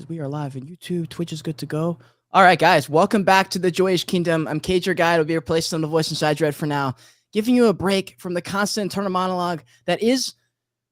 We are live on YouTube. Twitch is good to go. All right, guys, welcome back to the Joyage Kingdom. I'm Cage, your guide. I'll be replacing the voice inside Dread for now, giving you a break from the constant internal monologue that is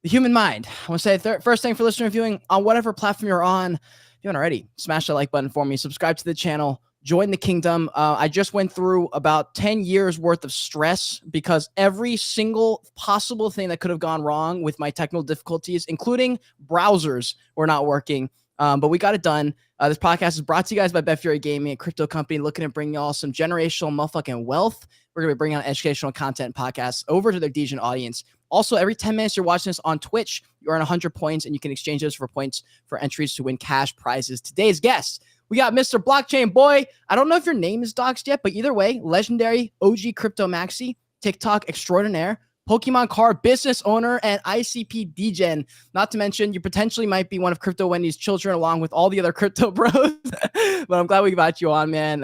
the human mind. I want to say first thing for listener viewing on whatever platform you're on. If you haven't already, smash the like button for me. Subscribe to the channel. Join the kingdom. I just went through about 10 years worth of stress because every single possible thing that could have gone wrong with my technical difficulties, including browsers, were not working. But we got it done. This podcast is brought to you guys by BetFury Gaming, a crypto company looking to bring y'all some generational motherfucking wealth. We're going to be bringing on educational content podcasts over to their Degen audience. Also, every 10 minutes you're watching this on Twitch, you earn 100 points, and you can exchange those for points for entries to win cash prizes. Today's guest, we got Mr. BlockchainBoyy. I don't know if your name is doxed yet, but either way, legendary OG Crypto Maxi, TikTok extraordinaire, Pokemon card business owner, and ICP Degen. Not to mention, you potentially might be one of Crypto Wendy's children, along with all the other crypto bros. But I'm glad we got you on, man.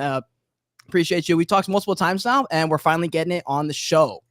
Appreciate you. We talked multiple times now, and we're finally getting it on the show.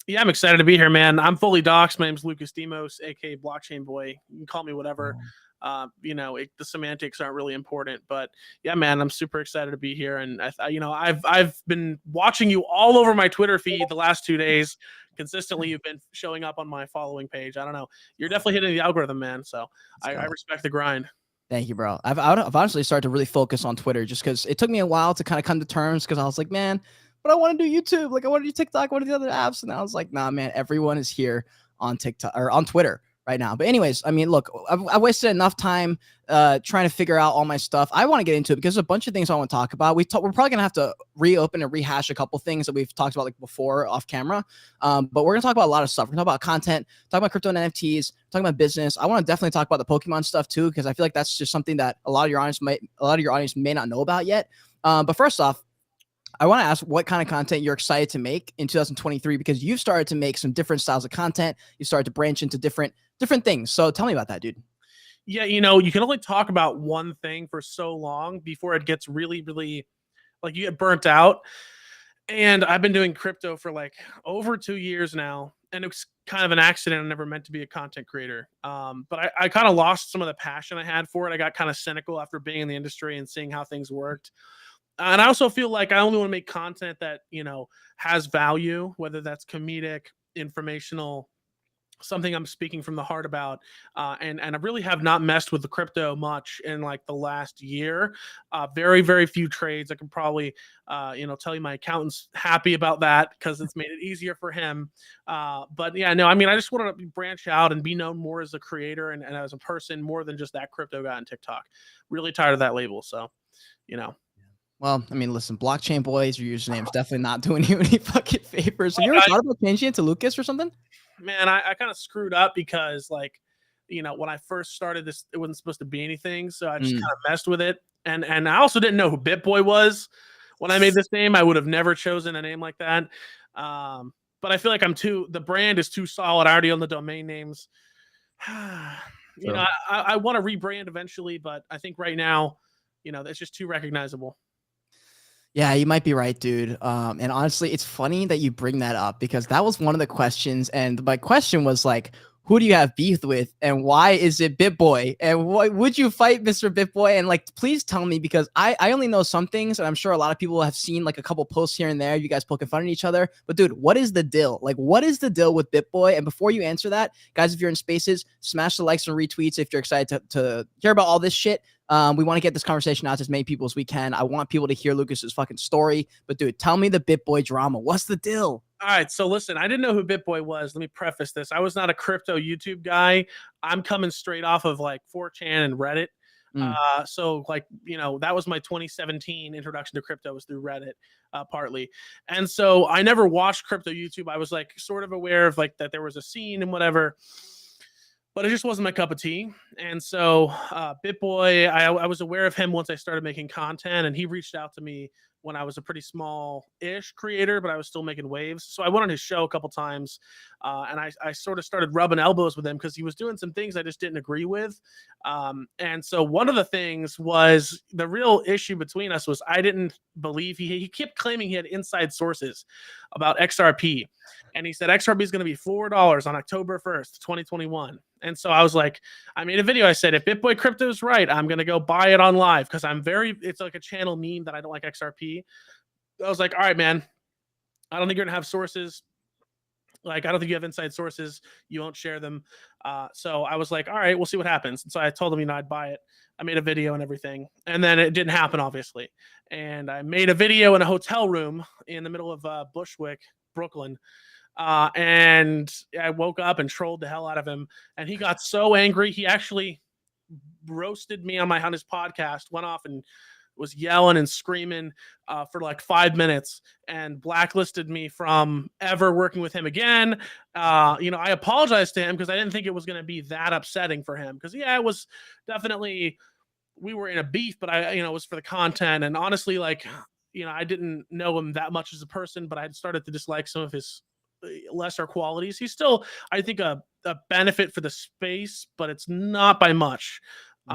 Yeah, I'm excited to be here, man. I'm fully doxxed. My name's Lucas Demos, aka BlockchainBoyy. You can call me whatever. The semantics aren't really important, but yeah, man, I'm super excited to be here. And I've been watching you all over my Twitter feed the last 2 days. Consistently, you've been showing up on my following page. I don't know. You're definitely hitting the algorithm, man. So I respect the grind. Thank you, bro. I've honestly started to really focus on Twitter just because it took me a while to kind of come to terms because I was like, man, but I want to do YouTube. Like, I want to do TikTok, I want to do other apps. And I was like, nah, man, everyone is here on TikTok or on Twitter right now. But anyways, I mean, look, I wasted enough time trying to figure out all my stuff. I want to get into it because there's a bunch of things I want to talk about. We're probably going to have to reopen and rehash a couple things that we've talked about like before off camera. But we're going to talk about a lot of stuff. We're going to talk about content, talk about crypto and NFTs, talking about business. I want to definitely talk about the Pokemon stuff too, because I feel like that's just something that a lot of your audience may not know about yet. But first off, I want to ask what kind of content you're excited to make in 2023, because you've started to make some different styles of content. You started to branch into different things. So tell me about that, dude. Yeah, you can only talk about one thing for so long before it gets really, really like you get burnt out. And I've been doing crypto for like over 2 years now. And it was kind of an accident. I never meant to be a content creator. But I kind of lost some of the passion I had for it. I got kind of cynical after being in the industry and seeing how things worked. And I also feel like I only want to make content that, has value, whether that's comedic, informational, something I'm speaking from the heart about. And I really have not messed with the crypto much in like the last year. Very, very few trades. I can probably, tell you my accountant's happy about that because it's made it easier for him. But yeah, no, I mean, I just want to branch out and be known more as a creator and as a person more than just that crypto guy on TikTok. Really tired of that label. So, Well, I mean, listen, BlockchainBoyy is your username. It's definitely not doing you any fucking favors. Have you ever thought about changing it to Lucas or something? Man, I kind of screwed up because, like, when I first started this, it wasn't supposed to be anything. So I just kind of messed with it. And I also didn't know who BitBoy was when I made this name. I would have never chosen a name like that. But I feel like the brand is too solid. I already own the domain names. I want to rebrand eventually, but I think right now, it's just too recognizable. Yeah, you might be right, dude. And honestly, it's funny that you bring that up because that was one of the questions. And my question was like, who do you have beef with and why is it BitBoy? And would you fight Mr. BitBoy? And like, please tell me, because I only know some things and I'm sure a lot of people have seen like a couple posts here and there, you guys poking fun at each other. But dude, what is the deal? Like, what is the deal with BitBoy? And before you answer that, guys, if you're in spaces, smash the likes and retweets if you're excited to hear about all this shit. We want to get this conversation out to as many people as we can. I want people to hear Lucas's fucking story. But dude, tell me the BitBoy drama. What's the deal? All right, so listen, I didn't know who BitBoy was. Let me preface this. I was not a crypto YouTube guy. I'm coming straight off of like 4chan and Reddit. So like, that was my 2017 introduction to crypto was through Reddit, partly. And so I never watched crypto YouTube. I was like sort of aware of like that there was a scene and whatever, but it just wasn't my cup of tea. And so BitBoy, I was aware of him once I started making content, and he reached out to me when I was a pretty small-ish creator, but I was still making waves. So I went on his show a couple times, and I sort of started rubbing elbows with him because he was doing some things I just didn't agree with. And so one of the things was the real issue between us was I didn't believe he kept claiming he had inside sources about XRP. And he said XRP is going to be $4 on October 1st, 2021. And so I was like, I made a video. I said, if BitBoy Crypto is right, I'm going to go buy it on live because it's like a channel meme that I don't like XRP. I was like, all right, man, I don't think you're going to have sources. Like, I don't think you have inside sources. You won't share them. So I was like, all right, we'll see what happens. And so I told him, I'd buy it. I made a video and everything. And then it didn't happen, obviously. And I made a video in a hotel room in the middle of Bushwick, Brooklyn. And I woke up and trolled the hell out of him. And he got so angry. He actually roasted me on his podcast, went off and was yelling and screaming for like 5 minutes and blacklisted me from ever working with him again. I apologized to him because I didn't think it was going to be that upsetting for him. Because, yeah, it was definitely, we were in a beef, but it was for the content. And honestly, like, I didn't know him that much as a person, but I had started to dislike some of his lesser qualities. He's still, I think, a benefit for the space, but it's not by much.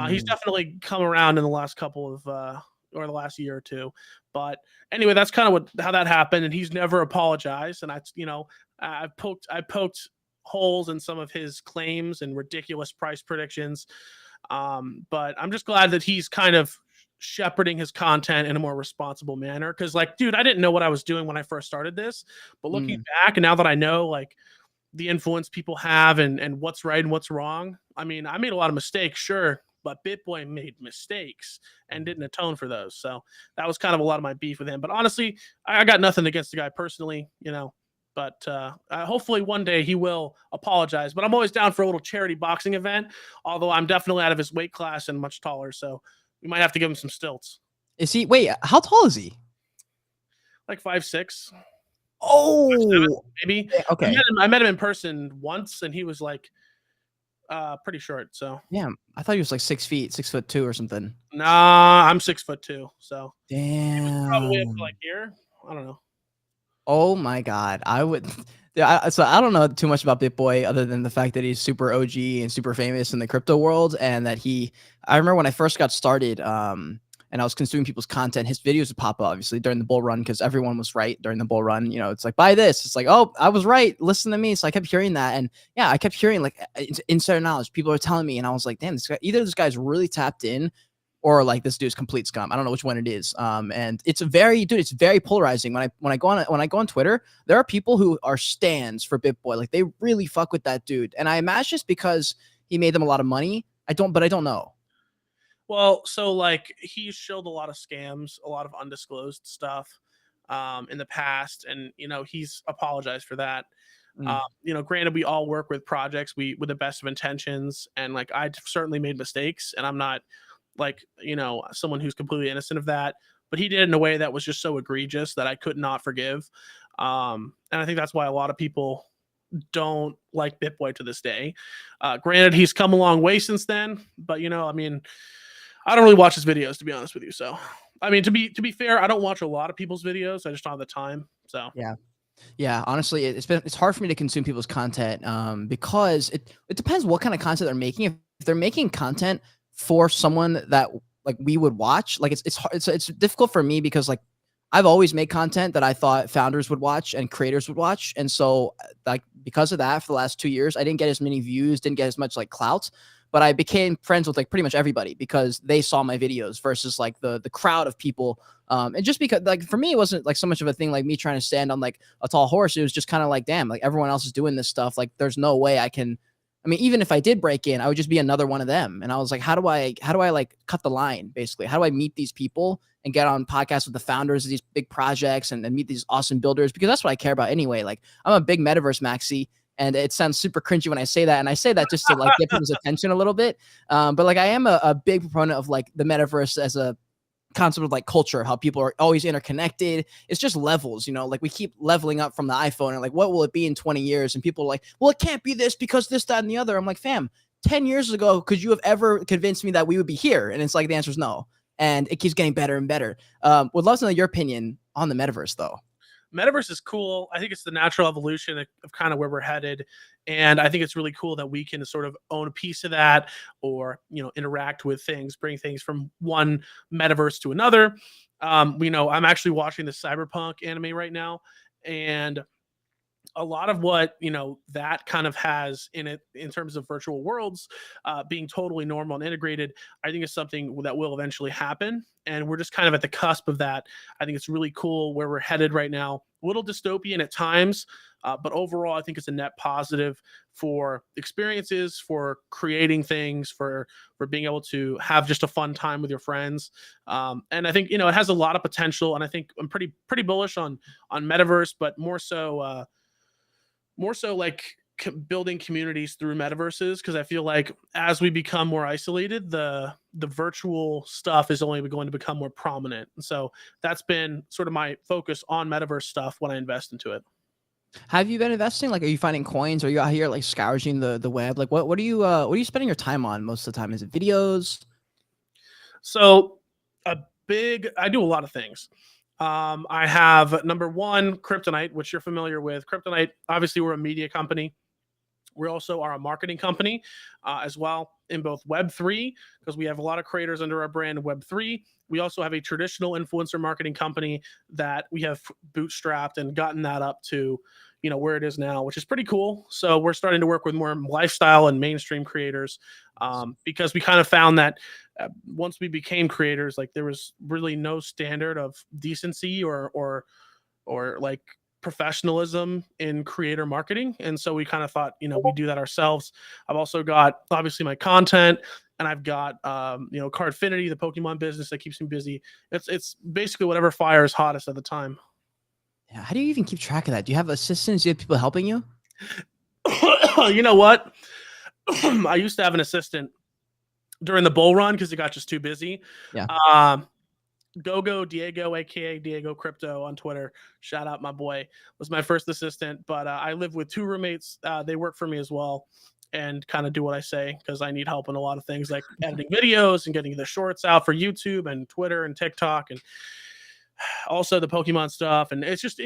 He's definitely come around in the last couple of or the last year or two. But anyway, that's kind of how that happened, and he's never apologized. And I poked holes in some of his claims and ridiculous price predictions. But I'm just glad that he's kind of shepherding his content in a more responsible manner. Because, like, dude, I didn't know what I was doing when I first started this, but looking back, and now that I know, like, the influence people have and what's right and what's wrong, I mean, I made a lot of mistakes, sure, but BitBoy made mistakes and didn't atone for those. So that was kind of a lot of my beef with him. But honestly, I got nothing against the guy personally, but hopefully one day he will apologize. But I'm always down for a little charity boxing event, although I'm definitely out of his weight class and much taller. So we might have to give him some stilts. Wait, how tall is he? Like 5'6". Oh, 5'7", maybe. Okay. I met him in person once, and he was like pretty short. So yeah, I thought he was like 6 feet, 6'2" or something. Nah, I'm 6'2". So damn, probably up to like here. I don't know. Oh my god, I would. So I don't know too much about BitBoy other than the fact that he's super OG and super famous in the crypto world, and that I remember when I first got started, and I was consuming people's content, his videos would pop up obviously during the bull run because everyone was right during the bull run. It's like, buy this. It's like, oh, I was right. Listen to me. So I kept hearing that. And yeah, I kept hearing like insider knowledge. People are telling me, and I was like, damn, either this guy's really tapped in or like this dude's complete scum. I don't know which one it is. And it's it's very polarizing. When I go on Twitter, there are people who are stans for BitBoy. Like they really fuck with that dude. And I imagine it's because he made them a lot of money. I don't know. Well, so like he showed a lot of scams, a lot of undisclosed stuff in the past, and he's apologized for that. Granted, we all work with projects with the best of intentions, and like I certainly made mistakes, and I'm not like someone who's completely innocent of that. But he did it in a way that was just so egregious that I could not forgive, and I think that's why a lot of people don't like BitBoy to this day. Granted, he's come a long way since then, but I mean, I don't really watch his videos, to be honest with you. So, I mean, to be fair, I don't watch a lot of people's videos. I just don't have the time. So yeah. Honestly, it's hard for me to consume people's content because it depends what kind of content they're making. If they're making content for someone that like we would watch, like it's difficult for me because like I've always made content that I thought founders would watch and creators would watch, and so like because of that, for the last 2 years, I didn't get as many views, didn't get as much like clout. But I became friends with like pretty much everybody because they saw my videos versus like the crowd of people. And just because like for me, it wasn't like so much of a thing like me trying to stand on like a tall horse. It was just kind of like, damn, like everyone else is doing this stuff. Like there's no way I mean, even if I did break in, I would just be another one of them. And I was like, how do I like cut the line basically? How do I meet these people and get on podcasts with the founders of these big projects and meet these awesome builders? Because that's what I care about anyway. Like I'm a big Metaverse maxi. And it sounds super cringy when I say that. And I say that just to like get people's attention a little bit. But like I am a big proponent of like the Metaverse as a concept of like culture, how people are always interconnected. It's just levels, like we keep leveling up from the iPhone and like, what will it be in 20 years? And people are like, well, it can't be this because this, that, and the other. I'm like, fam, 10 years ago, could you have ever convinced me that we would be here? And it's like, the answer is no. and it keeps getting better and better. Would love to know your opinion on the metaverse, though. Metaverse is cool. I think it's the natural evolution of kind of where we're headed. And I think it's really cool that we can sort of own a piece of that, or, interact with things, bring things from one metaverse to another. I'm actually watching the Cyberpunk anime right now, and a lot of what that kind of has in it in terms of virtual worlds being totally normal and integrated, I think is something that will eventually happen, and we're just kind of at the cusp of that. I think it's really cool where we're headed right now. A little dystopian at times, but overall I think it's a net positive for experiences, for creating things, for being able to have just a fun time with your friends. And I think it has a lot of potential, and I think I'm pretty bullish on metaverse, but more so like building communities through metaverses, because I feel like as we become more isolated, the virtual stuff is only going to become more prominent. And so that's been sort of my focus on metaverse stuff when I invest into it. Have you been investing? Like, are you finding coins? Are you out here like scourging the web? Like, what are you spending your time on most of the time? Is it videos? So I do a lot of things. I have, number one, Kryptonite, which you're familiar with. Kryptonite, obviously, we're a media company. We also are a marketing company as well in both Web3, because we have a lot of creators under our brand Web3. We also have a traditional influencer marketing company that we have bootstrapped and gotten that up to where it is now, which is pretty cool. So we're starting to work with more lifestyle and mainstream creators, because we kind of found that once we became creators, like there was really no standard of decency or like professionalism in creator marketing. And so we kind of thought, we do that ourselves. I've also got obviously my content, and I've got Cardfinity, the Pokemon business that keeps me busy. It's basically whatever fire is hottest at the time. Yeah, how do you even keep track of that? Do you have assistants? Do you have people helping you? You know what? I used to have an assistant during the bull run because it got just too busy. Yeah. Go Diego, aka Diego Crypto on Twitter. Shout out my boy. Was my first assistant, but I live with two roommates. They work for me as well, and kind of do what I say because I need help in a lot of things like editing videos and getting the shorts out for YouTube and Twitter and TikTok, and also the Pokemon stuff. And it's just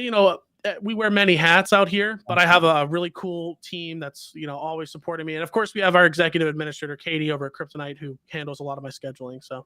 we wear many hats out here, but I have a really cool team that's always supporting me. And of course, we have our executive administrator Katie over at Kryptonite, who handles a lot of my scheduling. So.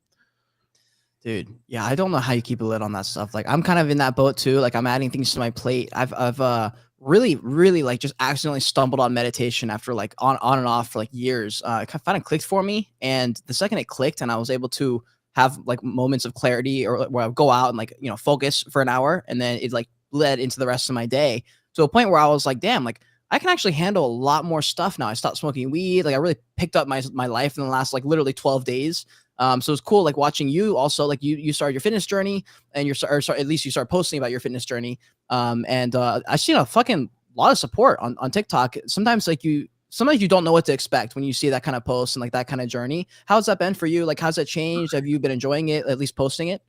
Dude, yeah, I don't know how you keep a lid on that stuff. Like, I'm kind of in that boat too. Like, I'm adding things to my plate. I've really like just accidentally stumbled on meditation after like on and off for like years. It kind of clicked for me, and the second it clicked, and I was able to have like moments of clarity, or where I would go out and like focus for an hour, and then it like led into the rest of my day to a point where I was like, damn, like I can actually handle a lot more stuff now. I stopped smoking weed. Like, I really picked up my life in the last like literally 12 days. So it's cool, like watching you also, like you started your fitness journey, and at least you start posting about your fitness journey. And I've seen a fucking lot of support on TikTok. Sometimes you don't know what to expect when you see that kind of post and like that kind of journey. How's that been for you? Like, how's that changed? Have you been enjoying it, at least posting it?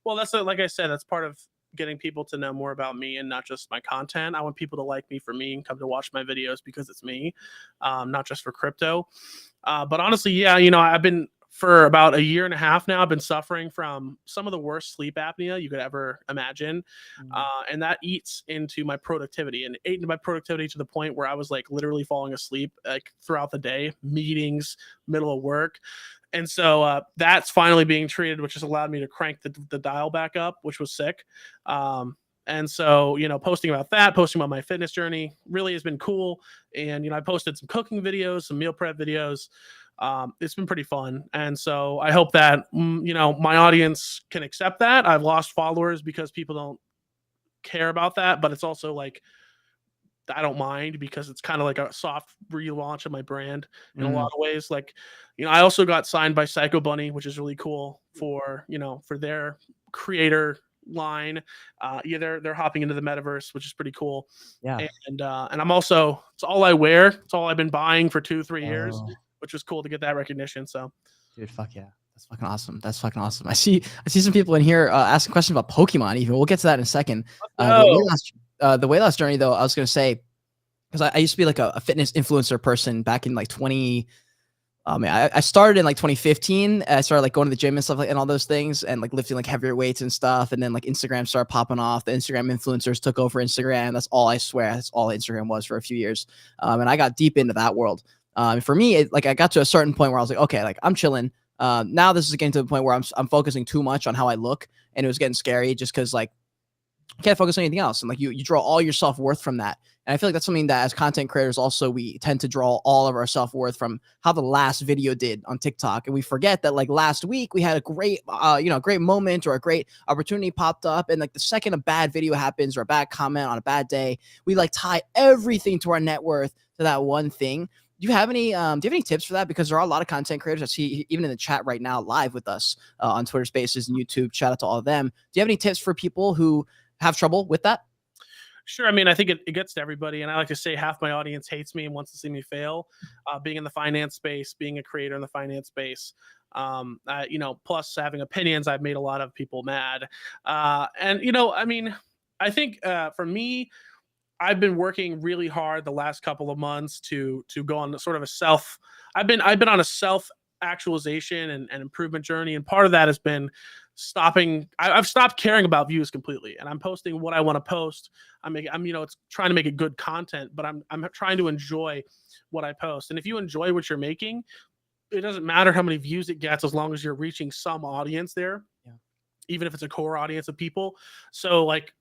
Well, like I said, that's part of getting people to know more about me and not just my content. I want people to like me for me and come to watch my videos because it's me, not just for crypto. But honestly, yeah, I've been, for about a year and a half now, I've been suffering from some of the worst sleep apnea you could ever imagine. And that eats into my productivity, and ate into my productivity to the point where I was like literally falling asleep like throughout the day, meetings, middle of work. And so that's finally being treated, which has allowed me to crank the dial back up, which was sick. And so, posting about that, posting about my fitness journey really has been cool. And, I posted some cooking videos, some meal prep videos. It's been pretty fun. And so I hope that, my audience can accept that. I've lost followers because people don't care about that, but it's also like, I don't mind, because it's kind of like a soft relaunch of my brand in a lot of ways. Like, I also got signed by Psycho Bunny, which is really cool for their creator line. They're hopping into the metaverse, which is pretty cool. Yeah. And I'm also, it's all I wear. It's all I've been buying for 2-3 years, which was cool to get that recognition. So, dude, fuck yeah. That's fucking awesome. That's fucking awesome. I see some people in here asking questions about Pokemon. Even we'll get to that in a second. The weight loss journey, though, I was gonna say, because I used to be like a fitness influencer person back in like I started in like 2015. I started like going to the gym and stuff like and all those things and like lifting like heavier weights and stuff. And then like Instagram started popping off. The Instagram influencers took over Instagram. That's all I swear. That's all Instagram was for a few years. And I got deep into that world. For me, like I got to a certain point where I was like, okay, like I'm chilling. Now this is getting to the point where I'm focusing too much on how I look, and it was getting scary just because like you can't focus on anything else. And like you draw all your self-worth from that. And I feel like that's something that as content creators also we tend to draw all of our self-worth from how the last video did on TikTok. And we forget that like last week we had a great great moment or a great opportunity popped up. And like the second a bad video happens or a bad comment on a bad day, we like tie everything to our net worth to that one thing. Do you have any tips for that? Because there are a lot of content creators I see even in the chat right now live with us on Twitter Spaces and YouTube. Shout out to all of them. Do you have any tips for people who have trouble with that? Sure. I mean, I think it gets to everybody. And I like to say half my audience hates me and wants to see me fail. Being in the finance space, being a creator in the finance space, plus having opinions, I've made a lot of people mad. I mean, I think for me, I've been working really hard the last couple of months to go on sort of a self. I've been on a self actualization and improvement journey, and part of that has been stopping. I've stopped caring about views completely, and I'm posting what I want to post. It's trying to make it good content, but I'm trying to enjoy what I post. And if you enjoy what you're making, it doesn't matter how many views it gets as long as you're reaching some audience there. Yeah. Even if it's a core audience of people. So like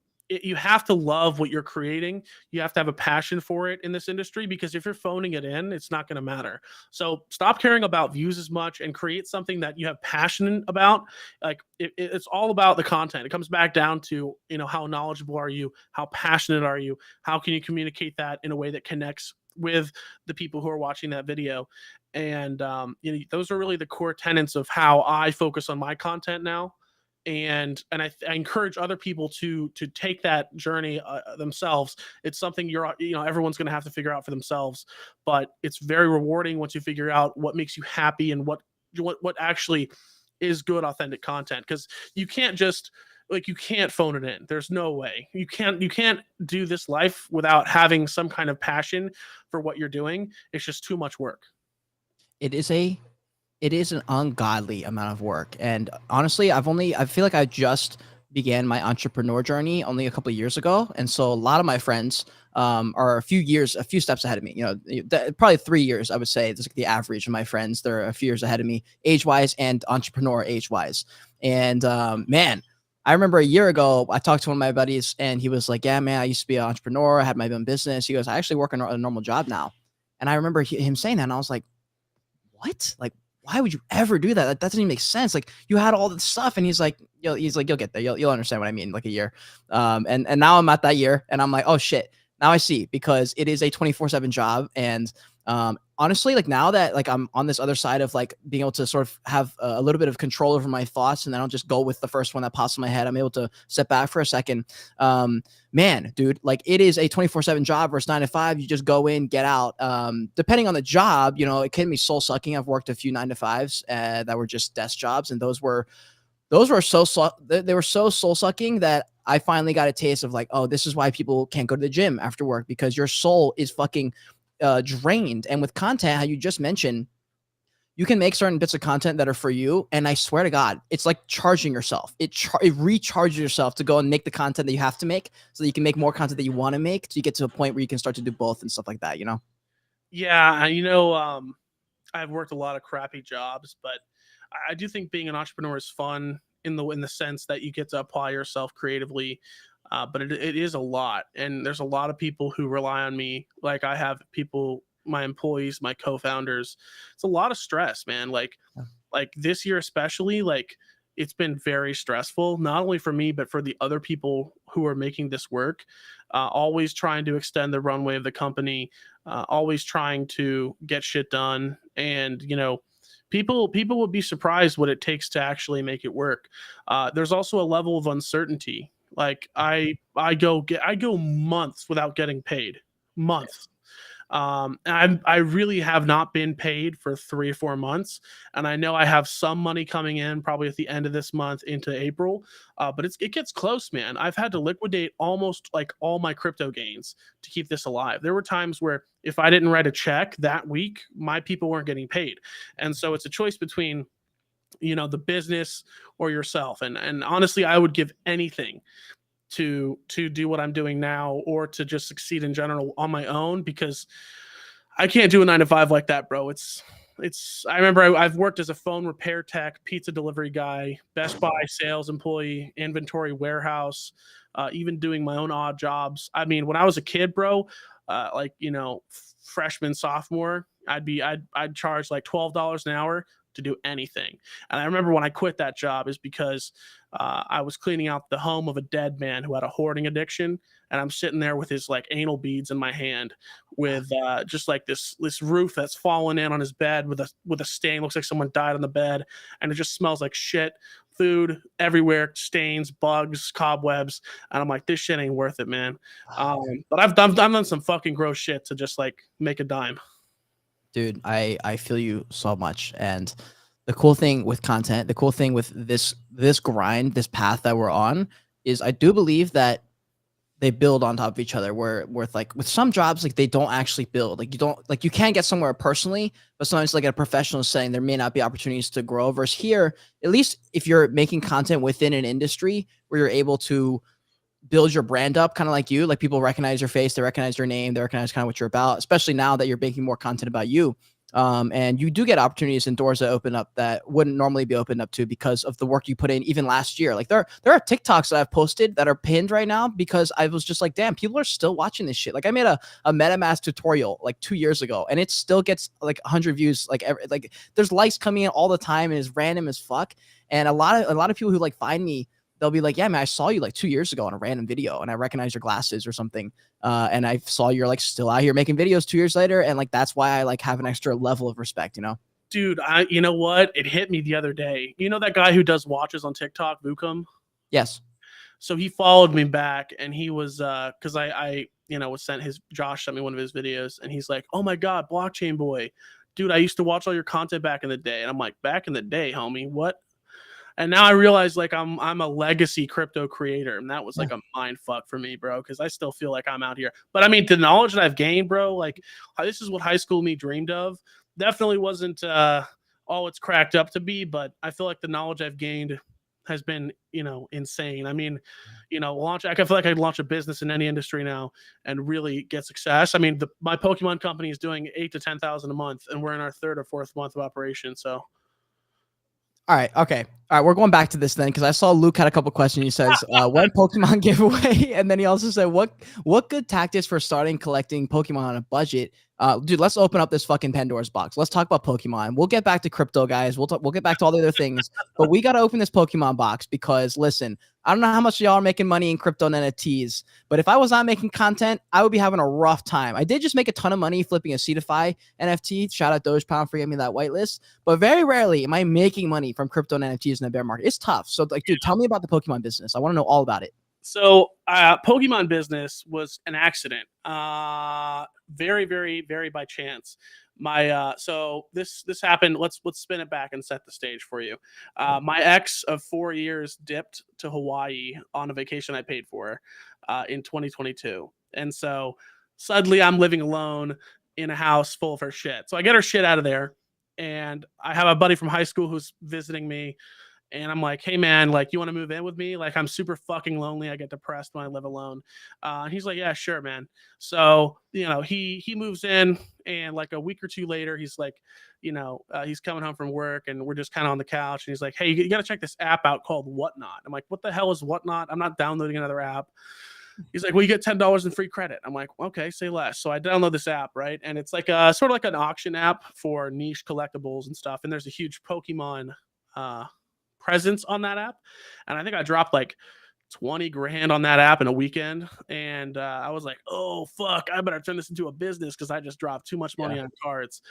you have to love what you're creating. You have to have a passion for it in this industry, because if you're phoning it in, it's not going to matter. So stop caring about views as much and create something that you have passion about. Like it's all about the content. It comes back down to, how knowledgeable are you? How passionate are you? How can you communicate that in a way that connects with the people who are watching that video? And those are really the core tenets of how I focus on my content now. And I encourage other people to take that journey themselves. It's something everyone's going to have to figure out for themselves, but it's very rewarding once you figure out what makes you happy and what actually is good authentic content. Because you can't just you can't phone it in. There's no way you can't do this life without having some kind of passion for what you're doing. It's just too much work. It is an ungodly amount of work. And honestly, I feel like I just began my entrepreneur journey only a couple of years ago. And so a lot of my friends are a few steps ahead of me, probably 3 years, I would say. It's like the average of my friends. They're a few years ahead of me age wise and entrepreneur age wise. And man, I remember a year ago, I talked to one of my buddies and he was like, yeah, man, I used to be an entrepreneur. I had my own business. He goes, I actually work a normal job now. And I remember him saying that. And I was like, what? Like, why would you ever do that? That doesn't even make sense. Like you had all this stuff, and he's like, you'll get there. You'll understand what I mean. Like a year, and now I'm at that year, and I'm like, oh shit. Now I see, because it is a 24/7 job, and honestly, like now that like I'm on this other side of like being able to sort of have a little bit of control over my thoughts, and I don't just go with the first one that pops in my head. I'm able to step back for a second. Man, dude, like it is a 24/7 job versus 9 to 5. You just go in, get out. Depending on the job, it can be soul sucking. I've worked a few 9 to 5s that were just desk jobs, and those were so soul sucking that I finally got a taste of like, oh, this is why people can't go to the gym after work, because your soul is fucking drained. And with content, how you just mentioned, you can make certain bits of content that are for you, and I swear to God, it's like charging yourself. It recharges yourself to go and make the content that you have to make, so that you can make more content that you want to make, so you get to a point where you can start to do both and stuff like that. Yeah, I've worked a lot of crappy jobs, but I do think being an entrepreneur is fun in the sense that you get to apply yourself creatively. But it is a lot, and there's a lot of people who rely on me. Like I have people, my employees, my co-founders. It's a lot of stress, man. Like this year especially, like it's been very stressful, not only for me but for the other people who are making this work. Always trying to extend the runway of the company, always trying to get shit done, and people would be surprised what it takes to actually make it work. There's also a level of uncertainty. Like I go months without getting paid, months. And I really have not been paid for 3 or 4 months, and I know I have some money coming in probably at the end of this month into April. But it gets close, man. I've had to liquidate almost like all my crypto gains to keep this alive. There were times where if I didn't write a check that week, my people weren't getting paid, and so it's a choice between the business or yourself. And honestly, I would give anything to do what I'm doing now, or to just succeed in general on my own, because I can't do a 9 to 5 like that, bro. I remember I've worked as a phone repair tech, pizza delivery guy, Best Buy sales employee, inventory warehouse, even doing my own odd jobs. I mean, when I was a kid, bro, like, freshman, sophomore, I'd charge like $12 an hour to do anything. And I remember when I quit that job is because I was cleaning out the home of a dead man who had a hoarding addiction, and I'm sitting there with his like anal beads in my hand, with just like this roof that's fallen in on his bed with a stain. Looks like someone died on the bed, and it just smells like shit. Food everywhere, stains, bugs, cobwebs, and I'm like, this shit ain't worth it, man. But I've done some fucking gross shit to just like make a dime. Dude, I feel you so much. And the cool thing with content, the cool thing with this grind, this path that we're on, is I do believe that they build on top of each other. Where with like with some jobs, like they don't actually build. Like you can get somewhere personally, but sometimes like at a professional setting, there may not be opportunities to grow. Versus here, at least if you're making content within an industry where you're able to build your brand up, kind of like you, like people recognize your face, they recognize your name, they recognize kind of what you're about, especially now that you're making more content about you. And you do get opportunities and doors that open up that wouldn't normally be opened up to because of the work you put in even last year. Like there are TikToks that I've posted that are pinned right now because I was just like, damn, people are still watching this shit. Like I made a MetaMask tutorial like 2 years ago, and it still gets like 100 views. Like there's likes coming in all the time, and it's random as fuck. And a lot of people who like find me, they'll be like, yeah, man, I saw you like 2 years ago on a random video, and I recognize your glasses or something. And I saw you're like still out here making videos 2 years later. And like, that's why I like have an extra level of respect, Dude, you know what? It hit me the other day. You know that guy who does watches on TikTok, Vukum? Yes. So he followed me back, and he was because I was Josh sent me one of his videos, and he's like, oh my god, BlockchainBoyy, dude, I used to watch all your content back in the day. And I'm like, back in the day, homie, what? And now I realize like I'm a legacy crypto creator, and that was like a mind fuck for me, bro, because I still feel like I'm out here. But I mean, the knowledge that I've gained, bro, like this is what high school me dreamed of. Definitely wasn't all it's cracked up to be, but I feel like the knowledge I've gained has been, insane. I mean, I feel like I could launch a business in any industry now and really get success. I mean, my Pokemon company is doing 8 to 10,000 a month, and we're in our 3rd or 4th month of operation. So. All right. Okay. All right. We're going back to this then, because I saw Luke had a couple questions. He says, when Pokemon giveaway? And then he also said, what good tactics for starting collecting Pokemon on a budget? Dude, let's open up this fucking Pandora's box. Let's talk about Pokemon. We'll get back to crypto, guys. We'll get back to all the other things, but we got to open this Pokemon box because listen, I don't know how much y'all are making money in crypto and NFTs, but if I was not making content, I would be having a rough time. I did just make a ton of money flipping a Cetify NFT. Shout out Dogepound for giving me that whitelist, but very rarely am I making money from crypto and NFTs in the bear market. It's tough. So like, dude, tell me about the Pokemon business. I want to know all about it. So Pokemon business was an accident. Very, very, very by chance. So this happened. Let's spin it back and set the stage for you. My ex of 4 years dipped to Hawaii on a vacation I paid for in 2022. And so suddenly I'm living alone in a house full of her shit. So I get her shit out of there, and I have a buddy from high school who's visiting me. And I'm like, hey, man, like, you want to move in with me? Like, I'm super fucking lonely. I get depressed when I live alone. He's like, yeah, sure, man. So, he moves in, and like a week or two later, he's like, he's coming home from work, and we're just kind of on the couch. And he's like, hey, you got to check this app out called Whatnot. I'm like, what the hell is Whatnot? I'm not downloading another app. He's like, well, you get $10 in free credit. I'm like, okay, say less. So I download this app, right? And it's like sort of like an auction app for niche collectibles and stuff. And there's a huge Pokemon presence on that app, and I think I dropped like 20 grand on that app in a weekend, and I was like, oh fuck, I better turn this into a business because I just dropped too much money on cards.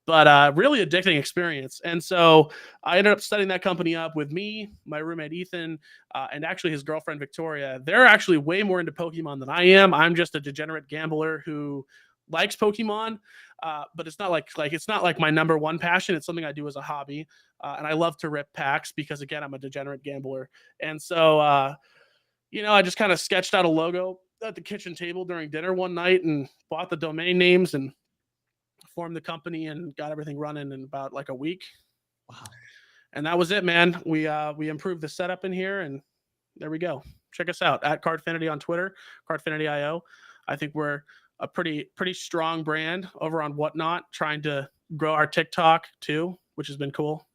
But really addicting experience. And so I ended up setting that company up with me, my roommate Ethan, and actually his girlfriend Victoria. They're actually way more into Pokemon than I am. I'm just a degenerate gambler who likes Pokemon, but it's not like my number one passion. It's something I do as a hobby, and I love to rip packs because, again, I'm a degenerate gambler. And so, I just kind of sketched out a logo at the kitchen table during dinner one night and bought the domain names and formed the company and got everything running in about like a week. Wow. And that was it, man. We improved the setup in here, and there we go. Check us out at Cardfinity on Twitter, Cardfinity.io. I think we're a pretty strong brand over on Whatnot, trying to grow our TikTok too, which has been cool.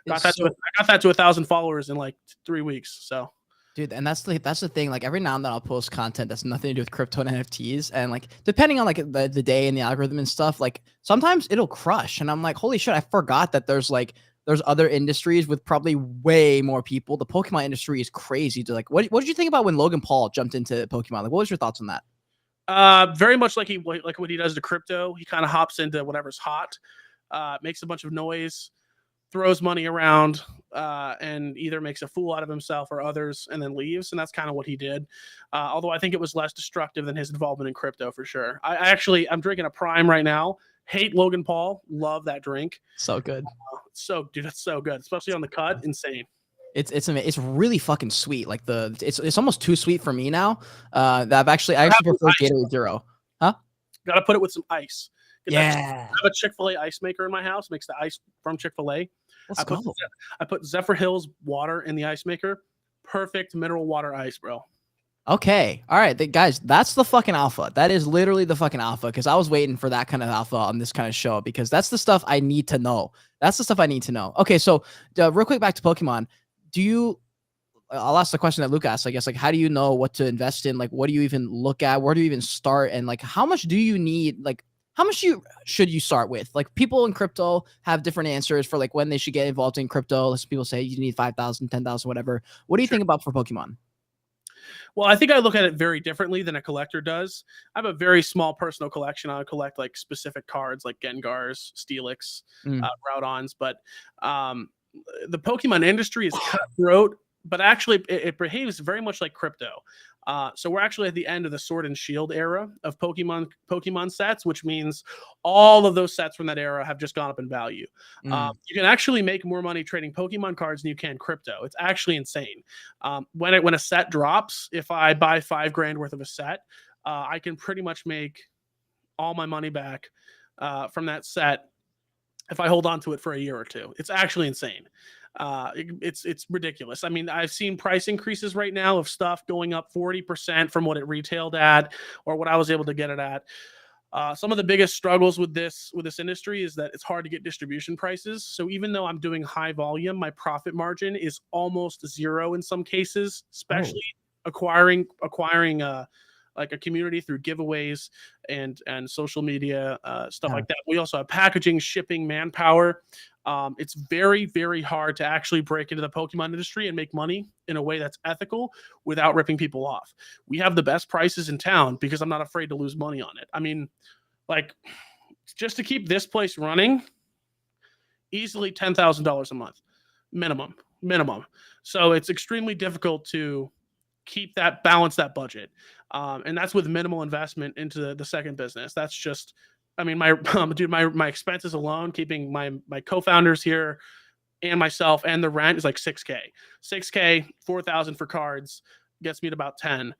I got that to 1,000 followers in like 3 weeks. So, dude, and that's the thing. Like every now and then I'll post content that's nothing to do with crypto and NFTs, and like depending on like the day and the algorithm and stuff, like sometimes it'll crush, and I'm like, holy shit, I forgot that there's other industries with probably way more people. The Pokemon industry is crazy. To like, what did you think about when Logan Paul jumped into Pokemon? Like, what was your thoughts on that? Very much like what he does to crypto. He kind of hops into whatever's hot, makes a bunch of noise, throws money around, and either makes a fool out of himself or others, and then leaves. And that's kind of what he did. Although I think it was less destructive than his involvement in crypto for sure. I'm drinking a Prime right now. Hate Logan Paul. Love that drink. So good. Dude, it's so good, especially on the cut. Insane. It's really fucking sweet. Like it's almost too sweet for me now. I actually prefer Gatorade Zero. Huh? Got to put it with some ice. Yeah. I have a Chick-fil-A ice maker in my house. Makes the ice from Chick-fil-A. I put Zephyr Hills water in the ice maker. Perfect mineral water ice, bro. Okay. All right, guys, that's the fucking alpha. That is literally the fucking alpha, because I was waiting for that kind of alpha on this kind of show, because that's the stuff I need to know. That's the stuff I need to know. Okay, so real quick, back to Pokemon. I'll ask the question that Luke asked, I guess, like, how do you know what to invest in? Like, what do you even look at? Where do you even start? And like, how much do you need? Like, how much should you start with? Like, people in crypto have different answers for like when they should get involved in crypto. Some people say you need 5,000, 10,000, whatever. What do you think about for Pokemon? Well, I think I look at it very differently than a collector does. I have a very small personal collection. I collect like specific cards like Gengars, Steelix, Groudons. But the Pokemon industry is cutthroat, but actually it behaves very much like crypto. So we're actually at the end of the Sword and Shield era of Pokemon sets, which means all of those sets from that era have just gone up in value. You can actually make more money trading Pokemon cards than you can crypto. It's actually insane. When a set drops, if I buy $5,000 worth of a set, I can pretty much make all my money back from that set if I hold on to it for a year or two. It's actually insane. It's ridiculous. I mean, I've seen price increases right now of stuff going up 40% from what it retailed at or what I was able to get it at. Some of the biggest struggles with this industry is that it's hard to get distribution prices. So even though I'm doing high volume, my profit margin is almost zero in some cases, especially acquiring like a community through giveaways and social media, stuff like that. We also have packaging, shipping, manpower. It's very, very hard to actually break into the Pokemon industry and make money in a way that's ethical without ripping people off. We have the best prices in town because I'm not afraid to lose money on it. I mean, like, just to keep this place running, easily $10,000 a month, minimum. So it's extremely difficult to balance that budget. And that's with minimal investment into the second business. That's just, I mean, my expenses alone, keeping my co-founders here and myself and the rent is like $6,000, 4,000 for cards gets me to about 10.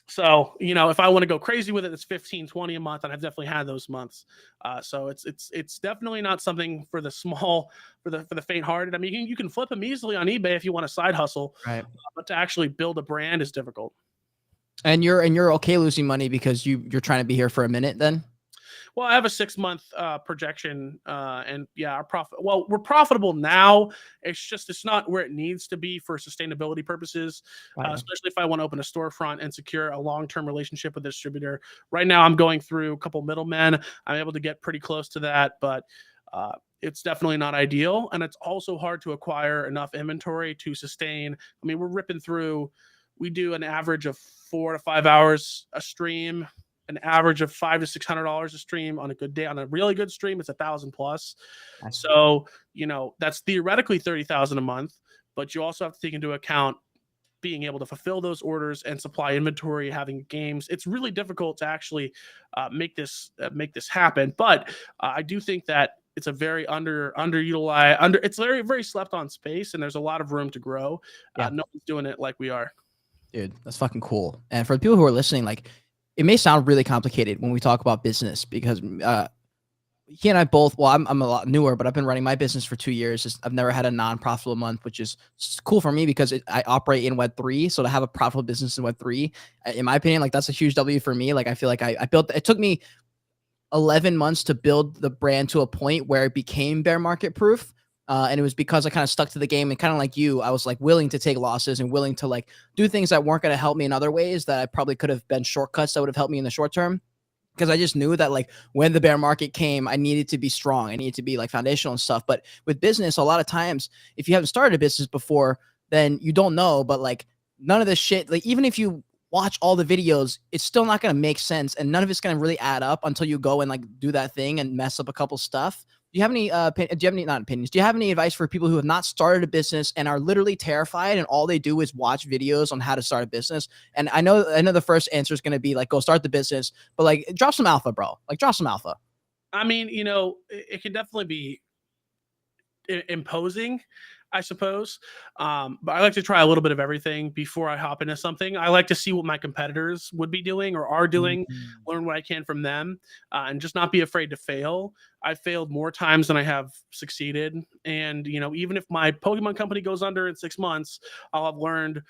So, if I want to go crazy with it, it's 15, 20 a month. And I've definitely had those months. So it's definitely not something for the faint-hearted. I mean, you can flip them easily on eBay if you want a side hustle, right? But to actually build a brand is difficult. And you're okay losing money because you're trying to be here for a minute then? Well, I have a 6-month projection, and yeah, our profit. Well, we're profitable now. It's not where it needs to be for sustainability purposes, especially if I want to open a storefront and secure a long-term relationship with a distributor. Right now, I'm going through a couple middlemen. I'm able to get pretty close to that, but it's definitely not ideal, and it's also hard to acquire enough inventory to sustain. I mean, we're ripping through. We do an average of 4 to 5 hours a stream. An average of $500 to $600 a stream on a good day. On a really good stream, it's 1,000 plus. So, that's theoretically 30,000 a month, but you also have to take into account being able to fulfill those orders and supply inventory, having games. It's really difficult to actually make this happen. But I do think that it's a very underutilized, it's very, very slept on space, and there's a lot of room to grow. Yeah. No one's doing it like we are. Dude, that's fucking cool. And for the people who are listening, like, it may sound really complicated when we talk about business because he and I both, well, I'm a lot newer, but I've been running my business for 2 years. I've never had a non-profitable month, which is cool for me because I operate in Web3. So to have a profitable business in Web3, in my opinion, like, that's a huge W for me. Like, I feel like I built, it took me 11 months to build the brand to a point where it became bear market proof. And it was because I kind of stuck to the game, and kind of like you, I was like willing to take losses and willing to like do things that weren't going to help me in other ways that I probably could have been shortcuts that would have helped me in the short term. Because I just knew that like when the bear market came, I needed to be strong. I needed to be like foundational and stuff. But with business, a lot of times, if you haven't started a business before, then you don't know. But like none of this shit, like even if you watch all the videos, it's still not going to make sense. And none of it's going to really add up until you go and like do that thing and mess up a couple stuff. Do you have any, not opinions? Do you have any advice for people who have not started a business and are literally terrified and all they do is watch videos on how to start a business? And I know the first answer is going to be like, go start the business, but like drop some alpha, bro. Like drop some alpha. I mean, it can definitely be imposing, I suppose. But I like to try a little bit of everything before I hop into something. I like to see what my competitors would be doing or are doing, learn what I can from them, and just not be afraid to fail. I've failed more times than I have succeeded. And, even if my Pokemon company goes under in 6 months, I'll have learned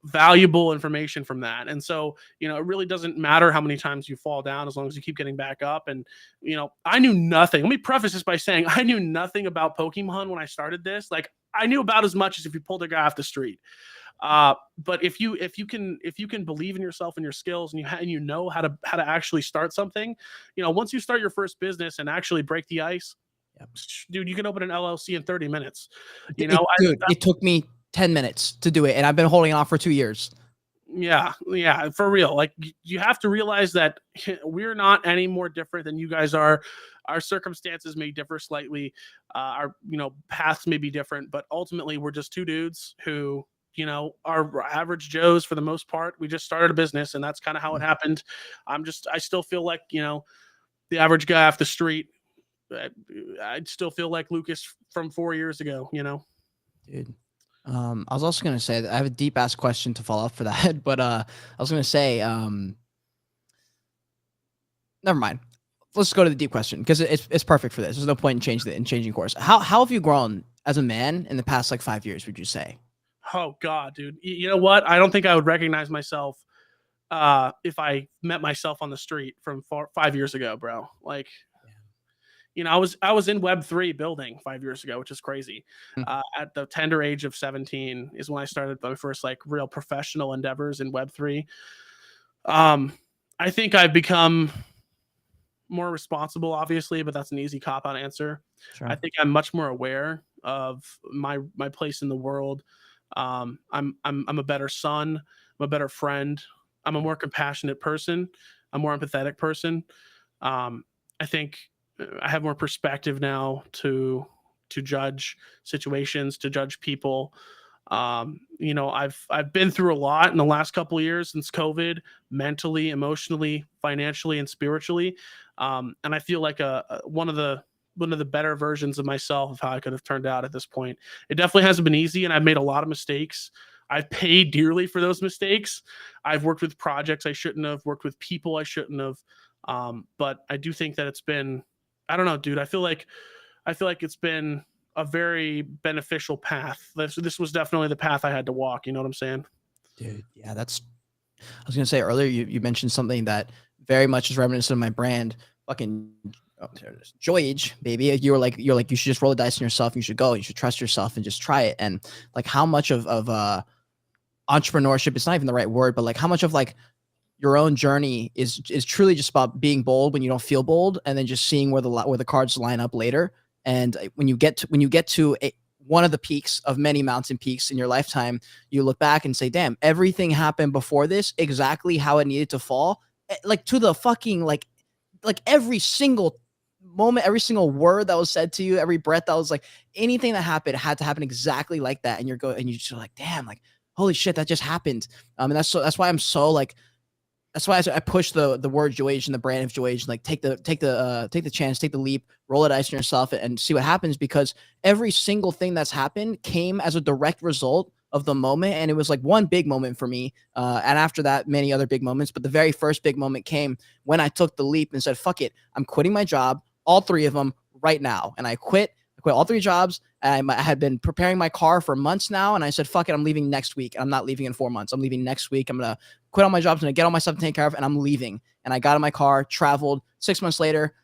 valuable information from that. And so, it really doesn't matter how many times you fall down as long as you keep getting back up. And, I knew nothing. Let me preface this by saying I knew nothing about Pokemon when I started this. Like, I knew about as much as if you pulled a guy off the street. But if you can believe in yourself and your skills, and you know how to actually start something, once you start your first business and actually break the ice, dude, you can open an LLC in 30 minutes. It took me 10 minutes to do it, and I've been holding it off for 2 years. Yeah, for real. Like, you have to realize that we're not any more different than you guys are. Our circumstances may differ slightly. Our paths may be different, but ultimately we're just two dudes who are average Joes for the most part. We just started a business, and that's kind of how it happened. I still feel like the average guy off the street. I still feel like Lucas from 4 years ago. Dude. I was also going to say that I have a deep ass question to follow up for that, but I was going to say, never mind. Let's go to the deep question because it's perfect for this. There's no point in changing course. How have you grown as a man in the past like 5 years? Would you say? Oh God, dude. You know what? I don't think I would recognize myself if I met myself on the street from 5 years ago, bro. Like, I was in Web3 building 5 years ago, which is crazy. At the tender age of 17 is when I started my first like real professional endeavors in Web3. I think I've become more responsible, obviously, but that's an easy cop-out answer. Sure. I think I'm much more aware of my place in the world. I'm a better son. I'm a better friend. I'm a more compassionate person. I'm a more empathetic person. I think I have more perspective now to judge situations, to judge people. I've been through a lot in the last couple of years since COVID, mentally, emotionally, financially, and spiritually. And I feel like one of the better versions of myself of how I could have turned out at this point. It definitely hasn't been easy, and I've made a lot of mistakes. I've paid dearly for those mistakes. I've worked with projects I shouldn't have, worked with people I shouldn't have. But I do think that it's been, I don't know, dude. I feel like it's been a very beneficial path. This was definitely the path I had to walk. You know what I'm saying? Dude, yeah, I was going to say earlier, you mentioned something that very much is reminiscent of my brand. Fucking, oh, there it is. Joyage, baby. You're like, you should just roll the dice on yourself. You should go. You should trust yourself and just try it. And like how much of entrepreneurship, it's not even the right word, but like how much of like your own journey is truly just about being bold when you don't feel bold, and then just seeing where the cards line up later. And when you get to one of the peaks of many mountain peaks in your lifetime, you look back and say, damn, everything happened before this exactly how it needed to fall. Like to the fucking, like every single moment, every single word that was said to you, every breath that was like anything that happened had to happen exactly like that. And you're just like, damn, like holy shit, that just happened. And that's why I'm so like, that's why I push the word Joyage and the brand of Joyage. Like take the chance, take the leap, roll the dice on yourself, and see what happens. Because every single thing that's happened came as a direct result of the moment, and it was like one big moment for me. And after that, many other big moments. But the very first big moment came when I took the leap and said, "Fuck it, I'm quitting my job, all three of them right now." And I quit all three jobs. I had been preparing my car for months now, and I said, "Fuck it, I'm leaving next week. I'm not leaving in 4 months. I'm leaving next week. I'm gonna quit all my jobs, I'm gonna get all my stuff taken care of, and I'm leaving." And I got in my car, traveled. 6 months later,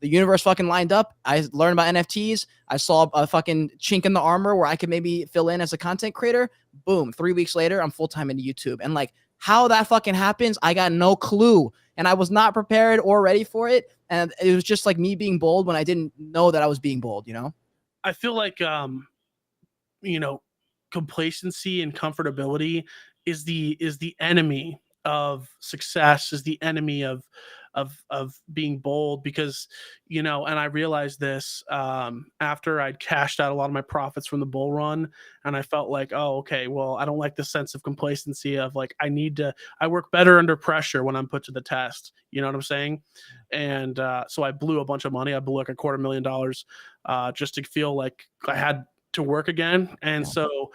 the universe fucking lined up. I learned about NFTs. I saw a fucking chink in the armor where I could maybe fill in as a content creator. Boom. 3 weeks later, I'm full time into YouTube. And like how that fucking happens, I got no clue. And I was not prepared or ready for it. And it was just like me being bold when I didn't know that I was being bold, you know? I feel like you know, complacency and comfortability is the enemy of success, is the enemy of being bold. Because, you know, and I realized this after I'd cashed out a lot of my profits from the bull run, and I felt like, oh, okay, well, I don't like the sense of complacency of like I work better under pressure when I'm put to the test. You know what I'm saying? And so I blew a bunch of money. I blew like $250,000 just to feel like I had to work again. And so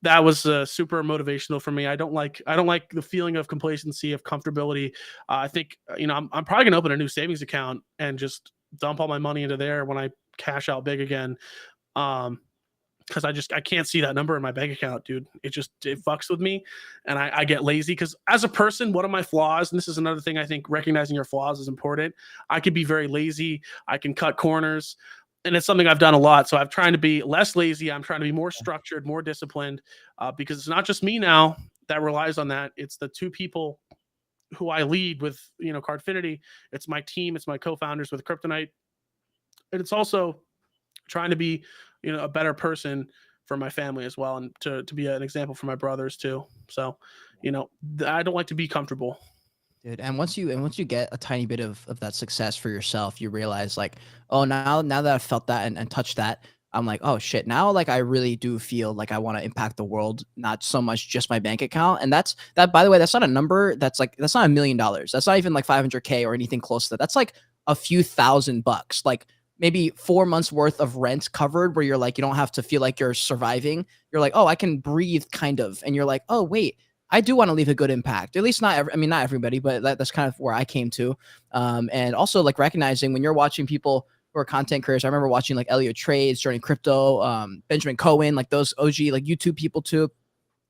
that was super motivational for me. I don't like the feeling of complacency, of comfortability. I think, you know, I'm probably gonna open a new savings account and just dump all my money into there when I cash out big again. Because I can't see that number in my bank account, dude. It fucks with me, and I get lazy. Because as a person, one of my flaws, and this is another thing I think recognizing your flaws is important. I could be very lazy. I can cut corners, and it's something I've done a lot. So I'm trying to be less lazy. I'm trying to be more structured, more disciplined, because it's not just me now that relies on that. It's the two people who I lead with, you know, Cardfinity. It's my team. It's my co-founders with Kryptonite, and it's also trying to be, you know, a better person for my family as well, and to be an example for my brothers too. So, you know, I don't like to be comfortable. Dude, and once you get a tiny bit of that success for yourself, you realize like, oh, now that I've felt that and touched that, I'm like, oh shit, now like I really do feel like I want to impact the world, not so much just my bank account. And that, by the way, that's not a number that's not $1,000,000. That's not even like 500K or anything close to that. That's like a few $1,000, like maybe 4 months worth of rent covered, where you're like, you don't have to feel like you're surviving. You're like, oh, I can breathe kind of. And you're like, oh wait, I do want to leave a good impact. At least not not everybody, but that's kind of where I came to. And also like recognizing when you're watching people who are content creators. I remember watching like Elliot Trades, Journey Crypto, Benjamin Cohen, like those OG like YouTube people too.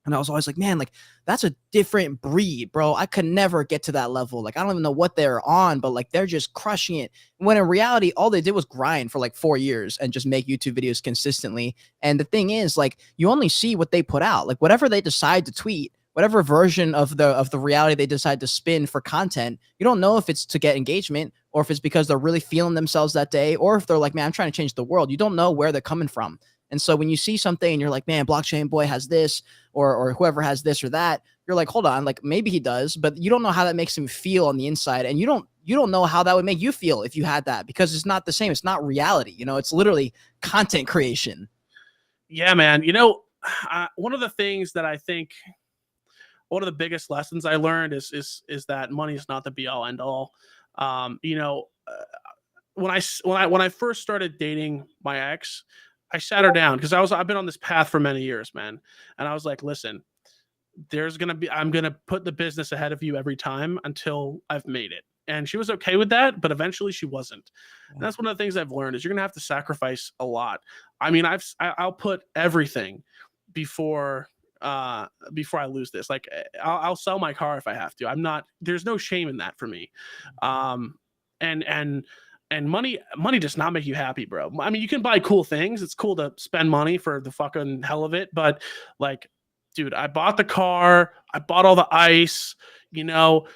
And I was always like, man, like that's a different breed, bro. I could never get to that level. Like I don't even know what they're on, but like they're just crushing it. When in reality, all they did was grind for like 4 years and just make YouTube videos consistently. And the thing is, like you only see what they put out. Like whatever they decide to tweet, whatever version of the reality they decide to spin for content, you don't know if it's to get engagement or if it's because they're really feeling themselves that day, or if they're like, man, I'm trying to change the world. You don't know where they're coming from. And so when you see something and you're like, man, BlockchainBoyy has this, or whoever has this or that, you're like, hold on, like maybe he does, but you don't know how that makes him feel on the inside. And you don't know how that would make you feel if you had that, because it's not the same. It's not reality. You know, it's literally content creation. Yeah, man. You know, one of the things that I think, one of the biggest lessons I learned is that money is not the be all end all. You know, when I first started dating my ex, I sat her down because I've been on this path for many years, man. And I was like, listen, I'm gonna put the business ahead of you every time until I've made it. And she was okay with that, but eventually she wasn't. And that's one of the things I've learned is you're gonna have to sacrifice a lot. I mean, I'll put everything before I lose this. Like I'll sell my car if I have to. There's no shame in that for me. And money does not make you happy, bro. I mean, you can buy cool things. It's cool to spend money for the fucking hell of it, but like, dude, I bought the car, I bought all the ice, you know,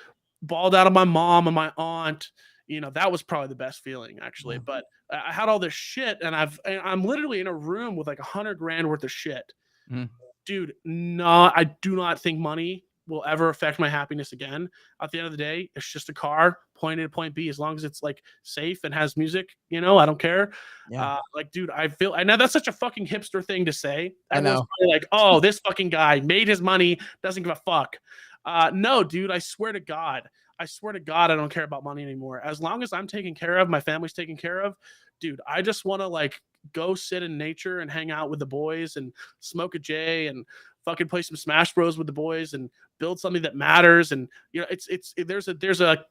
balled out of my mom and my aunt. You know, that was probably the best feeling actually. But I had all this shit, and I'm literally in a room with like $100,000 worth of shit. Dude, no, I do not think money will ever affect my happiness again. At the end of the day, it's just a car, point A to point B. As long as it's like safe and has music, you know, I don't care. Yeah, Like, dude, I know that's such a fucking hipster thing to say. I Everyone's know. probably like, oh, this fucking guy made his money, doesn't give a fuck. No, dude, I swear to God. I swear to God, I don't care about money anymore. As long as I'm taken care of, my family's taken care of, dude, I just want to like go sit in nature and hang out with the boys and smoke a J and fucking play some Smash Bros with the boys and build something that matters. And you know, there's a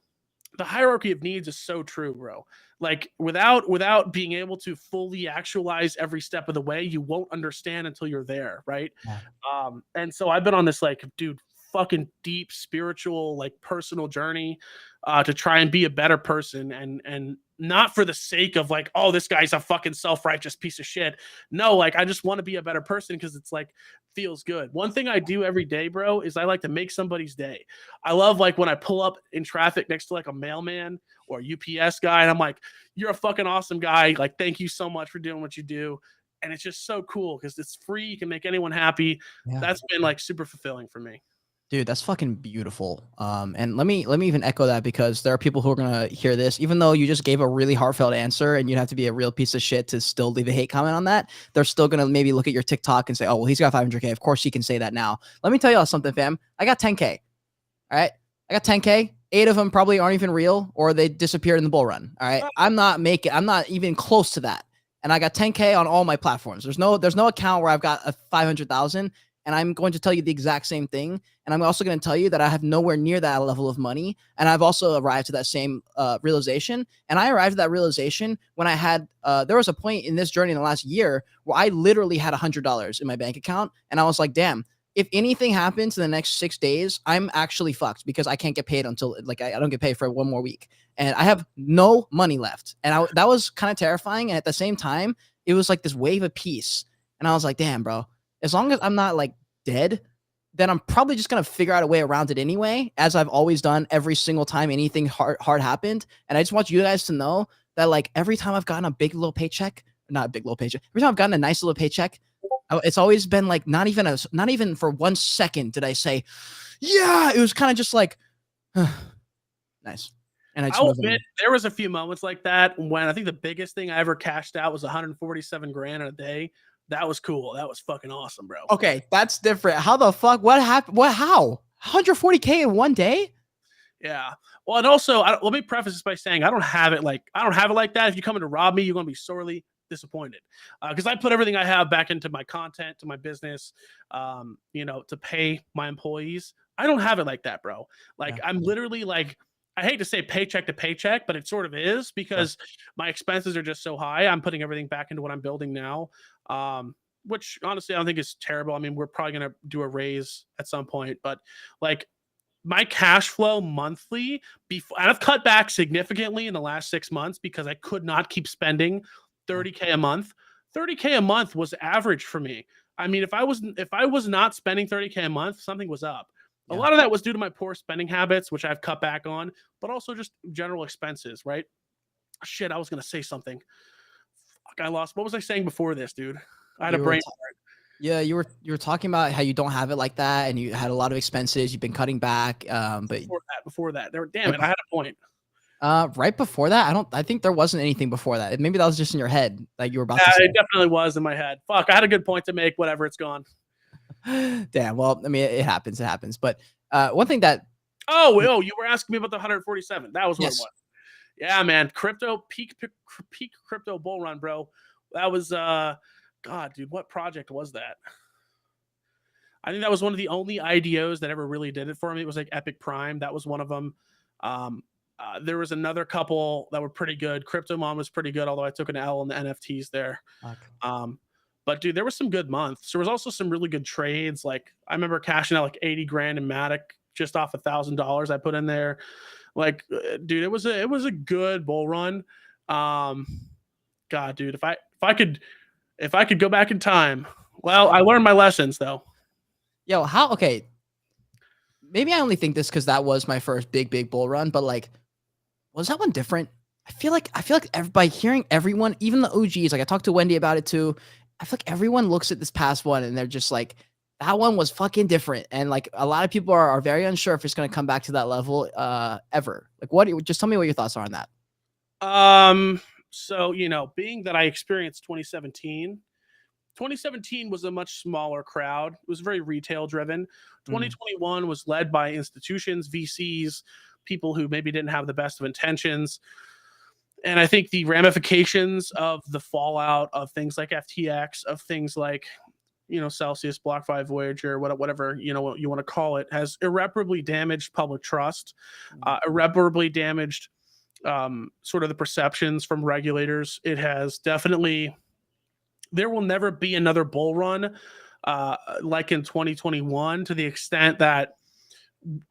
the hierarchy of needs is so true, bro. Like without being able to fully actualize every step of the way, you won't understand until you're there, right? Yeah. And so I've been on this like, dude, fucking deep spiritual, like personal journey to try and be a better person and not for the sake of like, oh, this guy's a fucking self-righteous piece of shit. No, like I just want to be a better person because it's like feels good. One thing I do every day, bro, is I like to make somebody's day. I love like when I pull up in traffic next to like a mailman or a UPS guy and I'm like, you're a fucking awesome guy. Like, thank you so much for doing what you do. And it's just so cool because it's free. You can make anyone happy. Yeah. That's been like super fulfilling for me. Dude, that's fucking beautiful. And let me even echo that because there are people who are gonna hear this, even though you just gave a really heartfelt answer and you'd have to be a real piece of shit to still leave a hate comment on that. They're still gonna maybe look at your TikTok and say, "Oh, well, he's got 500K. Of course, he can say that now." Let me tell y'all something, fam. I got 10K. All right, I got 10K. 8 of them probably aren't even real, or they disappeared in the bull run. All right, I'm not even close to that. And I got 10K on all my platforms. There's no account where I've got a 500,000. And I'm going to tell you the exact same thing. And I'm also going to tell you that I have nowhere near that level of money. And I've also arrived to that same realization. And I arrived at that realization when I had, there was a point in this journey in the last year where I literally had $100 in my bank account. And I was like, damn, if anything happens in the next 6 days, I'm actually fucked because I can't get paid until like, I don't get paid for 1 more week. And I have no money left. And that was kind of terrifying. And at the same time, it was like this wave of peace. And I was like, damn, bro. As long as I'm not like dead, then I'm probably just going to figure out a way around it anyway, as I've always done every single time anything hard happened. And I just want you guys to know that like every time I've gotten a big little paycheck, not a big little paycheck, every time I've gotten a nice little paycheck, it's always been like not even for 1 second did I say, yeah, it was kind of just like, nice. And I'll admit there was a few moments like that when I think the biggest thing I ever cashed out was 147 grand in a day. That was cool. That was fucking awesome, bro. Okay, that's different. How the fuck? What happened? What? How? 140K in 1 day? Yeah. Well, and also, let me preface this by saying I don't have it like that. If you come in to rob me, you're gonna be sorely disappointed because I put everything I have back into my content, to my business, you know, to pay my employees. I don't have it like that, bro. Like I'm literally like, I hate to say paycheck to paycheck, but it sort of is because my expenses are just so high. I'm putting everything back into what I'm building now, which honestly I don't think is terrible. I mean, we're probably going to do a raise at some point, but like my cash flow monthly, and I've cut back significantly in the last 6 months because I could not keep spending 30K a month. 30K a month was average for me. I mean, if I was not spending 30K a month, something was up. A lot of that was due to my poor spending habits, which I've cut back on, but also just general expenses, right? Shit, I was going to say something. Fuck, I lost. What was I saying before this, dude? I had a brain fart. Yeah, you were talking about how you don't have it like that, and you had a lot of expenses. You've been cutting back, but before that, damn it, I had a point. Right before that, I think there wasn't anything before that. Maybe that was just in your head, like you were about to say. It definitely was in my head. Fuck, I had a good point to make. Whatever, it's gone. Damn. Well, I mean, it happens. It happens. But one thing that you were asking me about the 147. That was what it was. Yeah, man. Crypto peak crypto bull run, bro. That was God, dude. What project was that? I think that was one of the only IDOs that ever really did it for me. It was like Epic Prime. That was one of them. There was another couple that were pretty good. CryptoMon was pretty good, although I took an L on the NFTs there. Okay. But dude, there was some good months. There was also some really good trades. Like I remember cashing out like 80 grand in Matic just off $1,000 I put in there. Like, dude, it was a good bull run. God, dude, if I could go back in time. Well, I learned my lessons though. Yo, okay. Maybe I only think this because that was my first big bull run, but like, was that one different? I feel like by hearing everyone, even the OGs, like I talked to Wendy about it too. I feel like everyone looks at this past one and they're just like, that one was fucking different. And like a lot of people are very unsure if it's going to come back to that level ever. Like just tell me what your thoughts are on that. So, you know, being that I experienced 2017 was a much smaller crowd. It was very retail driven. 2021 was led by institutions, VCs, people who maybe didn't have the best of intentions. And I think the ramifications of the fallout of things like FTX, of things like, you know, Celsius, BlockFi, Voyager, whatever, you know, what you want to call it, has irreparably damaged public trust, irreparably damaged sort of the perceptions from regulators. It has definitely, there will never be another bull run like in 2021, to the extent that,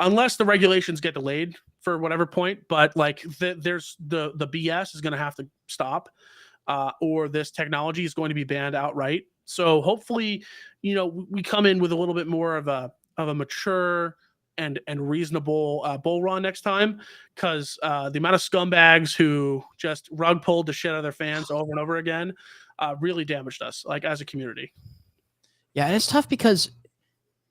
unless the regulations get delayed for whatever point, but like there's the BS is going to have to stop, or this technology is going to be banned outright. So hopefully, you know, we come in with a little bit more of a mature and reasonable bull run next time, because the amount of scumbags who just rug pulled the shit out of their fans over and over again really damaged us, like, as a community. Yeah, and it's tough because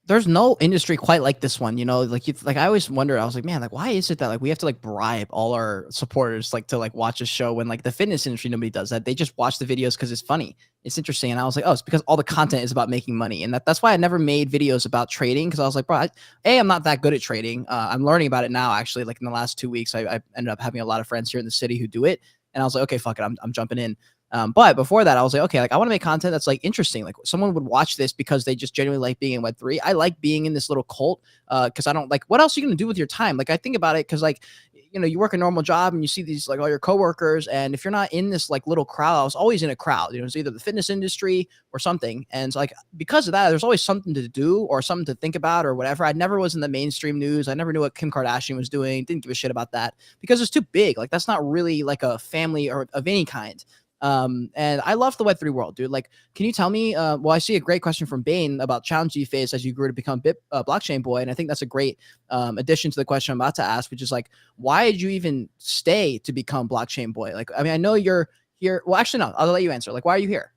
there's no industry quite like this one, you know. Like I always wonder. I was like, man, like why is it that like we have to like bribe all our supporters like to like watch a show, when like the fitness industry nobody does that. They just watch the videos because it's funny, it's interesting. And I was like, oh, it's because all the content is about making money, and that's why I never made videos about trading, because I was like, bro, I'm not that good at trading. I'm learning about it now, actually. Like in the last 2 weeks, I ended up having a lot of friends here in the city who do it, and I was like, okay, fuck it, I'm jumping in. But before that, I was like, okay, like I want to make content that's like interesting. Like someone would watch this because they just genuinely like being in Web3. I like being in this little cult because I don't like, what else are you going to do with your time? Like I think about it because like, you know, you work a normal job and you see these like all your coworkers, and if you're not in this like little crowd, I was always in a crowd, you know, it's either the fitness industry or something. And so, like, because of that, there's always something to do or something to think about or whatever. I never was in the mainstream news. I never knew what Kim Kardashian was doing. Didn't give a shit about that because it's too big. Like that's not really like a family or of any kind. And I love the Web3 world, dude. Like, can you tell me, well, I see a great question from Bane about challenge you faced as you grew to become BlockchainBoyy. And I think that's a great addition to the question I'm about to ask, which is like, why did you even stay to become BlockchainBoyy? Like, I mean, I know you're here. Well, actually, no, I'll let you answer. Like, why are you here?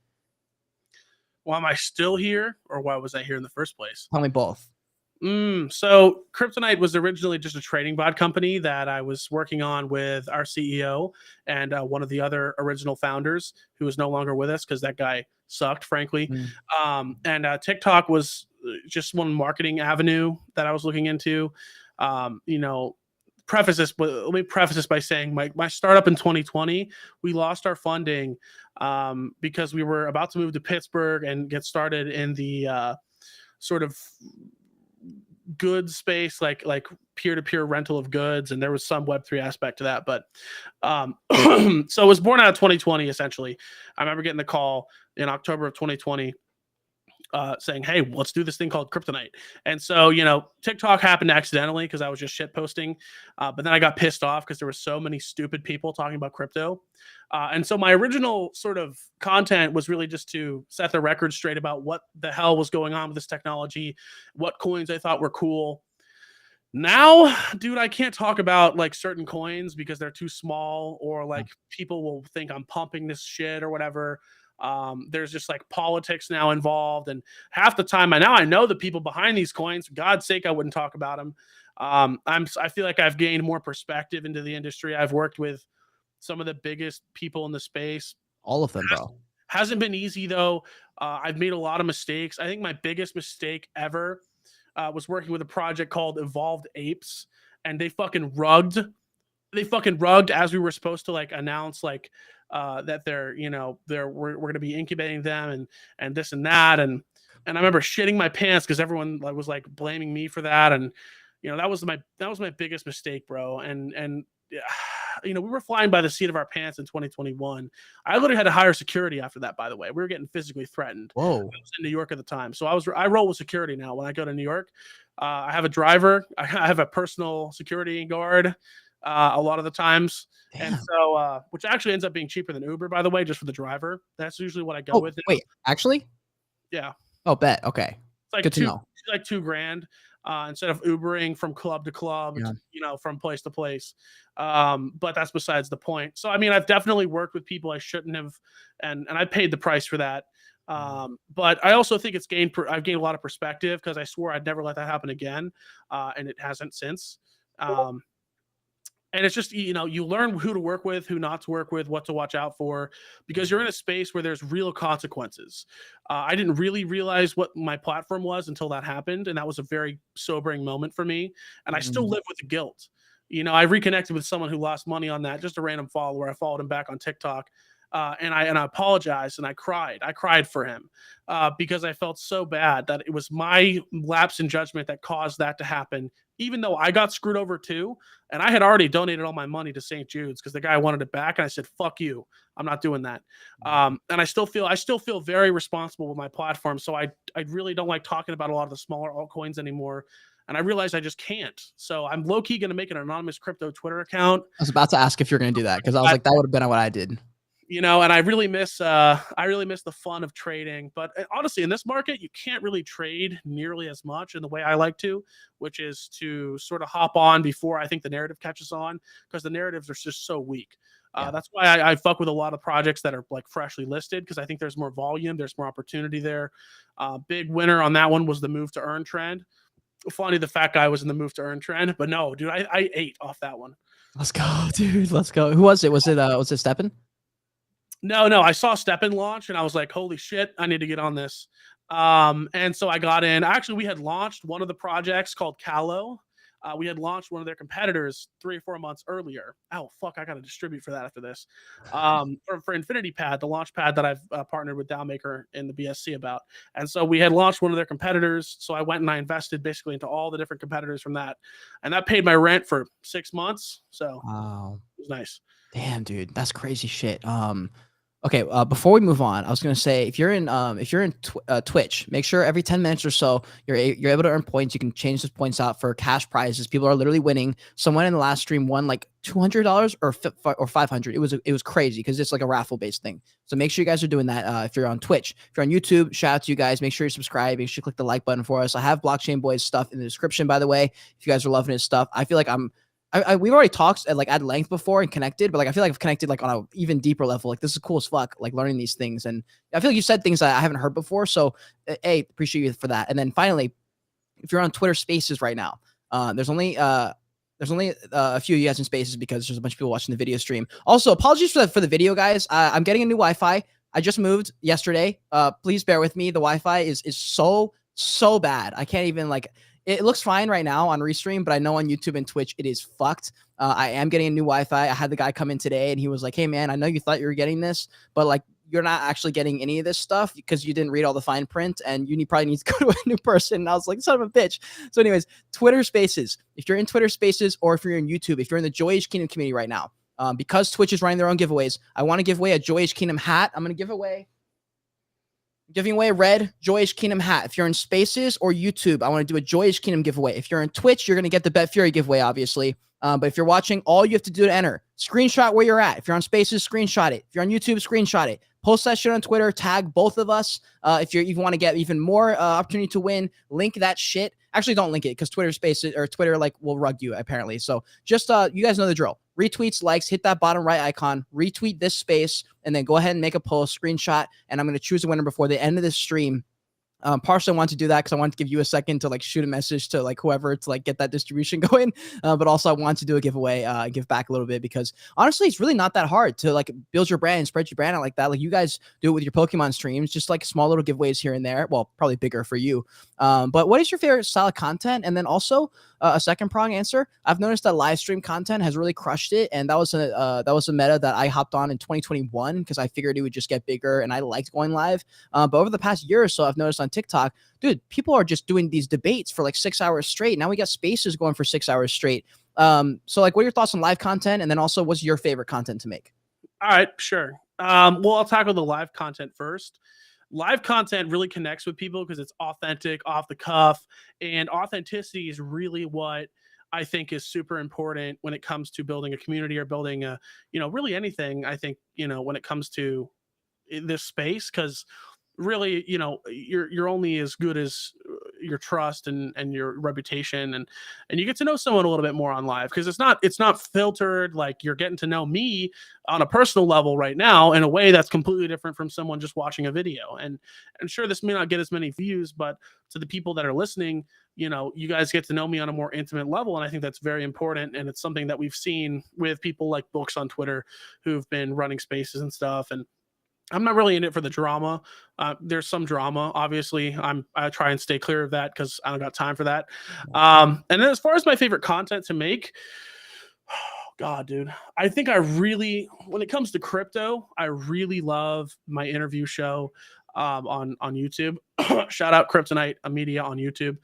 Why am I still here, or why was I here in the first place? Tell me both. So Kryptonite was originally just a trading bot company that I was working on with our CEO and one of the other original founders, who is no longer with us because that guy sucked, frankly. And TikTok was just one marketing avenue that I was looking into. You know, let me preface this by saying my startup in 2020, we lost our funding because we were about to move to Pittsburgh and get started in the sort of goods space, like peer-to-peer rental of goods, and there was some Web3 aspect to that. But so it was born out of 2020, essentially. I remember getting the call in October of 2020 saying, hey, let's do this thing called Kryptonite. And so, you know, TikTok happened accidentally because I was just shit posting. But then I got pissed off because there were so many stupid people talking about crypto. And so my original sort of content was really just to set the record straight about what the hell was going on with this technology, what coins I thought were cool. Now, dude, I can't talk about like certain coins because they're too small, or like people will think I'm pumping this shit or whatever. There's just like politics now involved, and half the time I know the people behind these coins. For God's sake, I wouldn't talk about them. I feel like I've gained more perspective into the industry. I've worked with some of the biggest people in the space. All of them, bro. Hasn't been easy though. I've made a lot of mistakes. I think my biggest mistake ever was working with a project called Evolved Apes, and they fucking rugged. They fucking rugged as we were supposed to like announce like that we're going to be incubating them and this and that, and I remember shitting my pants because everyone was like blaming me for that, and you know that was my biggest mistake, bro. And you know, we were flying by the seat of our pants in 2021. I literally had to hire security after that, by the way. We were getting physically threatened. Whoa. I was in New York at the time. So I roll with security now when I go to New York. I have a driver. I have a personal security guard a lot of the times. Damn. And so, which actually ends up being cheaper than Uber, by the way, just for the driver. That's usually what I go with. Wait, actually? Yeah. Oh, bet. Okay. It's like Good to know. like $2,000 instead of Ubering from club to club, you know, from place to place. But that's besides the point. So, I mean, I've definitely worked with people I shouldn't have, and I paid the price for that. But I also think I've gained a lot of perspective because I swore I'd never let that happen again, and it hasn't since. Um, and it's just, you learn who to work with, who not to work with, what to watch out for, because you're in a space where there's real consequences. I didn't really realize what my platform was until that happened, and that was a very sobering moment for me. And I still live with the guilt. I reconnected with someone who lost money on that, just a random follower. I followed him back on TikTok, and I apologized and I cried. I cried for him because I felt so bad that it was my lapse in judgment that caused that to happen. Even though I got screwed over too, and I had already donated all my money to St. Jude's because the guy wanted it back, and I said, "Fuck you, I'm not doing that." And I still feel very responsible with my platform. So I really don't like talking about a lot of the smaller altcoins anymore. And I realized I just can't. So I'm low key going to make an anonymous crypto Twitter account. I was about to ask if you're going to do that because I was like, that would have been what I did. And I really miss the fun of trading. But honestly, in this market, you can't really trade nearly as much in the way I like to, which is to sort of hop on before I think the narrative catches on, because the narratives are just so weak. That's why I fuck with a lot of projects that are like freshly listed, because I think there's more volume, there's more opportunity there. Big winner on that one was the move to earn trend. Funny, the fat guy was in the move to earn trend, but no, dude, I ate off that one. Let's go, dude. Let's go. Who was it? Was it Steppen? No, I saw Steppen launch and I was like, holy shit, I need to get on this. And so I got in. Actually, we had launched one of the projects called Callow. We had launched one of their competitors 3 or 4 months earlier. Oh, fuck, I got to distribute for that after this. For Infinity Pad, the launch pad that I've partnered with Dowmaker in the BSC about. And so we had launched one of their competitors. So I went and I invested basically into all the different competitors from that. And that paid my rent for 6 months. So Wow. it was nice. Damn, dude, that's crazy shit. Okay, before we move on, I was gonna say if you're in Twitch, make sure every 10 minutes or so you're able to earn points. You can change those points out for cash prizes. People are literally winning. Someone in the last stream won like $200 or $500. It was crazy because it's like a raffle based thing. So make sure you guys are doing that. If you're on Twitch, if you're on YouTube, shout out to you guys. Make sure you subscribe. Make sure you click the like button for us. I have BlockchainBoyy's stuff in the description, by the way. If you guys are loving his stuff, I feel like we've already talked at length before and connected, but like I feel like I've connected like on a even deeper level. Like this is cool as fuck, like learning these things, and I feel like you said things that I haven't heard before. So, appreciate you for that. And then finally, if you're on Twitter Spaces right now, there's only a few of you guys in Spaces because there's a bunch of people watching the video stream. Also, apologies for the video, guys. I'm getting a new Wi-Fi. I just moved yesterday. Please bear with me. The Wi-Fi is so bad. I can't even like. It looks fine right now on Restream, but I know on YouTube and Twitch it is fucked. I am getting a new Wi-Fi. I had the guy come in today and he was like, "Hey man, I know you thought you were getting this, but like you're not actually getting any of this stuff because you didn't read all the fine print, and you probably need to go to a new person." And I was like, "Son of a bitch." So, anyways, Twitter Spaces. If you're in Twitter Spaces or if you're in YouTube, if you're in the Joyage Kingdom community right now, because Twitch is running their own giveaways, I want to give away a Joyage Kingdom hat. I'm gonna giving away a red Joyage Kingdom hat. If you're in Spaces or YouTube, I want to do a Joyage Kingdom giveaway. If you're in Twitch, you're going to get the Bet Fury giveaway, obviously. But if you're watching, all you have to do to enter, screenshot where you're at. If you're on Spaces, screenshot it. If you're on YouTube, screenshot it. Post that shit on Twitter. Tag both of us. If you even want to get even more opportunity to win, link that shit. Actually, don't link it because Twitter Spaces or Twitter like will rug you apparently. So just you guys know the drill. Retweets, likes, hit that bottom right icon, retweet this space, and then go ahead and make a post, screenshot, and I'm going to choose a winner before the end of this stream. Partially I want to do that because I want to give you a second to like shoot a message to like whoever to like get that distribution going. But also I want to do a giveaway, give back a little bit because honestly, it's really not that hard to like build your brand and spread your brand out like that. Like you guys do it with your Pokemon streams, just like small little giveaways here and there. Well, probably bigger for you. But what is your favorite style of content? And then also a second prong answer. I've noticed that live stream content has really crushed it. And that was a meta that I hopped on in 2021 because I figured it would just get bigger and I liked going live. But over the past year or so, I've noticed on TikTok, dude, people are just doing these debates for like 6 hours straight. Now we got Spaces going for 6 hours straight. So like, what are your thoughts on live content? And then also, what's your favorite content to make? All right, sure. Well, I'll tackle the live content first. Live content really connects with people because it's authentic, off the cuff, and authenticity is really what I think is super important when it comes to building a community or building a, really anything. I think, when it comes to this space, because really, you're only as good as your trust and your reputation, and you get to know someone a little bit more on live, because it's not filtered. Like, you're getting to know me on a personal level right now in a way that's completely different from someone just watching a video. And sure, this may not get as many views, but to the people that are listening, you guys get to know me on a more intimate level. And I think that's very important. And it's something that we've seen with people like Books on Twitter, who've been running spaces and stuff. And I'm not really in it for the drama. There's some drama, obviously. I try and stay clear of that because I don't got time for that. And then as far as my favorite content to make, God, dude, I think when it comes to crypto, I really love my interview show on YouTube. Shout out Kryptonite Media on YouTube.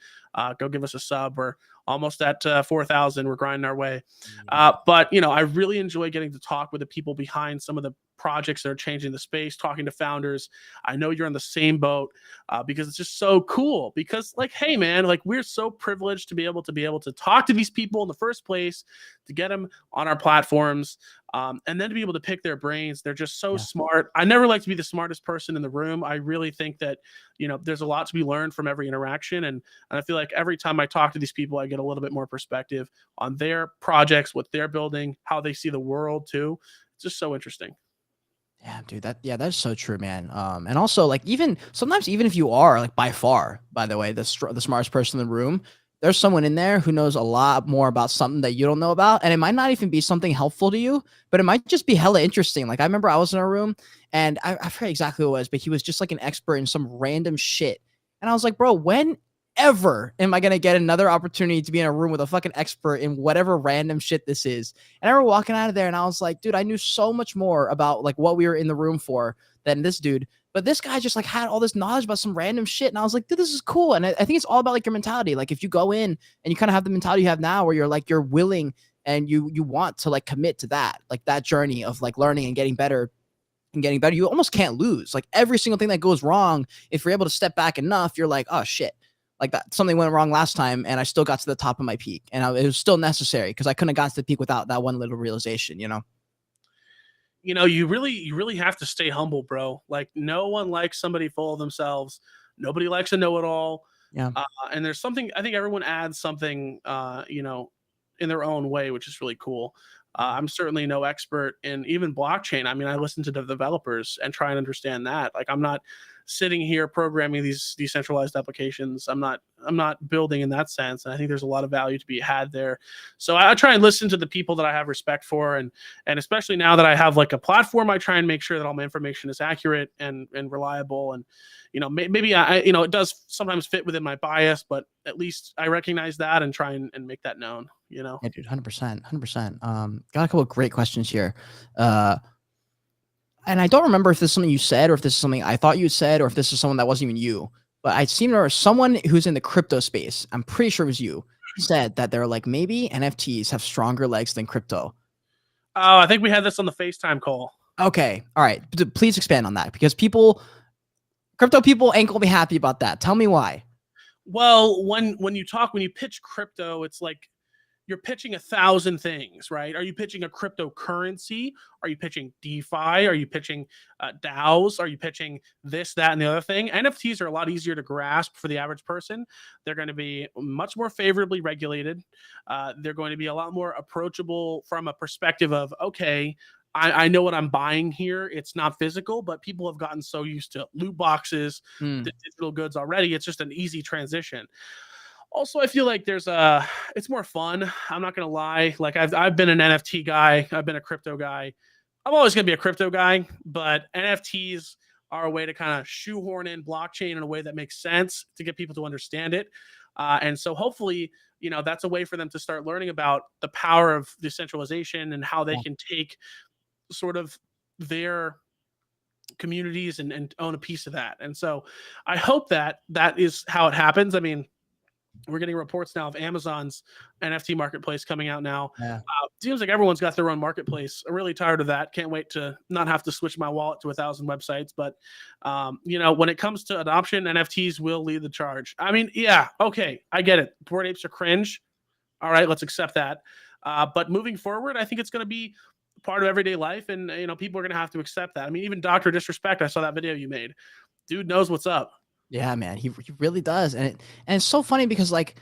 Go give us a sub. We're almost at 4,000. We're grinding our way. But I really enjoy getting to talk with the people behind some of the projects that are changing the space, talking to founders. I know you're on the same boat, because it's just so cool. Because, like, hey man, like, we're so privileged to be able to talk to these people in the first place, to get them on our platforms, and then to be able to pick their brains. They're just so smart. I never like to be the smartest person in the room. I really think that there's a lot to be learned from every interaction, and I feel like every time I talk to these people, I get a little bit more perspective on their projects, what they're building, how they see the world too. It's just so interesting. Yeah, dude, that's so true, man. And also, like, sometimes even if you are, like, by far, by the way, the smartest person in the room, there's someone in there who knows a lot more about something that you don't know about, and it might not even be something helpful to you, but it might just be hella interesting. Like, I remember I was in a room, and I forget exactly what it was, but he was just like an expert in some random shit, and I was like, bro, whenever am I gonna get another opportunity to be in a room with a fucking expert in whatever random shit this is? And I remember walking out of there and I was like, dude, I knew so much more about, like, what we were in the room for than this dude. But this guy just, like, had all this knowledge about some random shit. And I was like, dude, this is cool. And I think it's all about, like, your mentality. Like, if you go in and you kind of have the mentality you have now, where you're willing and you want to, like, commit to that, like, that journey of, like, learning and getting better, you almost can't lose. Like, every single thing that goes wrong, if you're able to step back enough, you're like, oh shit, like, that something went wrong last time and I still got to the top of my peak, and it was still necessary because I couldn't have gotten to the peak without that one little realization. You really have to stay humble, bro. Like, no one likes somebody full of themselves. Nobody likes a know-it-all. Yeah. And there's something, I think everyone adds something, in their own way, which is really cool. I'm certainly no expert in even blockchain. I mean, I listen to the developers and try and understand that. Like, I'm not sitting here programming these decentralized applications. I'm not building in that sense. And I think there's a lot of value to be had there. So I try and listen to the people that I have respect for. And especially now that I have, like, a platform, I try and make sure that all my information is accurate and reliable. And, maybe it does sometimes fit within my bias, but at least I recognize that and try and make that known. Yeah, dude, 100%, 100%. Got a couple of great questions here. And I don't remember if this is something you said, or if this is something I thought you said, or if this is someone that wasn't even you. But I seem to remember someone who's in the crypto space, I'm pretty sure it was you, said that they're like, maybe NFTs have stronger legs than crypto. Oh, I think we had this on the FaceTime call. Okay. All right. Please expand on that, because crypto people ain't gonna be happy about that. Tell me why. Well, when you pitch crypto, it's like you're pitching 1,000 things, right? Are you pitching a cryptocurrency? Are you pitching DeFi? Are you pitching DAOs? Are you pitching this, that, and the other thing? NFTs are a lot easier to grasp for the average person. They're going to be much more favorably regulated. They're going to be a lot more approachable from a perspective of, okay, I know what I'm buying here. It's not physical, but people have gotten so used to loot boxes, to digital goods already. It's just an easy transition. Also, I feel like it's more fun. I'm not gonna lie. Like, I've been an NFT guy. I've been a crypto guy. I'm always gonna be a crypto guy, but NFTs are a way to kind of shoehorn in blockchain in a way that makes sense to get people to understand it. And so hopefully, that's a way for them to start learning about the power of decentralization and how they can take sort of their communities and own a piece of that. And so I hope that is how it happens. I mean, we're getting reports now of Amazon's NFT marketplace coming out now. Yeah. Seems like everyone's got their own marketplace. I'm really tired of that. Can't wait to not have to switch my wallet to 1,000 websites. But, when it comes to adoption, NFTs will lead the charge. I mean, yeah, okay, I get it. Bored apes are cringe. All right, let's accept that. But moving forward, I think it's going to be part of everyday life. And, people are going to have to accept that. I mean, even Dr. Disrespect, I saw that video you made. Dude knows what's up. Yeah, man, he really does, and it's so funny because like,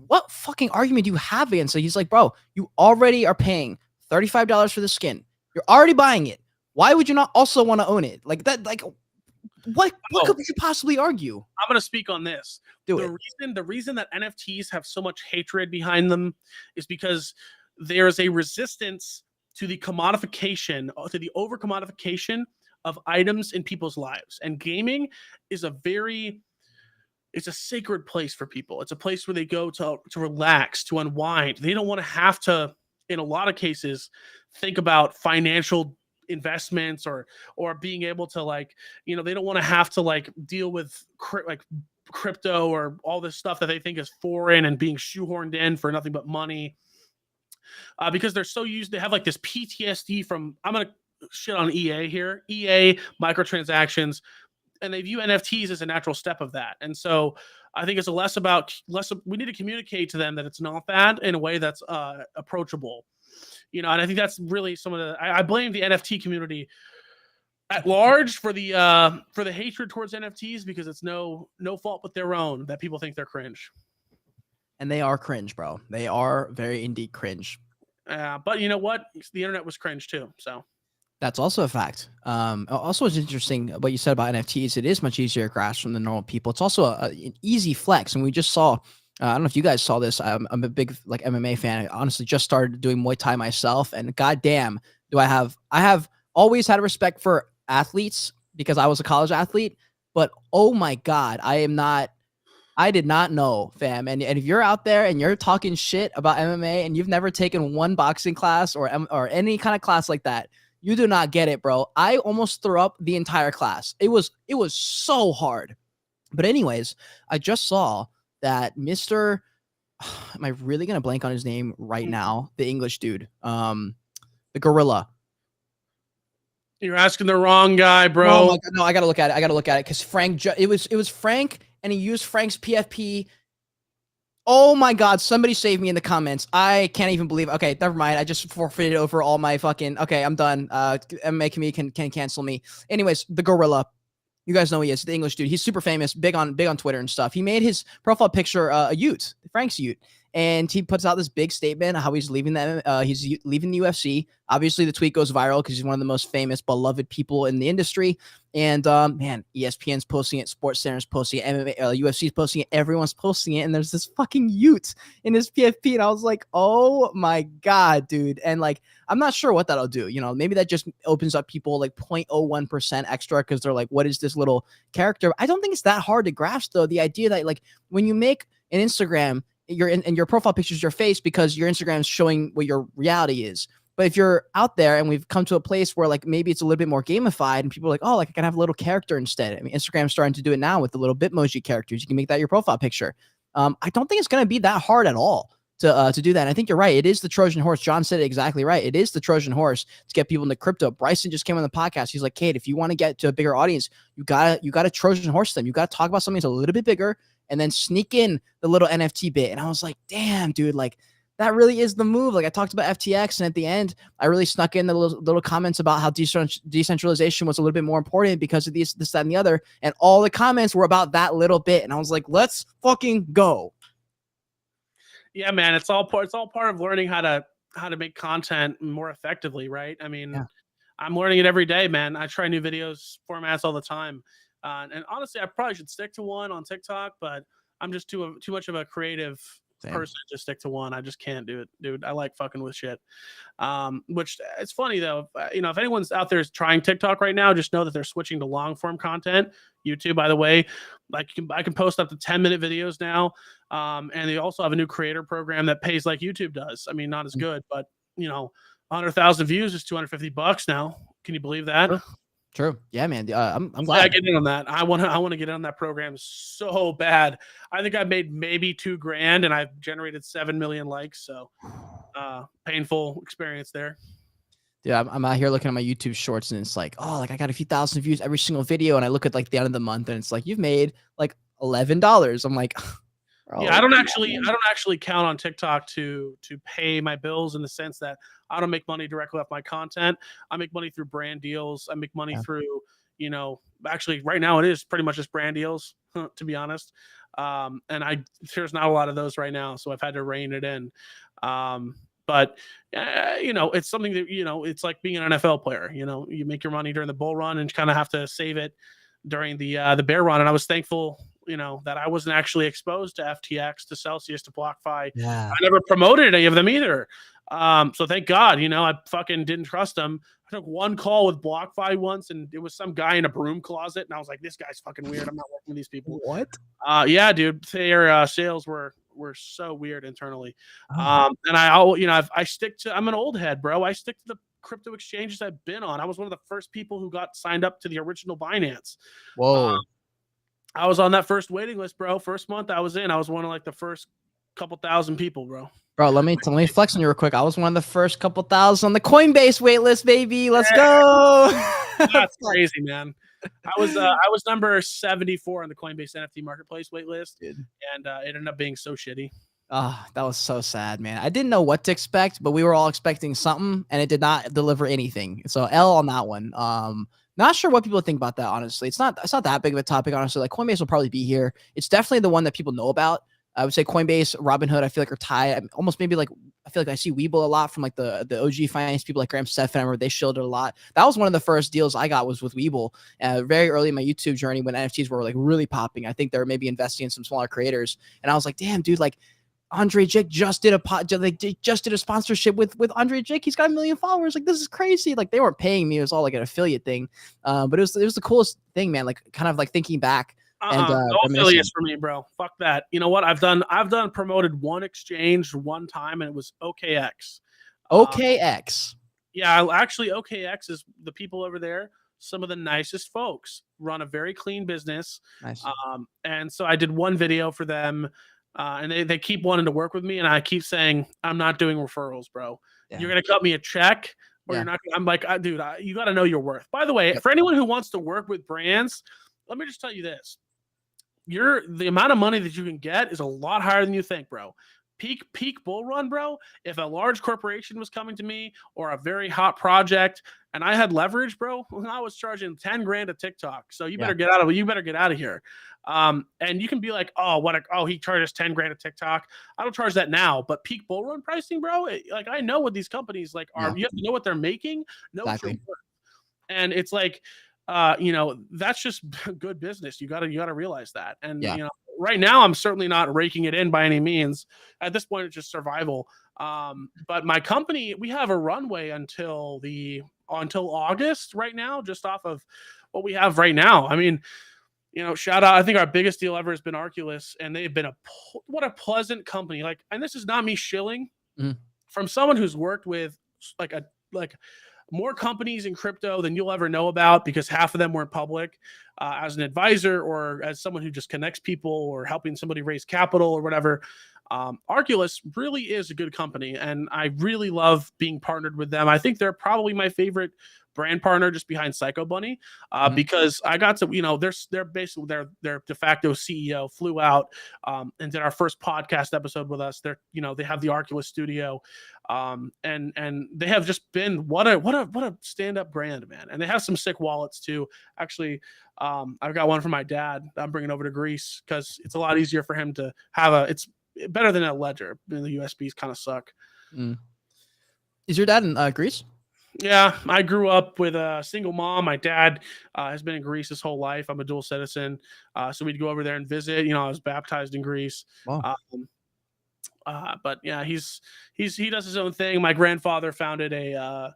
what fucking argument do you have against it? He's like, bro, you already are paying $35 for the skin. You're already buying it. Why would you not also want to own it? Like that, like what Oh, could you possibly argue? I'm going to speak on this. Do The it. reason that NFTs have so much hatred behind them is because there's a resistance to the commodification, to the over commodification of items in people's lives. And gaming is it's a sacred place for people. It's a place where they go to relax, to unwind. They don't want to have to, in a lot of cases, think about financial investments or being able to like, they don't want to have to like deal with like crypto or all this stuff that they think is foreign and being shoehorned in for nothing but money. Because they're so used, they have like this PTSD from, I'm gonna shit on EA here, EA microtransactions, and they view NFTs as a natural step of that. And so I think it's we need to communicate to them that it's not that in a way that's approachable. And I think that's really some of the I blame the NFT community at large for the hatred towards NFTs because it's no fault but their own that people think they're cringe. And they are cringe, bro. They are very indeed cringe. But you know what? The internet was cringe too. So That's also a fact. Also, it's interesting what you said about NFTs. It is much easier to grasp from the normal people. It's also an easy flex, and we just saw. I don't know if you guys saw this. I'm a big like MMA fan. I honestly just started doing Muay Thai myself, and goddamn, do I have always had a respect for athletes because I was a college athlete. But oh my god, I did not know, fam. And if you're out there and you're talking shit about MMA and you've never taken one boxing class or any kind of class like that, you do not get it, bro. I almost threw up the entire class. It was so hard. But anyways, I just saw that Mr. Am I really gonna blank on his name right now? The English dude, the gorilla. you're asking the wrong guy, bro. Oh my god, no, I gotta look at it because Frank. It was Frank, and he used Frank's PFP. Oh my god, somebody save me in the comments. I can't even believe. Okay, never mind. I just forfeited over all my fucking. Okay, I'm done. MMA community can cancel me. Anyways, the gorilla. You guys know who he is, the English dude. He's super famous, big on Twitter and stuff. He made his profile picture a Ute, Frank's Ute, and he puts out this big statement how he's leaving he's leaving the UFC. Obviously, the tweet goes viral because he's one of the most famous, beloved people in the industry. And man, ESPN's posting it, SportsCenter's posting it, MMA, UFC's posting it, everyone's posting it, and there's this fucking Ute in his PFP, and I was like, oh my god, dude. And like, I'm not sure what that'll do. Maybe that just opens up people like 0.01% extra because they're like, what is this little character? I don't think it's that hard to grasp, though. The idea that like when you make an Instagram, your profile picture is your face because your Instagram is showing what your reality is. But if you're out there and we've come to a place where like maybe it's a little bit more gamified and people are like, oh, like I can have a little character instead. I mean, Instagram's starting to do it now with the little Bitmoji characters. You can make that your profile picture. I don't think it's going to be that hard at all to do that. And I think you're right. It is the Trojan horse. John said it exactly right. It is the Trojan horse to get people into crypto. Bryson just came on the podcast. He's like, Kate, if you want to get to a bigger audience, you gotta Trojan horse them. You got to talk about something that's a little bit bigger and then sneak in the little NFT bit. And I was like, damn, dude, like that really is the move. Like I talked about FTX, and at the end, I really snuck in the little comments about how decentralization was a little bit more important because of this, that, and the other. And all the comments were about that little bit. And I was like, let's fucking go. Yeah, man, it's all part of learning how to make content more effectively, right? I mean, Yeah. I'm learning it every day, man. I try new videos formats all the time, and honestly, I probably should stick to one on TikTok, but I'm just too much of a creative person to stick to one. I just can't do it, dude. I like fucking with shit. Which it's funny though. If anyone's out there trying TikTok right now, just know that they're switching to long form content. YouTube, by the way, like I can post up to 10-minute videos now. And they also have a new creator program that pays like YouTube does. I mean, not as good, but 100,000 views is $250 now. Can you believe that? True. Yeah, man. I'm glad I get in on that. I want to get in on that program so bad. I think I made maybe $2,000 and I've generated 7 million likes. So painful experience there. Yeah, I'm out here looking at my YouTube shorts and it's like, oh, like I got a few thousand views every single video. And I look at like the end of the month and it's like, you've made like $11. I'm like, yeah, I don't actually count on TikTok to pay my bills in the sense that I don't make money directly off my content. I make money through brand deals. I make money through, actually right now it is pretty much just brand deals. to be honest. And there's not a lot of those right now, so I've had to rein it in. But it's something that, it's like being an NFL player. You make your money during the bull run and kind of have to save it during the bear run. And I was thankful, that I wasn't actually exposed to FTX, to Celsius, to BlockFi. Yeah. I never promoted any of them either. So thank God, I fucking didn't trust them. I took one call with BlockFi once, and it was some guy in a broom closet, and I was like, this guy's fucking weird. I'm not working with these people. What? Yeah, dude. Their sales were so weird internally. Oh. And I'm an old head, bro. I stick to the crypto exchanges I've been on. I was one of the first people who got signed up to the original Binance. Whoa. I was on that first waiting list, bro. First month I was in, I was one of like the first couple thousand people, bro. Bro, let me flex on you real quick. I was one of the first couple thousand on the Coinbase waitlist, baby. Let's go. That's crazy, man. I was number 74 on the Coinbase NFT marketplace waitlist, and it ended up being so shitty. Oh, that was so sad, man. I didn't know what to expect, but we were all expecting something, and it did not deliver anything. So L on that one. Not sure what people think about that, honestly. It's not that big of a topic, honestly. Like, Coinbase will probably be here. It's definitely the one that people know about. I would say Coinbase, Robinhood, I feel like are tied. Almost maybe like, I feel like I see Webull a lot from like the OG finance people like Graham Stephan. I remember they shielded a lot. That was one of the first deals I got was with Webull. Very early in my YouTube journey when NFTs were like really popping. I think they were maybe investing in some smaller creators. And I was like, damn, dude, like Andre Jake just did a sponsorship with Andre Jake. He's got 1 million followers. Like, this is crazy. Like, they weren't paying me. It was all like an affiliate thing. But it was the coolest thing, man. Like, kind of like thinking back. No affiliates for me, bro. Fuck that. You know what? I've done promoted one exchange one time, and it was OKX. OKX. Yeah, actually, OKX is the people over there. Some of the nicest folks, run a very clean business. Nice. And so I did one video for them, and they keep wanting to work with me, and I keep saying, I'm not doing referrals, bro. Yeah. You're gonna cut me a check, or you're not. I'm like, dude, you got to know your worth. By the way, for anyone who wants to work with brands, let me just tell you this. The amount of money that you can get is a lot higher than you think, bro. Peak bull run, bro. If a large corporation was coming to me or a very hot project and I had leverage, bro, I was charging 10 grand a TikTok. So you better get out of here. And you can be like, he charges 10 grand a TikTok. I don't charge that now, but peak bull run pricing, bro. Like, I know what these companies like are. You have to know what they're making, know what you're worth. And it's like, that's just good business. You gotta realize that. And right now I'm certainly not raking it in by any means. At this point, it's just survival. But my company, we have a runway until August right now, just off of what we have right now. I mean, shout out. I think our biggest deal ever has been Arculus, and they've been what a pleasant company. Like, and this is not me shilling from someone who's worked with like more companies in crypto than you'll ever know about, because half of them weren't public. As an advisor or as someone who just connects people or helping somebody raise capital or whatever, Arculus really is a good company, and I really love being partnered with them. I think they're probably my favorite brand partner, just behind Psycho Bunny, because I got to, they're basically their de facto CEO flew out and did our first podcast episode with us. They have the Arculus studio, and they have just been what a stand-up brand, man. And they have some sick wallets too. Actually, I've got one for my dad that I'm bringing over to Greece because it's a lot easier for him to have it's better than a Ledger. The USBs kind of suck. Is your dad in Greece? Yeah, I grew up with a single mom. My dad has been in Greece his whole life. I'm a dual citizen, so we'd go over there and visit. I was baptized in Greece. Wow. But yeah, he does his own thing. My grandfather founded a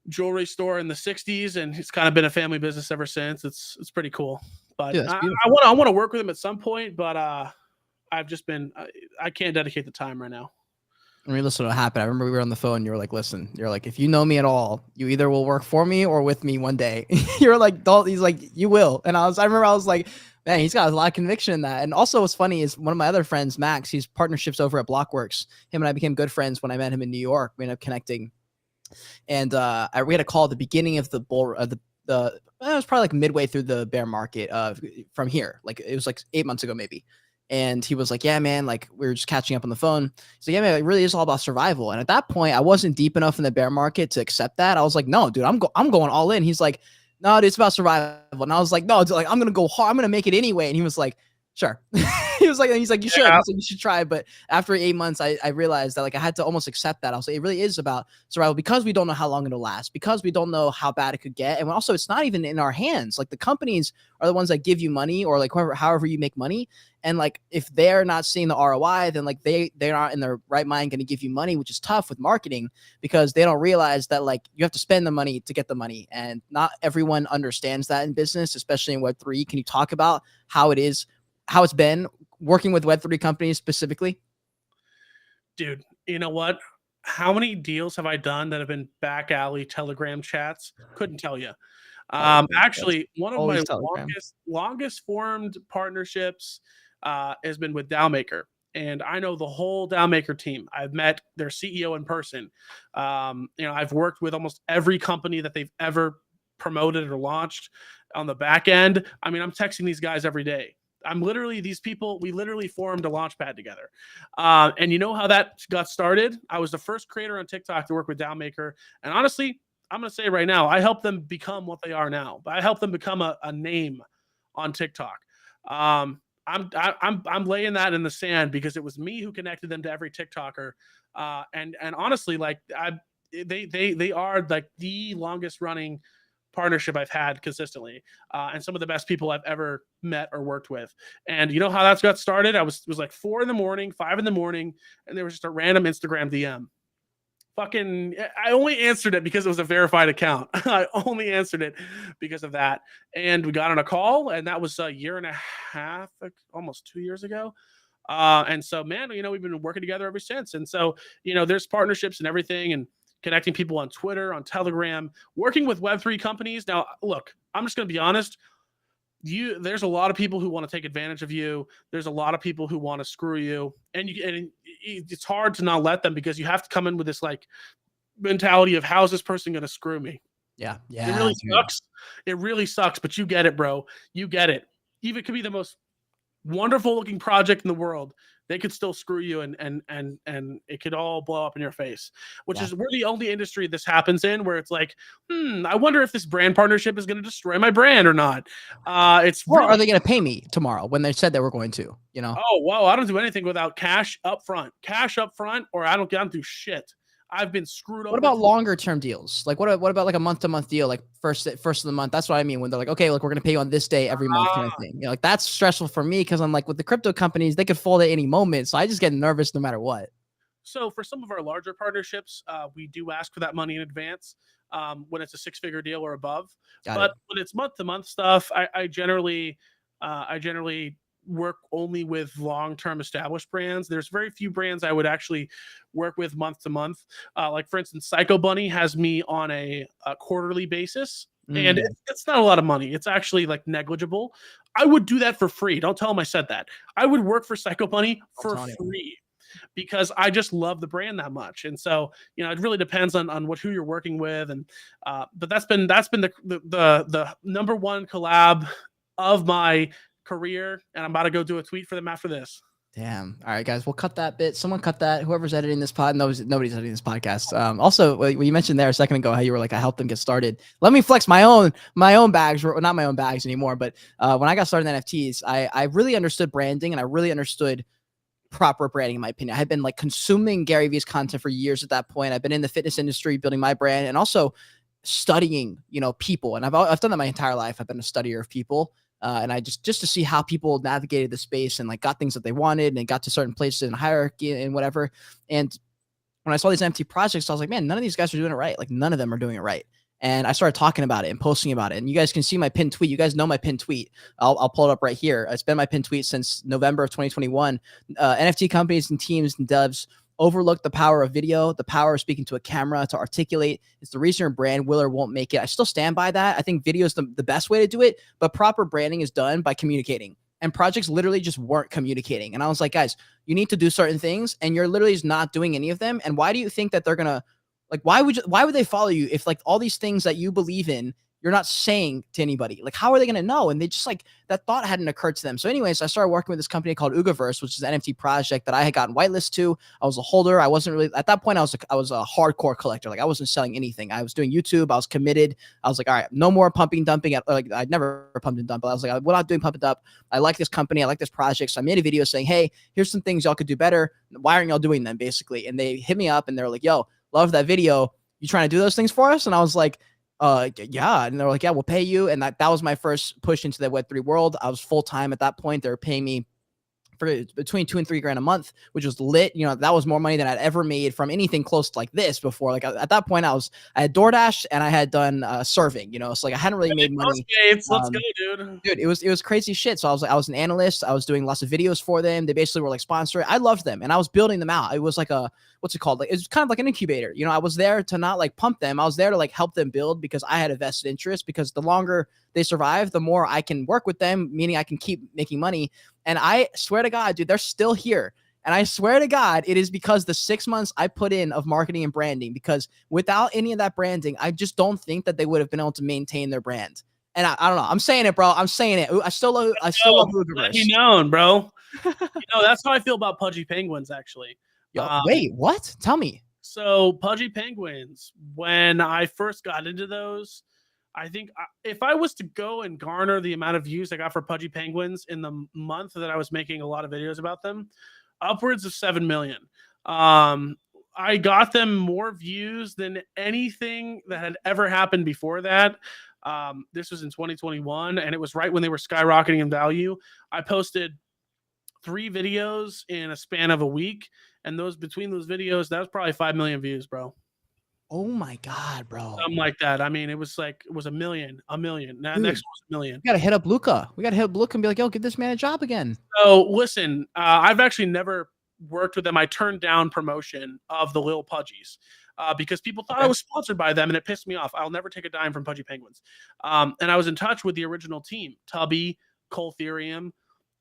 jewelry store in the 60s, and it's kind of been a family business ever since. It's pretty cool. But I want to work with him at some point, but I've just been I can't dedicate the time right now. And we listened to what happened. I remember we were on the phone. You were like, listen, you're like, if you know me at all, you either will work for me or with me one day. You're like, he's like, you will. And I remember I was like, man, he's got a lot of conviction in that. And also what's funny is one of my other friends, Max, he's partnerships over at Blockworks. Him and I became good friends when I met him in New York. We ended up connecting. And we had a call at the beginning of the bull, it was probably like midway through the bear market from here. Like, it was like 8 months ago, maybe. And he was like, yeah, man, like, we were just catching up on the phone. So yeah, man, it really is all about survival. And at that point, I wasn't deep enough in the bear market to accept that. I was like, no, dude, I'm going all in. He's like, no, dude, it's about survival. And I was like, no, dude, like I'm gonna go hard. I'm gonna make it anyway. And he was like, sure. He's like, you should. Yeah. He's like, you should try. But after 8 months, I realized that like I had to almost accept that. I was like, it really is about survival because we don't know how long it'll last, because we don't know how bad it could get, and also it's not even in our hands. Like the companies are the ones that give you money, or like however you make money. And like if they're not seeing the ROI, then like they're not in their right mind going to give you money, which is tough with marketing because they don't realize that like you have to spend the money to get the money, and not everyone understands that in business, especially in Web3. Can you talk about how it's been working with Web3 companies specifically? Dude, you know what? How many deals have I done that have been back alley Telegram chats? Couldn't tell you. Actually, one of my Always Telegram. longest formed partnerships has been with DAOmaker. And I know the whole DAOmaker team. I've met their CEO in person. I've worked with almost every company that they've ever promoted or launched on the back end. I mean, I'm texting these guys every day. We literally formed a launchpad together. And you know how that got started? I was the first creator on TikTok to work with DAOmaker. And honestly, I'm going to say right now, I helped them become what they are now. I helped them become a name on TikTok. I'm laying that in the sand because it was me who connected them to every TikToker. And honestly, like they are like the longest running partnership I've had consistently, and some of the best people I've ever met or worked with. And you know how that's got started? It was like 4 a.m, 5 a.m, and there was just a random Instagram DM. I only answered it because it was a verified account. I only answered it because of that. And we got on a call, and that was a year and a half, almost 2 years ago. And so, man, we've been working together ever since. And so, there's partnerships and everything, and connecting people on Twitter, on Telegram, working with Web3 companies. Now, look, I'm just going to be honest. There's a lot of people who want to take advantage of you. There's a lot of people who want to screw you, and it's hard to not let them, because you have to come in with this like mentality of, how's this person going to screw me? Yeah. It really sucks. It really sucks, but you get it, bro. You get it. Even it could be the most wonderful looking project in the world. They could still screw you, and it could all blow up in your face, which is we're the only industry this happens in, where it's like, I wonder if this brand partnership is going to destroy my brand or not. Are they going to pay me tomorrow when they said they were going to, Oh, wow. I don't do anything without cash up front, or I don't do shit. I've been screwed over. What about longer term deals? Like what about like a month to month deal, like first of the month? That's what I mean when they're like, okay, look, we're gonna pay you on this day every month kind of thing. Like that's stressful for me, because I'm like, with the crypto companies, they could fold at any moment, so I just get nervous no matter what. So for some of our larger partnerships, we do ask for that money in advance when it's a 6-figure deal or above. But when it's month to month stuff, I generally work only with long-term established brands. There's very few brands I would actually work with month to month. Like for instance, Psycho Bunny has me on a quarterly basis, and it's not a lot of money. It's actually like negligible. I would do that for free. Don't tell them I said that. I would work for Psycho Bunny for free, because I just love the brand that much. And so, it really depends on who you're working with. And but that's been the number one collab of my career, and I'm about to go do a tweet for them after this. Damn. All right, guys, we'll cut that bit. Someone cut that. Whoever's editing this pod nobody's editing this podcast. Also, what you mentioned there a second ago, how you were like, I helped them get started. Let me flex my own bags, not my own bags anymore, but when I got started in NFTs, I really understood branding, and I really understood proper branding, in my opinion. I had been like consuming Gary Vee's content for years at that point. I've been in the fitness industry building my brand, and also studying, people. And I've done that my entire life. I've been a studier of people. And I just to see how people navigated the space and like got things that they wanted and got to certain places in hierarchy and whatever. And when I saw these NFT projects, I was like, man, none of these guys are doing it right. Like none of them are doing it right. And I started talking about it and posting about it. And you guys can see my pinned tweet. You guys know my pinned tweet. I'll pull it up right here. It's been my pinned tweet since November of 2021. NFT companies and teams and devs overlook the power of video, the power of speaking to a camera to articulate. It's the reason your brand will or won't make it. I still stand by that. I think video is the best way to do it, but proper branding is done by communicating. And projects literally just weren't communicating. And I was like, guys, you need to do certain things, and you're literally just not doing any of them. And why do you think that they're gonna, like, why would they follow you if like all these things that you believe in you're not saying to anybody. Like, how are they going to know? And they just like, that thought hadn't occurred to them. So anyways, I started working with this company called Ugaverse, which is an NFT project that I had gotten whitelist to. I was a holder. I wasn't really, at that point, I was a hardcore collector. Like, I wasn't selling anything. I was doing YouTube. I was committed. I was like, all right, no more pumping, dumping. Like, I'd never pumped and dumped, but I was like, we're not doing pump and dump. I like this company. I like this project. So I made a video saying, hey, here's some things y'all could do better. Why aren't y'all doing them, basically? And they hit me up and they're like, yo, love that video. You trying to do those things for us? And I was like, yeah. And they're like, yeah, we'll pay you. And that was my first push into the Web3 world. I was full-time at that point. They were paying me for between $2 and $3 grand a month, which was lit. You know, that was more money than I'd ever made from anything close to like this before. Like at that point, I had DoorDash and I had done serving, you know, so like I hadn't really made money. Let's go, dude. Dude, it was crazy shit. So I was an analyst. I was doing lots of videos for them. They basically were like sponsoring. I loved them and I was building them out. It was like what's it called? Like, it's kind of like an incubator. You know, I was there to not like pump them. I was there to like help them build because I had a vested interest, because the longer they survive, the more I can work with them, meaning I can keep making money. And I swear to God, dude, they're still here. And I swear to God, it is because the 6 months I put in of marketing and branding, because without any of that branding, I just don't think that they would have been able to maintain their brand. And I don't know. I'm saying it, bro. I'm saying it. I still love Ugaverse. Let me know, bro. That's how I feel about Pudgy Penguins, actually. Yo, wait, what? Tell me. So Pudgy Penguins, when I first got into those, I think if I was to go and garner the amount of views I got for Pudgy Penguins in the month that I was making a lot of videos about them, upwards of 7 million. I got them more views than anything that had ever happened before that. This was in 2021, and it was right when they were skyrocketing in value. I posted 3 videos in a span of a week, and between those videos, that was probably 5 million views, bro. Oh my God, bro. Something like that. I mean, it was a million. Now, next one was a million. We got to hit up Luca. We got to hit up Luca and be like, yo, give this man a job again. So listen, I've actually never worked with them. I turned down promotion of the Lil Pudgies because people thought I was sponsored by them, and it pissed me off. I'll never take a dime from Pudgy Penguins. And I was in touch with the original team, Tubby, Cole Therium.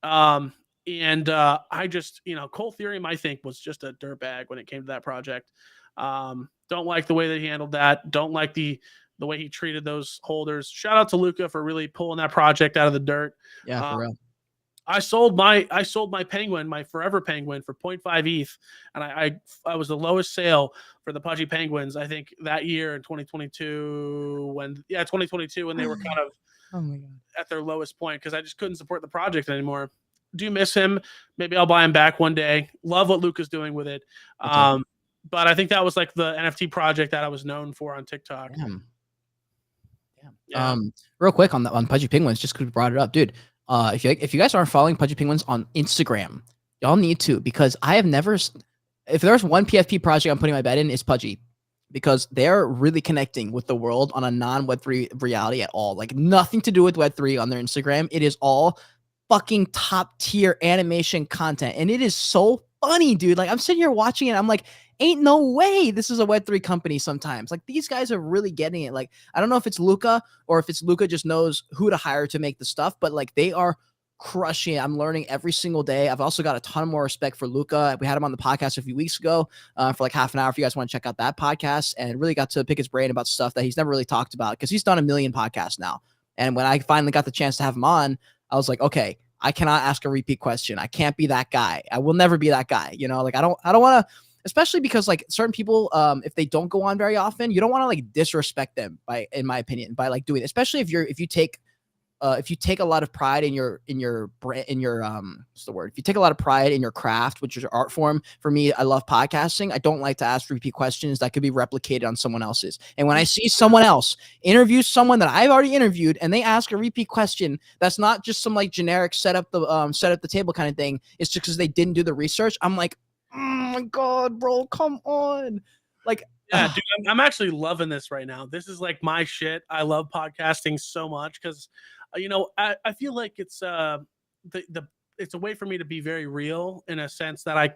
And I just, Cole Therium, I think, was just a dirtbag when it came to that project. Don't like the way that he handled that. Don't like the way he treated those holders. Shout out to Luca for really pulling that project out of the dirt. Yeah, for real. I sold my penguin, my forever penguin, for 0.5 ETH, and I was the lowest sale for the Pudgy Penguins, I think, that year in 2022 when they were kind of at their lowest point, because I just couldn't support the project anymore. Do miss him. Maybe I'll buy him back one day. Love what Luca's doing with it. But I think that was like the NFT project that I was known for on TikTok. Damn. Yeah. Real quick on Pudgy Penguins, just because we brought it up, dude. If you guys aren't following Pudgy Penguins on Instagram, y'all need to, because I have never. If there's one PFP project I'm putting my bet in, it's Pudgy, because they're really connecting with the world on a non-Web3 reality at all. Like, nothing to do with Web3 on their Instagram. It is all fucking top tier animation content, and it is so funny, dude. Like, I'm sitting here watching it, I'm like, ain't no way this is a Web3 company sometimes. Like, these guys are really getting it. Like, I don't know if it's Luca or if it's Luca just knows who to hire to make the stuff, but like, they are crushing it. I'm learning every single day. I've also got a ton more respect for Luca. We had him on the podcast a few weeks ago for like half an hour, if you guys want to check out that podcast, and really got to pick his brain about stuff that he's never really talked about, because he's done a million podcasts now. And when I finally got the chance to have him on, I was like, okay, I cannot ask a repeat question. I can't be that guy. I will never be that guy. Like, I don't want to, especially because like certain people, if they don't go on very often, you don't want to like disrespect them in my opinion, by like doing it, especially if you take a lot of pride in your what's the word? If you take a lot of pride in your craft, which is your art form. For me, I love podcasting. I don't like to ask repeat questions that could be replicated on someone else's. And when I see someone else interview someone that I've already interviewed, and they ask a repeat question, that's not just some like generic set up the table kind of thing. It's just because they didn't do the research. I'm like, oh my God, bro, come on. Like, yeah, dude, I'm actually loving this right now. This is like my shit. I love podcasting so much because, I feel like it's it's a way for me to be very real in a sense that I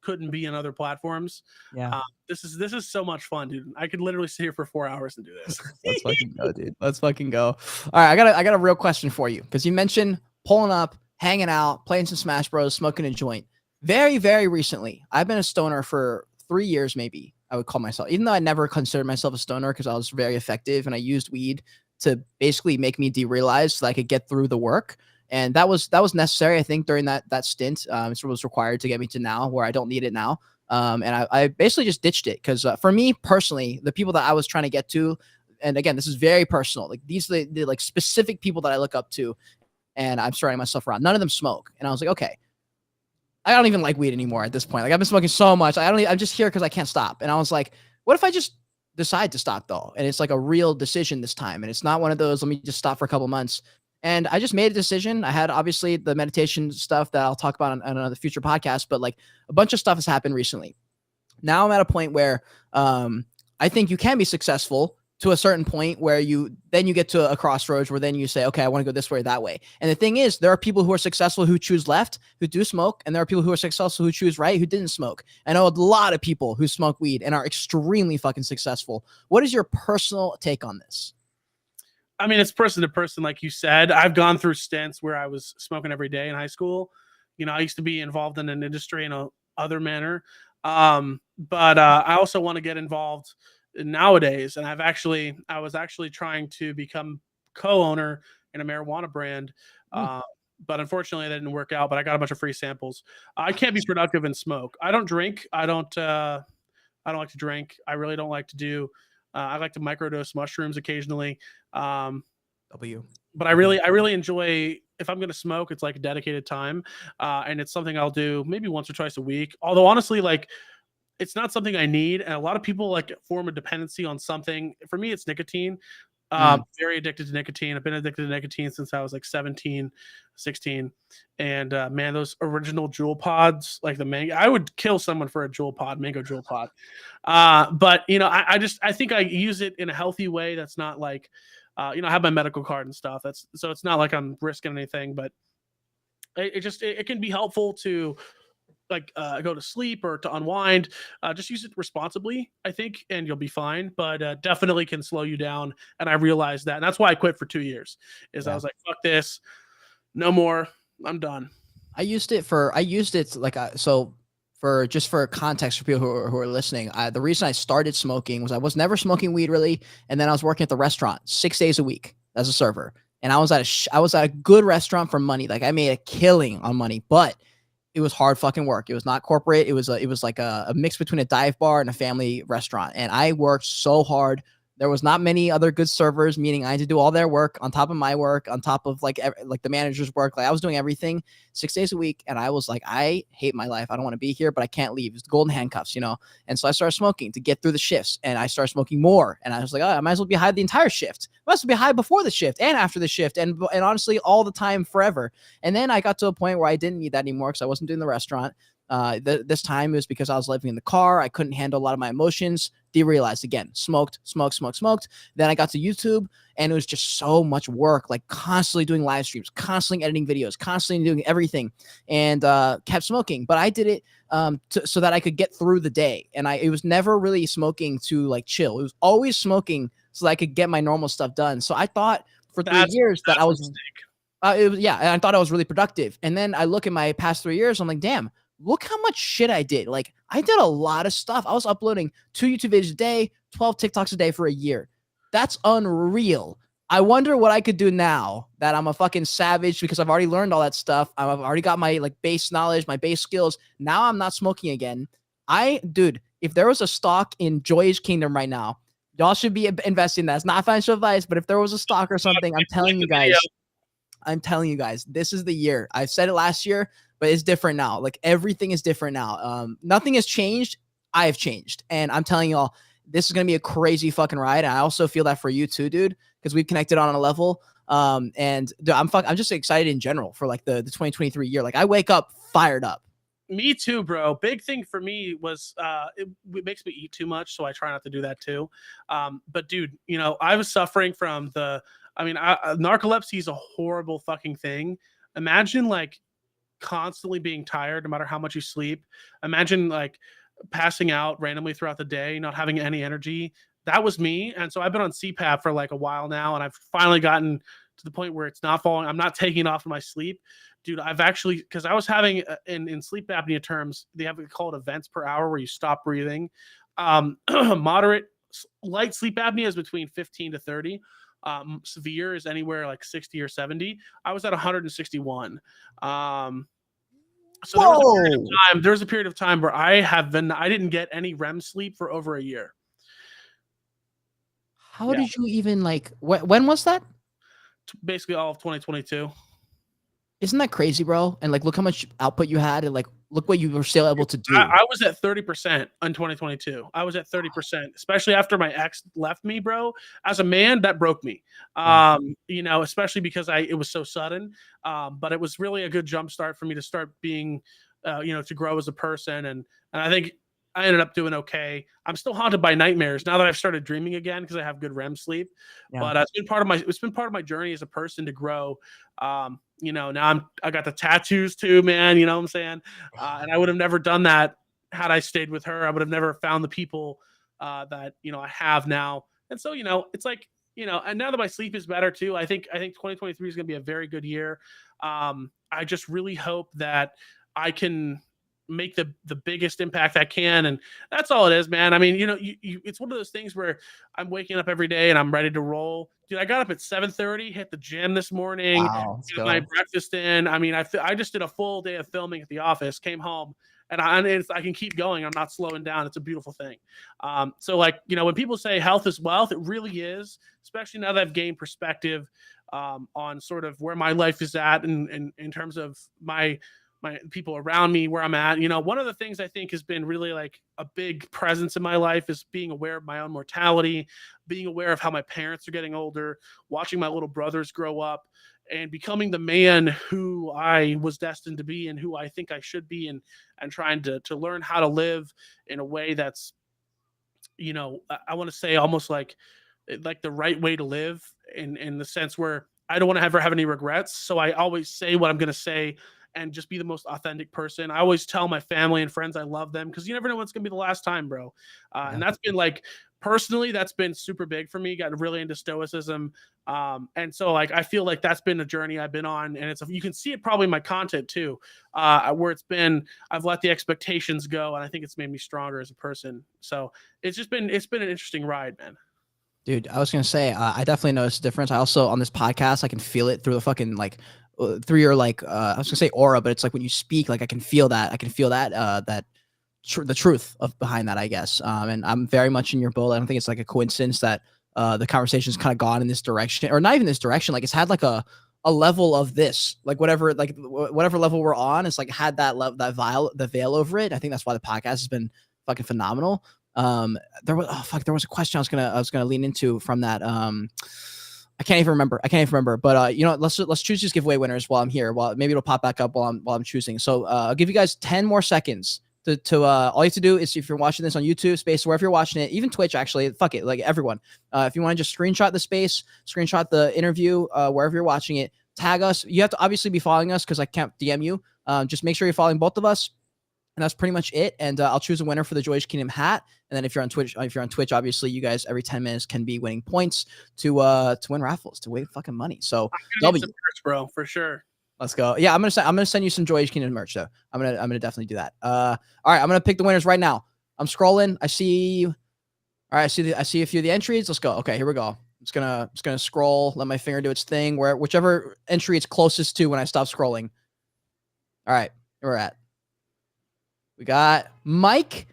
couldn't be in other platforms. Yeah, this is so much fun, dude. I could literally sit here for 4 hours and do this. Let's fucking go, dude. Let's fucking go. All right, I got a real question for you, because you mentioned pulling up, hanging out, playing some Smash Bros, smoking a joint. Very, very recently, I've been a stoner for 3 years, maybe I would call myself, even though I never considered myself a stoner, because I was very effective and I used weed to basically make me derealize so that I could get through the work. And that was necessary, I think, during that stint. It was required to get me to now where I don't need it now. And I basically just ditched it because for me personally, the people that I was trying to get to, and again, this is very personal. Like these are the like specific people that I look up to, and I'm surrounding myself around. None of them smoke, and I was like, okay, I don't even like weed anymore at this point. Like I've been smoking so much, I'm just here because I can't stop. And I was like, what if I just decide to stop though? And it's like a real decision this time, and it's not one of those let me just stop for a couple months. And I just made a decision. I had obviously the meditation stuff that I'll talk about on another future podcast, but like a bunch of stuff has happened recently. Now I'm at a point where I think you can be successful to a certain point where you get to a crossroads where then you say, okay, I want to go this way or that way. And the thing is, there are people who are successful who choose left, who do smoke, and there are people who are successful who choose right, who didn't smoke. I know a lot of people who smoke weed and are extremely fucking successful. What is your personal take on this? I mean, it's person to person, like you said. I've gone through stints where I was smoking every day in high school. You know, I used to be involved in an industry in a other manner. But I also want to get involved nowadays. And I was actually trying to become co-owner in a marijuana brand. But unfortunately that didn't work out, but I got a bunch of free samples. I can't be productive in smoke. I don't drink. I don't like to drink. I really don't like to do, I like to microdose mushrooms occasionally. But I really enjoy, if I'm going to smoke, it's like a dedicated time. And it's something I'll do maybe once or twice a week. Although honestly, like it's not something I need. And a lot of people like form a dependency on something. For me, it's nicotine. Very addicted to nicotine. I've been addicted to nicotine since I was like 17, 16. And man, those original Juul pods, like the mango, I would kill someone for a Juul pod, mango Juul pod. But you know, I think I use it in a healthy way. That's not like, you know, I have my medical card and stuff. So it's not like I'm risking anything, but it can be helpful to like go to sleep or to unwind. Just use it responsibly, I think, and you'll be fine. But definitely can slow you down. And I realized that. And that's why I quit for 2 years. I was like, fuck this, no more. I'm done. I used it like so for context for people who are listening. The reason I started smoking was I was never smoking weed really, and then I was working at the restaurant 6 days a week as a server, and I was at a good restaurant for money. Like I made a killing on money, but it was hard fucking work. It was not corporate. It was like a mix between a dive bar and a family restaurant. And I worked so hard. There was not many other good servers, meaning I had to do all their work on top of my work, on top of like the manager's work. Like I was doing everything 6 days a week. And I was like, I hate my life. I don't want to be here, but I can't leave. It's the golden handcuffs, you know? And so I started smoking to get through the shifts, and I started smoking more. And I was like, oh, I might as well be high the entire shift. I might as well be high before the shift and after the shift. And honestly, all the time forever. And then I got to a point where I didn't need that anymore because I wasn't doing the restaurant. This time it was because I was living in the car. I couldn't handle a lot of my emotions. Derealized again, smoked. Then I got to YouTube, and it was just so much work, like constantly doing live streams, constantly editing videos, constantly doing everything, and kept smoking. But I did it so that I could get through the day. And it was never really smoking to like chill. It was always smoking so that I could get my normal stuff done. So I thought for 3 years that I was, and I thought I was really productive. And then I look at my past 3 years, I'm like, damn, look how much shit I did. Like I did a lot of stuff. I was uploading 2 YouTube videos a day, 12 TikToks a day for a year. That's unreal. I wonder what I could do now that I'm a fucking savage because I've already learned all that stuff. I've already got my like base knowledge, my base skills. Now I'm not smoking again. Dude, if there was a stock in Joyage Kingdom right now, y'all should be investing in that. It's not financial advice, but if there was a stock or something, I'm telling you guys, this is the year. I said it last year, but it's different now. Like everything is different now. Nothing has changed. I have changed. And I'm telling y'all, this is going to be a crazy fucking ride. And I also feel that for you too, dude, because we've connected on a level. And dude, I'm just excited in general for like the 2023 year. Like I wake up fired up. Me too, bro. Big thing for me was it makes me eat too much, so I try not to do that too. But dude, you know, I was suffering from narcolepsy is a horrible fucking thing. Imagine like constantly being tired no matter how much you sleep. Imagine like passing out randomly throughout the day, not having any energy. That was me. And so I've been on CPAP for like a while now, and I've finally gotten to the point where it's not falling. I'm not taking off my sleep. Dude, I've actually, because I was having in sleep apnea terms, they have it called events per hour where you stop breathing. Moderate, light sleep apnea is between 15 to 30. severe is anywhere like 60 or 70. I was at 161. So there was a period of time where I didn't get any REM sleep for over a year. How did you even like? When was that? Basically all of 2022. Isn't that crazy, bro? And like, look how much output you had, and like, look what you were still able to do. I was at 30% in 2022. I was at 30%, especially after my ex left me, bro. As a man, that broke me. You know, especially because it was so sudden. But it was really a good jump start for me to start being, you know, to grow as a person. And I think I ended up doing okay. I'm still haunted by nightmares now that I've started dreaming again because I have good REM sleep. Yeah. But it's been part of my journey as a person to grow. You know, now I got the tattoos too, man. You know what I'm saying? And I would have never done that had I stayed with her. I would have never found the people that, you know, I have now. And so, you know, it's like, you know, and now that my sleep is better too, I think 2023 is going to be a very good year. I just really hope that I can make the biggest impact I can, and that's all it is, man. I mean, you know, it's one of those things where I'm waking up every day and I'm ready to roll. Dude, I got up at 7:30, hit the gym this morning, get my breakfast in. I mean, I just did a full day of filming at the office, came home, and I can keep going. I'm not slowing down. It's a beautiful thing. So like, you know, when people say health is wealth, it really is, especially now that I've gained perspective on sort of where my life is at and in terms of my people around me, where I'm at. You know, one of the things I think has been really like a big presence in my life is being aware of my own mortality, being aware of how my parents are getting older, watching my little brothers grow up, and becoming the man who I was destined to be and who I think I should be, and trying to learn how to live in a way that's, you know, I want to say almost like the right way to live in the sense where I don't want to ever have any regrets. So I always say what I'm going to say and just be the most authentic person. I always tell my family and friends I love them because you never know what's going to be the last time, bro. And that's been like, personally, that's been super big for me. Got really into stoicism. And so like, I feel like that's been a journey I've been on, and you can see it probably in my content too, where I've let the expectations go, and I think it's made me stronger as a person. So it's been an interesting ride, man. Dude, I was gonna say, I definitely noticed a difference. I also, on this podcast, I can feel it through the fucking like through your like I was gonna say aura, but it's like when you speak, like I can feel that. The truth of behind that, I guess. And I'm very much in your boat. I don't think it's like a coincidence that the conversation's kind of gone in this direction, or not even this direction. Like it's had like a level of this, like whatever level we're on, it's like had the veil over it. I think that's why the podcast has been fucking phenomenal. There was a question I was gonna lean into from that. I can't even remember. But you know, let's choose these giveaway winners while I'm here. Well, maybe it'll pop back up while I'm choosing. So I'll give you guys 10 more seconds to all you have to do is, if you're watching this on YouTube, space, wherever you're watching it, even Twitch, actually, fuck it, like everyone. If you want to just screenshot the space, screenshot the interview, wherever you're watching it, tag us. You have to obviously be following us because I can't DM you. Just make sure you're following both of us. And that's pretty much it. And I'll choose a winner for the Joyage Kingdom hat. And then if you're on Twitch, obviously you guys every 10 minutes can be winning points to win raffles, to win fucking money. So some merch, bro, for sure. Let's go. Yeah, I'm gonna send you some Joyage Kingdom merch though. I'm gonna definitely do that. All right, I'm gonna pick the winners right now. I'm scrolling. I see. All right, I see a few of the entries. Let's go. Okay, here we go. It's gonna scroll. Let my finger do its thing. Whichever entry it's closest to when I stop scrolling. All right, where we're at. We got Mike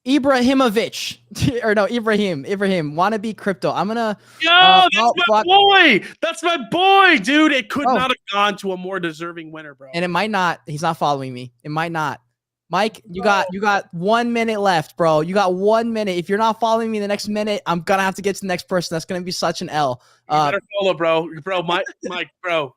Ibrahimovic, or no, Ibrahim, wannabe crypto. I'm gonna. That's my boy, dude. It could not have gone to a more deserving winner, bro. And it might not. He's not following me. It might not. Mike, you got 1 minute left, bro. You got 1 minute. If you're not following me the next minute, I'm gonna have to get to the next person. That's gonna be such an L. You better follow, bro. Mike, bro.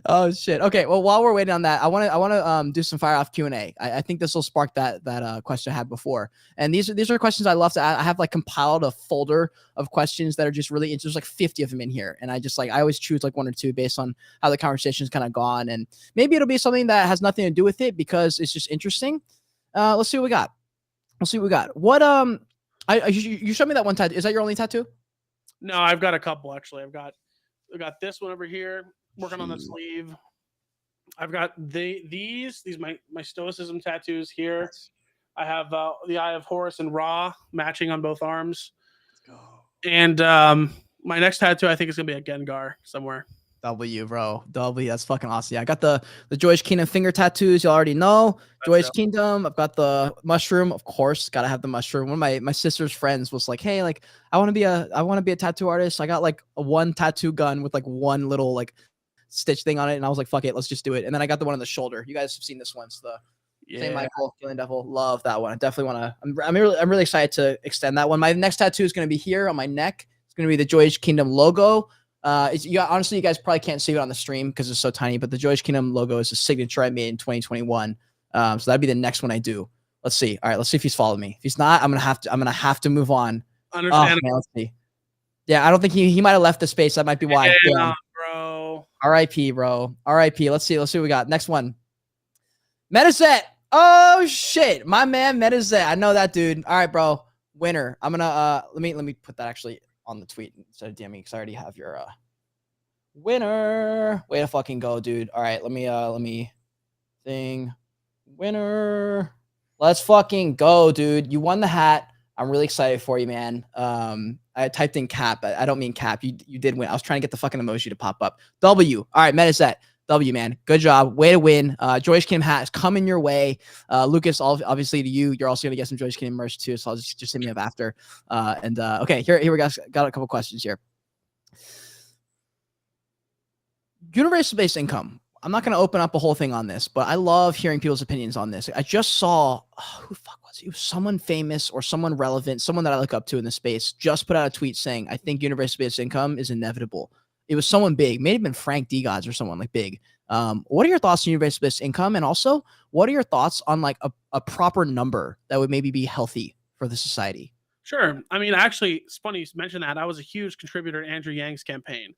Oh shit. Okay. Well, while we're waiting on that, I want to do some fire off Q&A. I think this will spark that question I had before. And these are questions I love to add. I have like compiled a folder of questions that are just really interesting. There's like 50 of them in here, and I always choose like one or two based on how the conversation's kind of gone, and maybe it'll be something that has nothing to do with it because it's just interesting. Let's see what we got. What you showed me that one tattoo. Is that your only tattoo? No, I've got a couple actually. I've got this one over here. Working on the sleeve. I've got these my stoicism tattoos here. I have the Eye of Horus and Ra matching on both arms. Let's go. And my next tattoo, I think, is gonna be a Gengar somewhere. W, bro. W. That's fucking awesome. Yeah, I got the Joyage Kingdom finger tattoos. You already know. That's Joyage Kingdom. I've got the mushroom. Of course, gotta have the mushroom. One of my sister's friends was like, "Hey, like, I want to be a tattoo artist. I got like a one tattoo gun with like one little like stitch thing on it." And I was like, "Fuck it, let's just do it." And then I got the one on the shoulder. You guys have seen this one. It's the St. yeah. Michael, Killing Devil. Love that one. I definitely want to. I'm really excited to extend that one. My next tattoo is going to be here on my neck. It's going to be the Joyage Kingdom logo. Honestly, you guys probably can't see it on the stream because it's so tiny, but the Joyage Kingdom logo is a signature I made in 2021. So that'd be the next one I do. Let's see. All right, let's see if he's followed me. If he's not, I'm gonna have to move on. Understand. Man, let's see. Yeah, I don't think he might have left the space. That might be why. Yeah, bro. R.I.P. bro. R.I.P. Let's see what we got. Next one. Metazet. Oh shit, my man Metazet. I know that dude. All right, bro. Winner. I'm gonna let me put that actually on the tweet instead of DMing because I already have your winner. Way to fucking go, dude. All right, let me thing winner. Let's fucking go, dude. You won the hat. I'm really excited for you, man. I typed in cap. I don't mean cap. You did win. I was trying to get the fucking emoji to pop up. W. All right, Metazet. W, man. Good job. Way to win. Joyage Kingdom hat is coming your way. Lucas, obviously to you, you're also going to get some Joyage Kingdom merch too. So I'll just hit me up after. Okay, here we got a couple questions here. Universal-based income. I'm not going to open up a whole thing on this, but I love hearing people's opinions on this. I just saw, who the fuck was it? It was someone famous or someone relevant, someone that I look up to in the space, just put out a tweet saying, I think universal-based income is inevitable. It was someone big, may have been Frank D. Gods or someone like big. What are your thoughts on universal-based income? And also, what are your thoughts on like a proper number that would maybe be healthy for the society? Sure. I mean, actually, it's funny you mentioned that. I was a huge contributor to Andrew Yang's campaign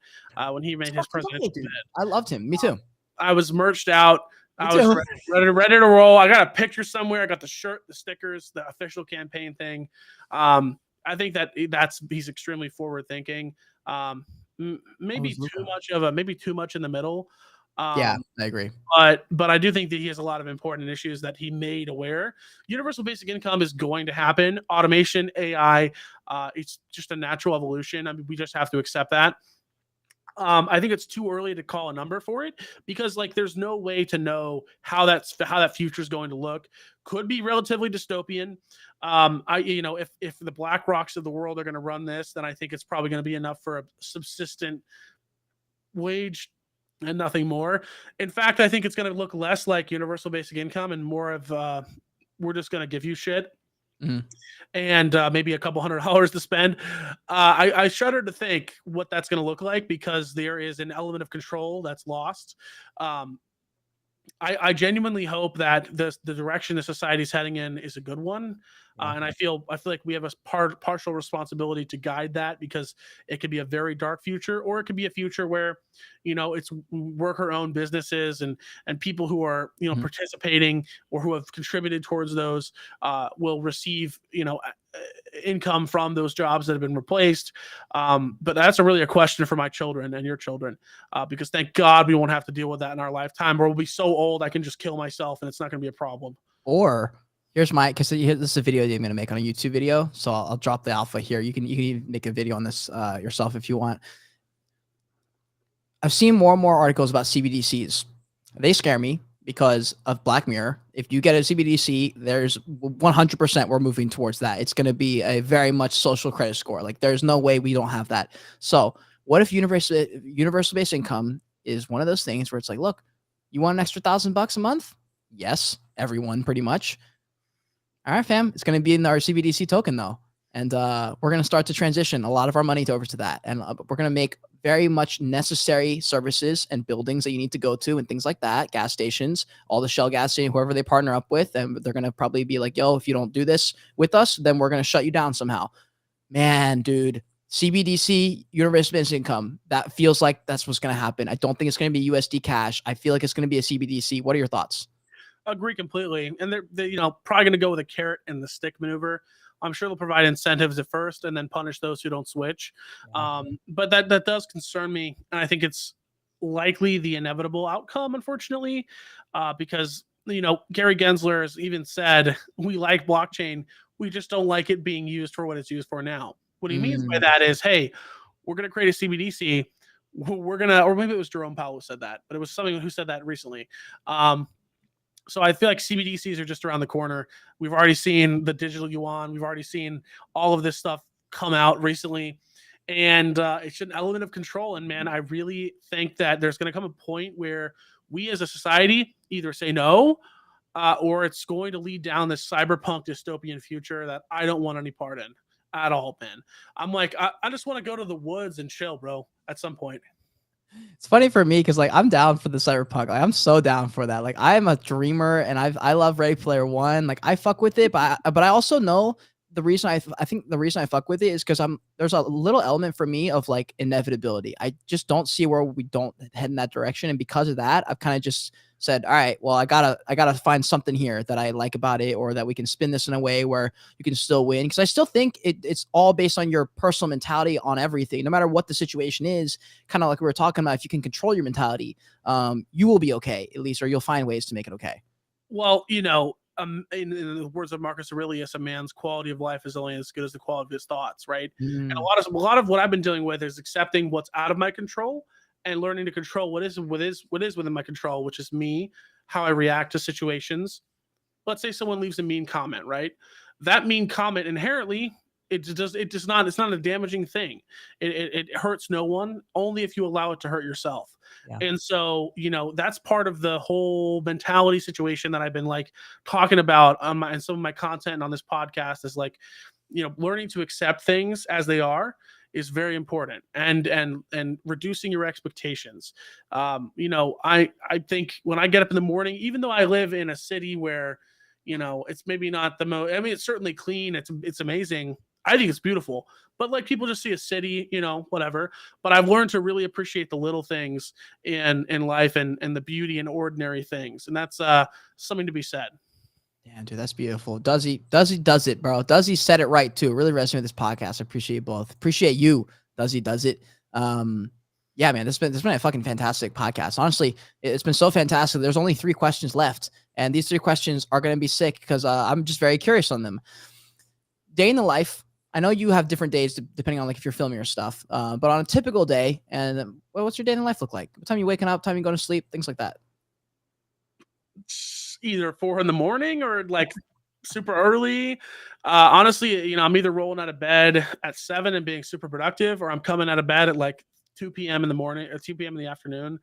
when he made his presidential bid. I loved him. Me too. I was merched out. I was ready to roll. I got a picture somewhere. I got the shirt, the stickers, the official campaign thing. I think he's extremely forward thinking. Maybe too much in the middle. Yeah, I agree. But I do think that he has a lot of important issues that he made aware. Universal basic income is going to happen. Automation, AI, it's just a natural evolution. I mean, we just have to accept that. I think it's too early to call a number for it because like there's no way to know how that future is going to look. Could be relatively dystopian. If the BlackRocks of the world are going to run this, then I think it's probably going to be enough for a subsistent wage and nothing more. In fact, I think it's going to look less like universal basic income and more of we're just going to give you shit. Mm-hmm. And maybe a couple $100 to spend. I shudder to think what that's going to look like because there is an element of control that's lost. I genuinely hope that the direction the society is heading in is a good one. And I feel like we have a partial responsibility to guide that because it could be a very dark future, or it could be a future where, it's worker-owned businesses and people who are, participating or who have contributed towards those will receive, income from those jobs that have been replaced. But that's really a question for my children and your children, because thank God we won't have to deal with that in our lifetime, or we'll be so old I can just kill myself and it's not going to be a problem. Or here's because this is a video I'm going to make on a YouTube video, so I'll drop the alpha here. You can even make a video on this yourself if you want. I've seen more and more articles about CBDCs. They scare me because of Black Mirror. If you get a CBDC, there's 100% we're moving towards that. It's going to be a very much social credit score. Like there's no way we don't have that. So what if universal basic income is one of those things where it's like, look, you want an extra $1,000 a month? Yes, everyone pretty much. All right, fam. It's going to be in our CBDC token though. And we're going to start to transition a lot of our money over to that. And we're going to make very much necessary services and buildings that you need to go to and things like that, gas stations, all the Shell gas station, whoever they partner up with, and they're going to probably be like, yo, if you don't do this with us, then we're going to shut you down somehow. Man, dude, CBDC, universal basic income, that feels like that's what's going to happen. I don't think it's going to be USD cash. I feel like it's going to be a CBDC. What are your thoughts? Agree completely. And they're probably going to go with a carrot and the stick maneuver. I'm sure they'll provide incentives at first and then punish those who don't switch. But that does concern me. And I think it's likely the inevitable outcome, unfortunately, because, Gary Gensler has even said, we like blockchain. We just don't like it being used for what it's used for now. What he means by that is, hey, we're going to create a CBDC. We're going to, or maybe it was Jerome Powell who said that, but it was somebody who said that recently. So I feel like CBDCs are just around the corner. We've already seen the digital yuan. We've already seen all of this stuff come out recently. And it's an element of control. And man, I really think that there's going to come a point where we as a society either say no, or it's going to lead down this cyberpunk dystopian future that I don't want any part in at all, man. I'm like, I just want to go to the woods and chill, bro, at some point. It's funny for me because like I'm down for the cyberpunk. Like, I'm so down for that. Like I am a dreamer and I love Ready Player One. Like I fuck with it, but I also know the reason I think the reason I fuck with it is because there's a little element for me of like inevitability. I just don't see where we don't head in that direction, and because of that, I've kind of just said, all right, well, I gotta find something here that I like about it, or that we can spin this in a way where you can still win. Because I still think it's all based on your personal mentality on everything, no matter what the situation is. Kind of like we were talking about, if you can control your mentality, you will be okay at least, or you'll find ways to make it okay. Well, in the words of Marcus Aurelius, a man's quality of life is only as good as the quality of his thoughts, right? And a lot of what I've been dealing with is accepting what's out of my control and learning to control what is within my control, which is me, how I react to situations. Let's say someone leaves a mean comment, right? That mean comment inherently, it's not a damaging thing. It hurts no one, only if you allow it to hurt yourself. Yeah. And so, that's part of the whole mentality situation that I've been like talking about in some of my content and on this podcast is like, learning to accept things as they are is very important, and reducing your expectations. I think when I get up in the morning, even though I live in a city where, it's maybe not the most, I mean, it's certainly clean. It's amazing. I think it's beautiful, but like people just see a city, whatever. But I've learned to really appreciate the little things in life and the beauty in ordinary things. And that's something to be said. Damn, dude, that's beautiful. Does it, bro? Does he said it right too? Really resonated with this podcast. I appreciate you both. Appreciate you. Does it? Yeah, man, this has been a fucking fantastic podcast. Honestly, it's been so fantastic. There's only 3 questions left, and these 3 questions are going to be sick because I'm just very curious on them. Day in the life. I know you have different days depending on like if you're filming your stuff, but on a typical day, and what's your day in the life look like? What time you waking up? Time you going to sleep? Things like that. Either 4 a.m. or like super early. Honestly, I'm either rolling out of bed at 7 and being super productive, or I'm coming out of bed at like 2 p.m. in the morning or 2 p.m. in the afternoon,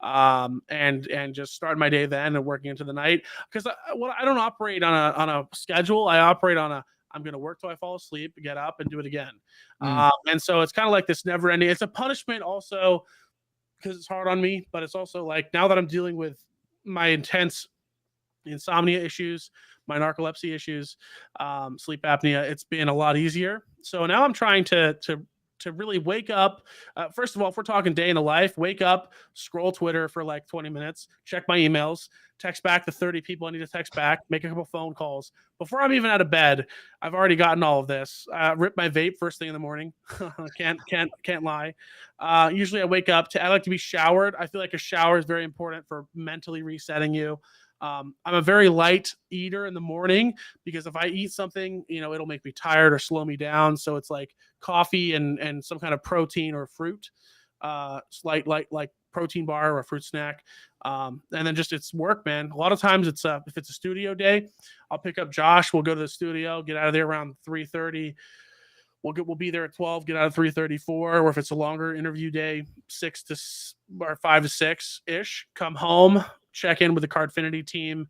and just start my day then and working into the night. Because I don't operate on a schedule. I operate on I'm going to work till I fall asleep, get up, and do it again. And so it's kind of like this never ending. It's a punishment also because it's hard on me, but it's also like now that I'm dealing with my intense insomnia issues, my narcolepsy issues, sleep apnea, it's been a lot easier. So now I'm trying to really wake up. First of all, if we're talking day in the life, wake up, scroll Twitter for like 20 minutes, check my emails, text back the 30 people I need to text back, make a couple phone calls. Before I'm even out of bed, I've already gotten all of this. Rip my vape first thing in the morning. can't lie. Usually I wake up I like to be showered. I feel like a shower is very important for mentally resetting you. I'm a very light eater in the morning because if I eat something, it'll make me tired or slow me down. So it's like coffee and some kind of protein or fruit, like protein bar or a fruit snack. And then just it's work, man. A lot of times it's if it's a studio day, I'll pick up Josh. We'll go to the studio, get out of there around 3:30. We'll be there at 12, get out of 3:34, or if it's a longer interview day, 5 to 6 ish, come home, check in with the Cardfinity team,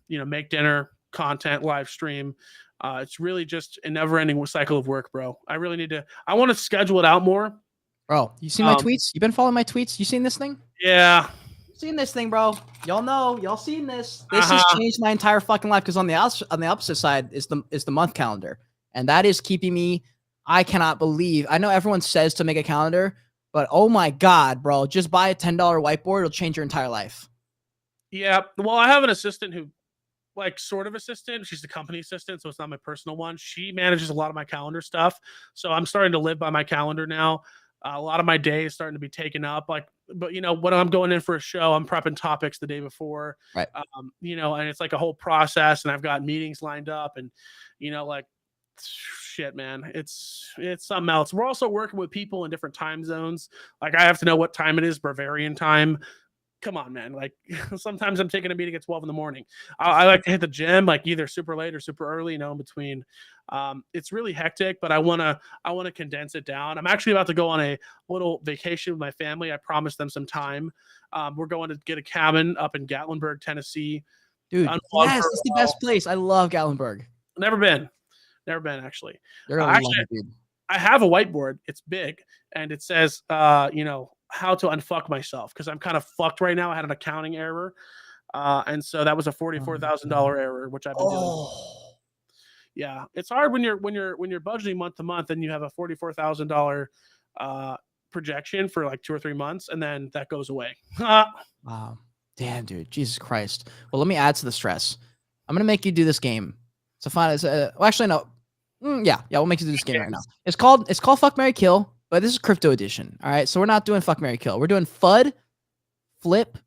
make dinner, content, live stream. It's really just a never ending cycle of work, bro. I want to schedule it out more. Bro, you seen my tweets? You been following my tweets? You seen this thing? Yeah. Seen this thing, bro. Y'all seen this. This has changed my entire fucking life because on the opposite side is the month calendar. And that is keeping me, I cannot believe. I know everyone says to make a calendar, but oh my God, bro, just buy a $10 whiteboard. It'll change your entire life. Yeah. Well, I have an assistant who, like, sort of assistant. She's the company assistant, so it's not my personal one. She manages a lot of my calendar stuff. So I'm starting to live by my calendar now. A lot of my day is starting to be taken up. But when I'm going in for a show, I'm prepping topics the day before. Right. And it's like a whole process, and I've got meetings lined up, and like shit, man, it's something else. We're also working with people in different time zones. Like I have to know what time it is, Bavarian time. Come on, man. Like sometimes I'm taking a meeting at 12 in the morning. I like to hit the gym like either super late or super early, in between. It's really hectic, but I wanna condense it down. I'm actually about to go on a little vacation with my family. I promised them some time. We're going to get a cabin up in Gatlinburg, Tennessee. Dude, yes, it's the best place. I love Gatlinburg. Never been actually. You're gonna love it, dude. I have a whiteboard. It's big and it says, how to unfuck myself because I'm kind of fucked right now. I had an accounting error, and so that was a $44,000 error, which I've been doing. Yeah, it's hard when you're budgeting month to month and you have a $44,000 projection for like 2 or 3 months, and then that goes away. Wow, damn, dude, Jesus Christ. Well, let me add to the stress. I'm gonna make you do this game. So fine. Well, actually, no. Yeah, we'll make you do this game right now. It's called Fuck, Marry, Kill, but this is crypto edition. All right, so we're not doing Fuck, Marry, Kill. We're doing FUD, Flip,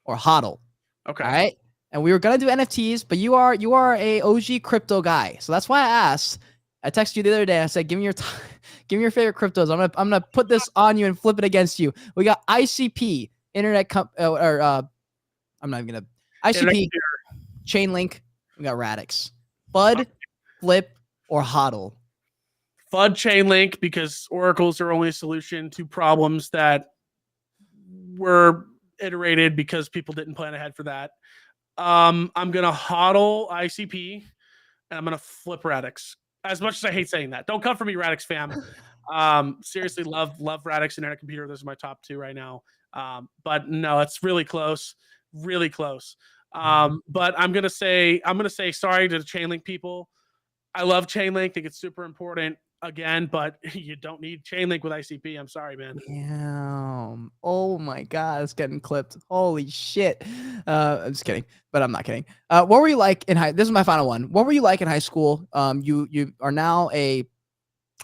or HODL. Okay. All right, and we were gonna do NFTs, but you are a OG crypto guy, so that's why I asked. I texted you the other day. I said, give me your favorite cryptos. I'm gonna put this on you and flip it against you. We got ICP, I'm not even gonna ICP, Chainlink. We got Radix, FUD, Flip, or HODL. FUD, Chainlink, because oracles are only a solution to problems that were iterated because people didn't plan ahead for that. I'm gonna HODL ICP and I'm gonna flip Radix. As much as I hate saying that, don't come for me, Radix fam. Seriously, love Radix and Internet Computer. Those are my top 2 right now. But no, it's really close, really close. But I'm gonna say sorry to the Chainlink people. I love Chainlink. Think it's super important again, but you don't need Chainlink with ICP. I'm sorry, man. Damn. Oh my God, it's getting clipped. Holy shit. I'm just kidding, but I'm not kidding. What were you like in high? This is my final one. What were you like in high school? You are now a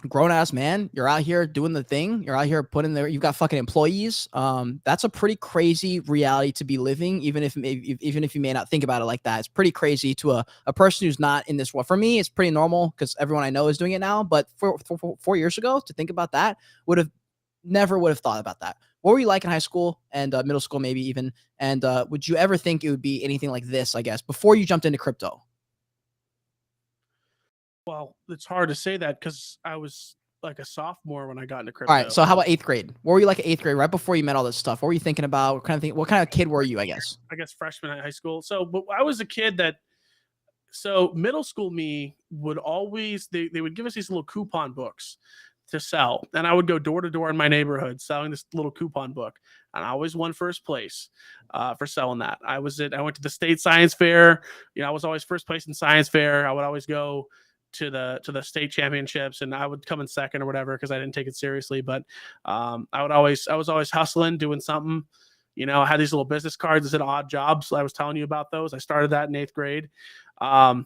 grown ass man. You're out here doing the thing. You're out here putting there. You've got fucking employees. That's a pretty crazy reality to be living, even if you may not think about it like that. It's pretty crazy to a person who's not in this world. For me, it's pretty normal because everyone I know is doing it now. But for 4 years ago, to think about that never would have thought about that. What were you like in high school and middle school, maybe even? And would you ever think it would be anything like this? I guess before you jumped into crypto. Well, it's hard to say that because I was like a sophomore when I got into crypto. All right, so how about 8th grade? What were you like at 8th grade, right before you met all this stuff? What were you thinking about? What kind of kid were you, I guess? I guess freshman in high school. So, but I was a kid so middle school me would always, they would give us these little coupon books to sell. And I would go door to door in my neighborhood selling this little coupon book. And I always won first place for selling that. I went to the state science fair. I was always first place in science fair. I would always go to the state championships and I would come in second or whatever because I didn't take it seriously. But I was always hustling, doing something. I had these little business cards that said odd jobs. I was telling you about those. I started that in 8th grade. I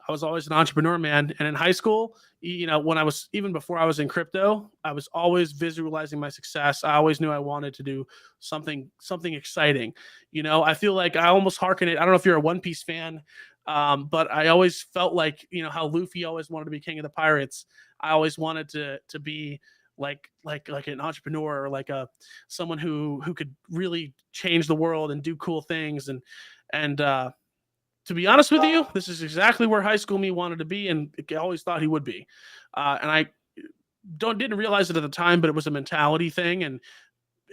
was always an entrepreneur, man. And in high school, even before I was in crypto, I was always visualizing my success. I always knew I wanted to do something exciting. I feel like I almost hearken it. I don't know if you're a One Piece fan, but I always felt like, how Luffy always wanted to be king of the pirates. I always wanted to be like an entrepreneur or like someone who could really change the world and do cool things. And to be honest with you, this is exactly where high school me wanted to be, and I always thought he would be. And I didn't realize it at the time, but it was a mentality thing. And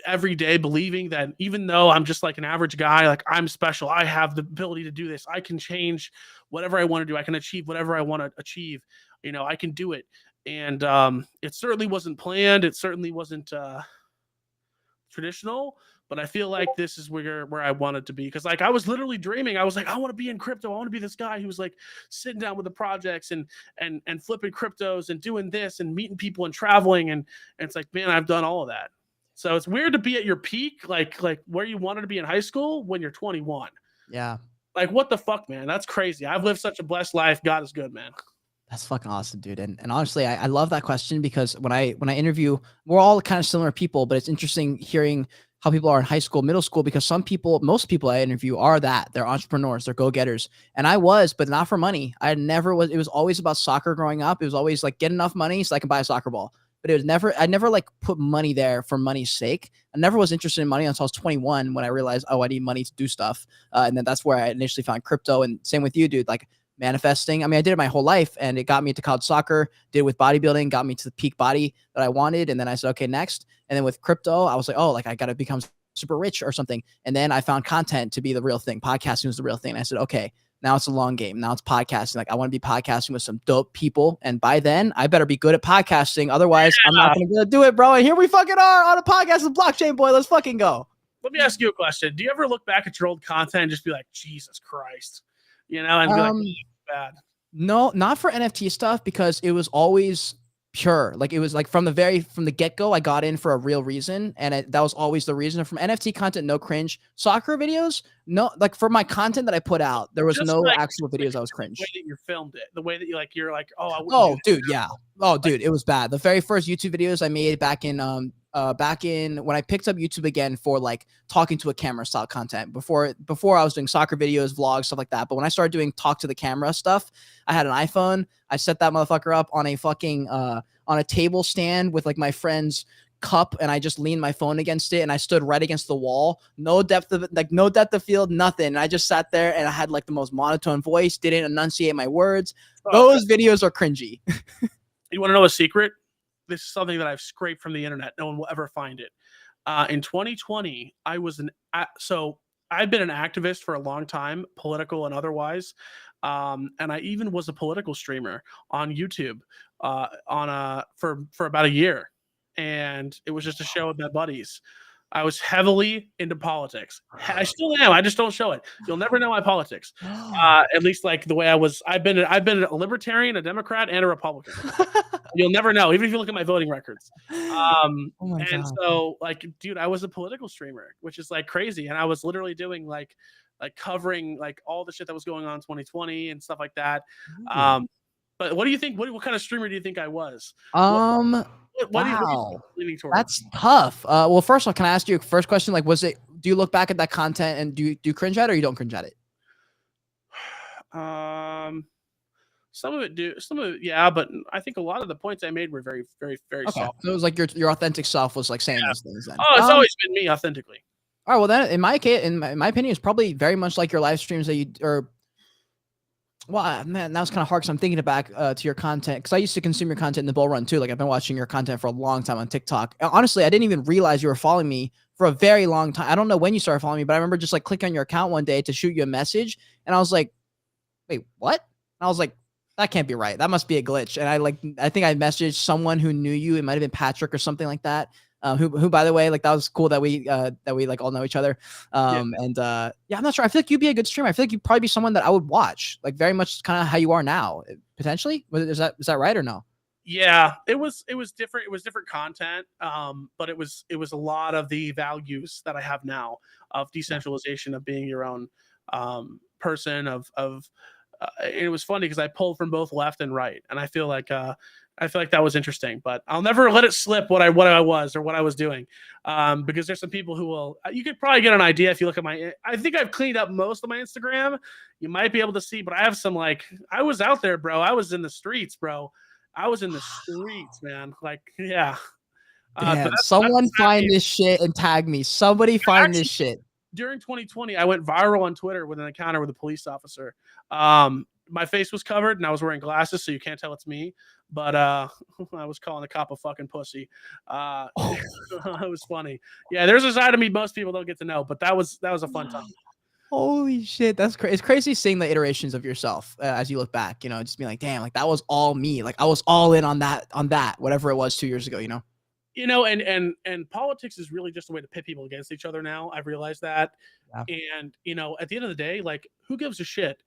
every day believing that even though I'm just like an average guy, like I'm special, I have the ability to do this. I can change whatever I want to do. I can achieve whatever I want to achieve. I can do it. And it certainly wasn't planned. It certainly wasn't traditional. But I feel like this is where I wanted to be. Because like I was literally dreaming. I was like, I want to be in crypto. I want to be this guy who's like sitting down with the projects and flipping cryptos and doing this and meeting people and traveling. And it's like, man, I've done all of that. So it's weird to be at your peak, like where you wanted to be in high school when you're 21. Yeah. Like, what the fuck, man? That's crazy. I've lived such a blessed life. God is good, man. That's fucking awesome, dude. And honestly, I love that question because when I interview, we're all kind of similar people, but it's interesting hearing how people are in high school, middle school, because most people I interview are that. They're entrepreneurs, they're go-getters. And I was, but not for money. I never was. It was always about soccer growing up. It was always like get enough money so I can buy a soccer ball. But it was never, I never like put money there for money's sake. I never was interested in money until I was 21 when I realized, oh, I need money to do stuff. And then that's where I initially found crypto. And same with you, dude, like manifesting. I mean, I did it my whole life and it got me to college soccer, did it with bodybuilding, got me to the peak body that I wanted. And then I said, okay, next. And then with crypto, I was like, oh, like I got to become super rich or something. And then I found content to be the real thing. Podcasting was the real thing. And I said, okay, now it's a long game. Now it's podcasting. Like I want to be podcasting with some dope people. And by then I better be good at podcasting. Otherwise I'm not going to be able to do it, bro. And here we fucking are on a podcast with BlockchainBoyy. Let's fucking go. Let me ask you a question. Do you ever look back at your old content and just be like, Jesus Christ, you know, and be like, bad? No, not for NFT stuff because it was always pure. Like it was like from the get-go, I got in for a real reason. And that was always the reason. From NFT content, no cringe. Soccer videos, no, like for my content that I put out, there was just no like, actual videos I was cringe. The way that you filmed it, the way that you're like, oh, I oh, dude, yeah. Oh, dude, it was bad. The very first YouTube videos I made back in when I picked up YouTube again for like talking to a camera style content. Before I was doing soccer videos, vlogs, stuff like that. But when I started doing talk to the camera stuff, I had an iPhone. I set that motherfucker up on a fucking on a table stand with like my friend's cup, and I just leaned my phone against it and I stood right against the wall. No depth of field, nothing. And I just sat there and I had like the most monotone voice, didn't enunciate my words. Those videos are cringy. You want to know a secret? This is something that I've scraped from the internet. No one will ever find it. In 2020, so I've been an activist for a long time, political and otherwise. And I even was a political streamer on YouTube for about a year. And it was just a show with my buddies. I was heavily into politics. I still am. I just don't show it. You'll never know my politics. At least like the way I was. I've been a libertarian, a Democrat, and a Republican. You'll never know, even if you look at my voting records. And God. So like, dude, I was a political streamer, which is like crazy. And I was literally doing like covering like all the shit that was going on in 2020 and stuff like that. But what do you think? What kind of streamer do you think I was? Wow, that's tough. Well, first of all, can I ask you a first question? Like, do you look back at that content and do you cringe at it or you don't cringe at it? Some of it, yeah, but I think a lot of the points I made were very, very, very soft. So it was like your authentic self was like saying these things then. Oh, it's always been me authentically. All right, well then, in my case, in my opinion, it's probably very much like your live streams that you well, man, that was kind of hard because I'm thinking back to your content because I used to consume your content in the bull run too. Like I've been watching your content for a long time on TikTok. Honestly, I didn't even realize you were following me for a very long time. I don't know when you started following me, but I remember just like clicking on your account one day to shoot you a message, and I was like, "Wait, what?" And I was like, "That can't be right. That must be a glitch." And I think I messaged someone who knew you. It might have been Patrick or something like that. Who by the way, like that was cool that we like all know each other. Yeah, I'm not sure. I feel like you'd be a good streamer. I feel like you'd probably be someone that I would watch, like very much kind of how you are now, potentially. Is that right or no? Yeah, it was different. It was different content, but it was a lot of the values that I have now of decentralization, of being your own person. It was funny because I pulled from both left and right, and I feel like that was interesting, but I'll never let it slip what I was or what I was doing, because there's some people who will. You could probably get an idea if you look at my. I think I've cleaned up most of my Instagram. You might be able to see, but I have some like I was out there, bro. I was in the streets, bro. I was in the streets, man. Like, yeah. Damn, someone find this shit and tag me. Somebody find this shit. During 2020, I went viral on Twitter with an encounter with a police officer. My face was covered and I was wearing glasses, so you can't tell it's me. But I was calling the cop a fucking pussy. It was funny. Yeah, there's a side of me most people don't get to know, but that was a fun time. Holy shit, that's crazy. It's crazy seeing the iterations of yourself as you look back, you know, just being like, damn, like that was all me. Like I was all in on that, whatever it was 2 years ago, you know? You know, and politics is really just a way to pit people against each other now. I've realized that. Yeah. And, you know, at the end of the day, like, who gives a shit?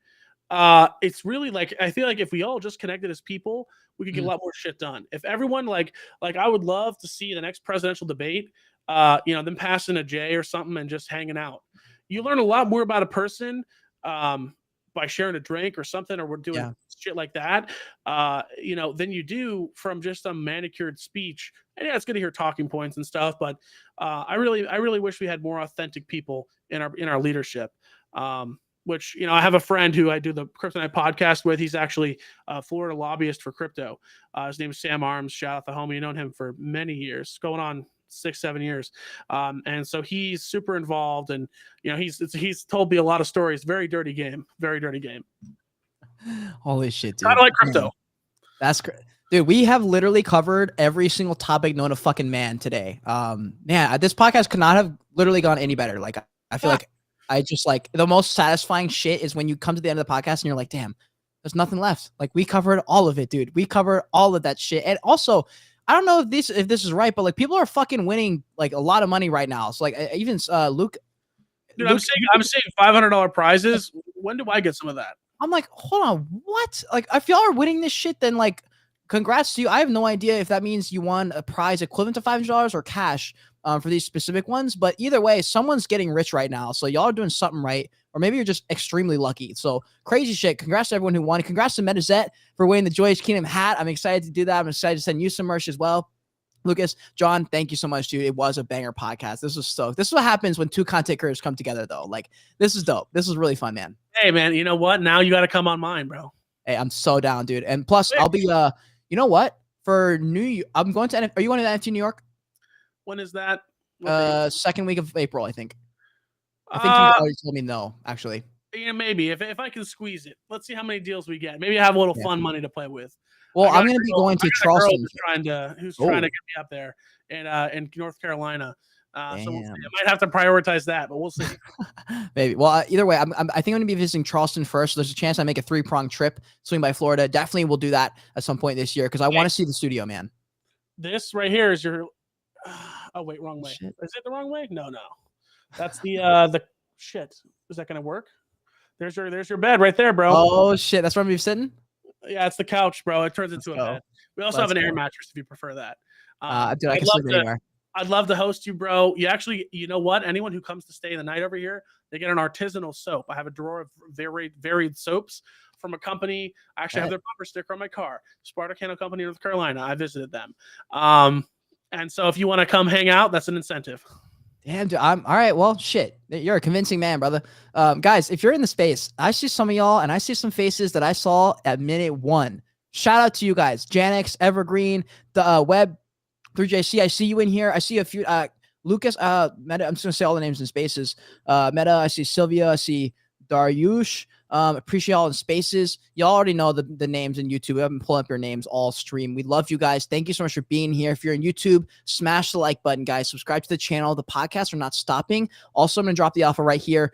It's really like, I feel like if we all just connected as people, we could get a lot more shit done. If everyone like I would love to see the next presidential debate, you know, them passing a J or something and just hanging out. You learn a lot more about a person by sharing a drink or something, or we're doing shit like that, you know, than you do from just a manicured speech. And yeah, it's good to hear talking points and stuff, but I really wish we had more authentic people in our leadership. Which, you know, I have a friend who I do the Crypto Night podcast with. He's actually a Florida lobbyist for crypto. His name is Sam Arms. Shout out the homie. You've known him for many years, going on 6-7 years. And so he's super involved, and, you know, he's told me a lot of stories. Very dirty game. Very dirty game. Holy shit, dude. Kind of like crypto. Man, that's great. Dude, we have literally covered every single topic known to fucking man today. Man, this podcast could not have literally gone any better. Like, I feel like I just, like, the most satisfying shit is when you come to the end of the podcast and you're like, damn, there's nothing left. Like, we covered all of it, dude. We covered all of that shit. And also, I don't know if this is right, but, like, people are fucking winning, like, a lot of money right now. So, like, even Luke. Dude, I'm saying $500 prizes. When do I get some of that? I'm like, hold on, what? Like, if y'all are winning this shit, then, like, congrats to you. I have no idea if that means you won a prize equivalent to $500 or cash for these specific ones. But either way, someone's getting rich right now. So y'all are doing something right. Or maybe you're just extremely lucky. So crazy shit. Congrats to everyone who won. Congrats to Metazet for winning the Joyage Kingdom hat. I'm excited to do that. I'm excited to send you some merch as well. Lucas, John, thank you so much, dude. It was a banger podcast. This was stoked. This is what happens when two content creators come together, though. Like, this is dope. This is really fun, man. Hey, man, you know what? Now you got to come on mine, bro. Hey, I'm so down, dude. And plus, I'll be, you know what? For New Year, I'm going to, are you going to NFT New York? When is that? Second week of April, I think. I think you already told me no, actually. Yeah, maybe. If I can squeeze it. Let's see how many deals we get. Maybe I have a little fun money to play with. Well, I'm going to be going to Charleston. Who's trying to get me up there in North Carolina. So we'll see. I might have to prioritize that, but we'll see. Maybe. Well, either way, I think I'm going to be visiting Charleston first. So there's a chance I make a 3-pronged trip, swing by Florida. Definitely will do that at some point this year because I want to see the studio, man. This right here is your. Oh wait, wrong way. Shit. Is it the wrong way? No. That's the shit. Is that going to work? There's your bed right there, bro. Oh shit, that's where I'm gonna be sitting. Yeah, it's the couch, bro. It turns into a bed. We also have an air mattress if you prefer that. Dude, I can sleep anywhere. I'd love to host you, bro. You know what? Anyone who comes to stay the night over here, they get an artisanal soap. I have a drawer of very varied soaps from a company. I actually have their bumper sticker on my car. Spartacano Company, North Carolina. I visited them. And so if you want to come hang out, that's an incentive. Damn, dude, I'm all right. Well, shit, you're a convincing man, brother. Guys, if you're in the space, I see some of y'all, and I see some faces that I saw at minute 1. Shout out to you guys, Janix, Evergreen, the Web 3JC. I see you in here. I see a few. Lucas, Meta. I'm just gonna say all the names in spaces. Meta. I see Sylvia. I see Daryush. Appreciate all in spaces. Y'all already know the names in YouTube. We haven't pulled up your names all stream. We love you guys. Thank you so much for being here. If you're in YouTube, smash the like button, guys. Subscribe to the channel. The podcasts are not stopping. Also, I'm going to drop the alpha right here.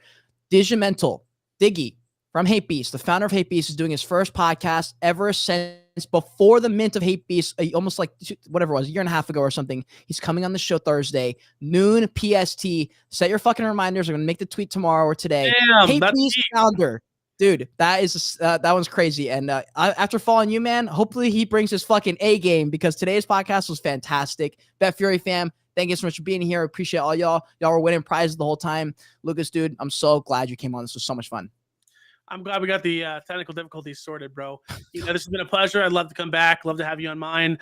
Digimental, Diggy from Hate Beast, the founder of Hate Beast, is doing his first podcast ever since before the mint of Hate Beast, almost like whatever it was, a year and a half ago or something. He's coming on the show Thursday, noon PST. Set your fucking reminders. I'm going to make the tweet tomorrow or today. Damn, Hate Beast founder. Dude, that one's crazy. And after following you, man, hopefully he brings his fucking A game because today's podcast was fantastic. Bet Fury fam, thank you so much for being here. I appreciate all y'all. Y'all were winning prizes the whole time. Lucas, dude, I'm so glad you came on. This was so much fun. I'm glad we got the technical difficulties sorted, bro. You know, this has been a pleasure. I'd love to come back. Love to have you on mine.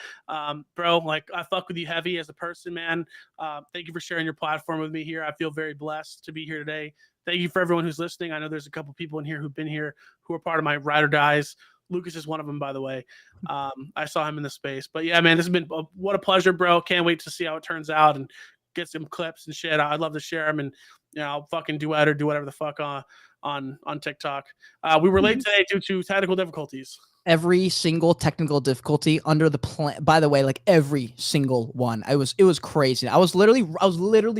Bro, like, I fuck with you heavy as a person, man. Thank you for sharing your platform with me here. I feel very blessed to be here today. Thank you for everyone who's listening. I know there's a couple people in here who've been here who are part of my ride or dies. Lucas is one of them, by the way. I saw him in the space. But yeah, man, this has been what a pleasure, bro. Can't wait to see how it turns out and get some clips and shit. I'd love to share them, and you know, I'll fucking duet or do whatever the fuck on TikTok. We were late today due to technical difficulties. Every single technical difficulty under the plan. By the way, like every single one. It was crazy. I was literally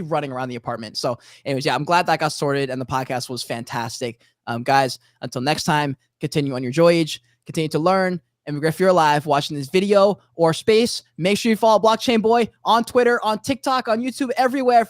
running around the apartment. So anyways, yeah, I'm glad that got sorted and the podcast was fantastic. Guys, until next time, continue on your Joyage, continue to learn. And if you're live watching this video or space, make sure you follow BlockchainBoyy on Twitter, on TikTok, on YouTube, everywhere.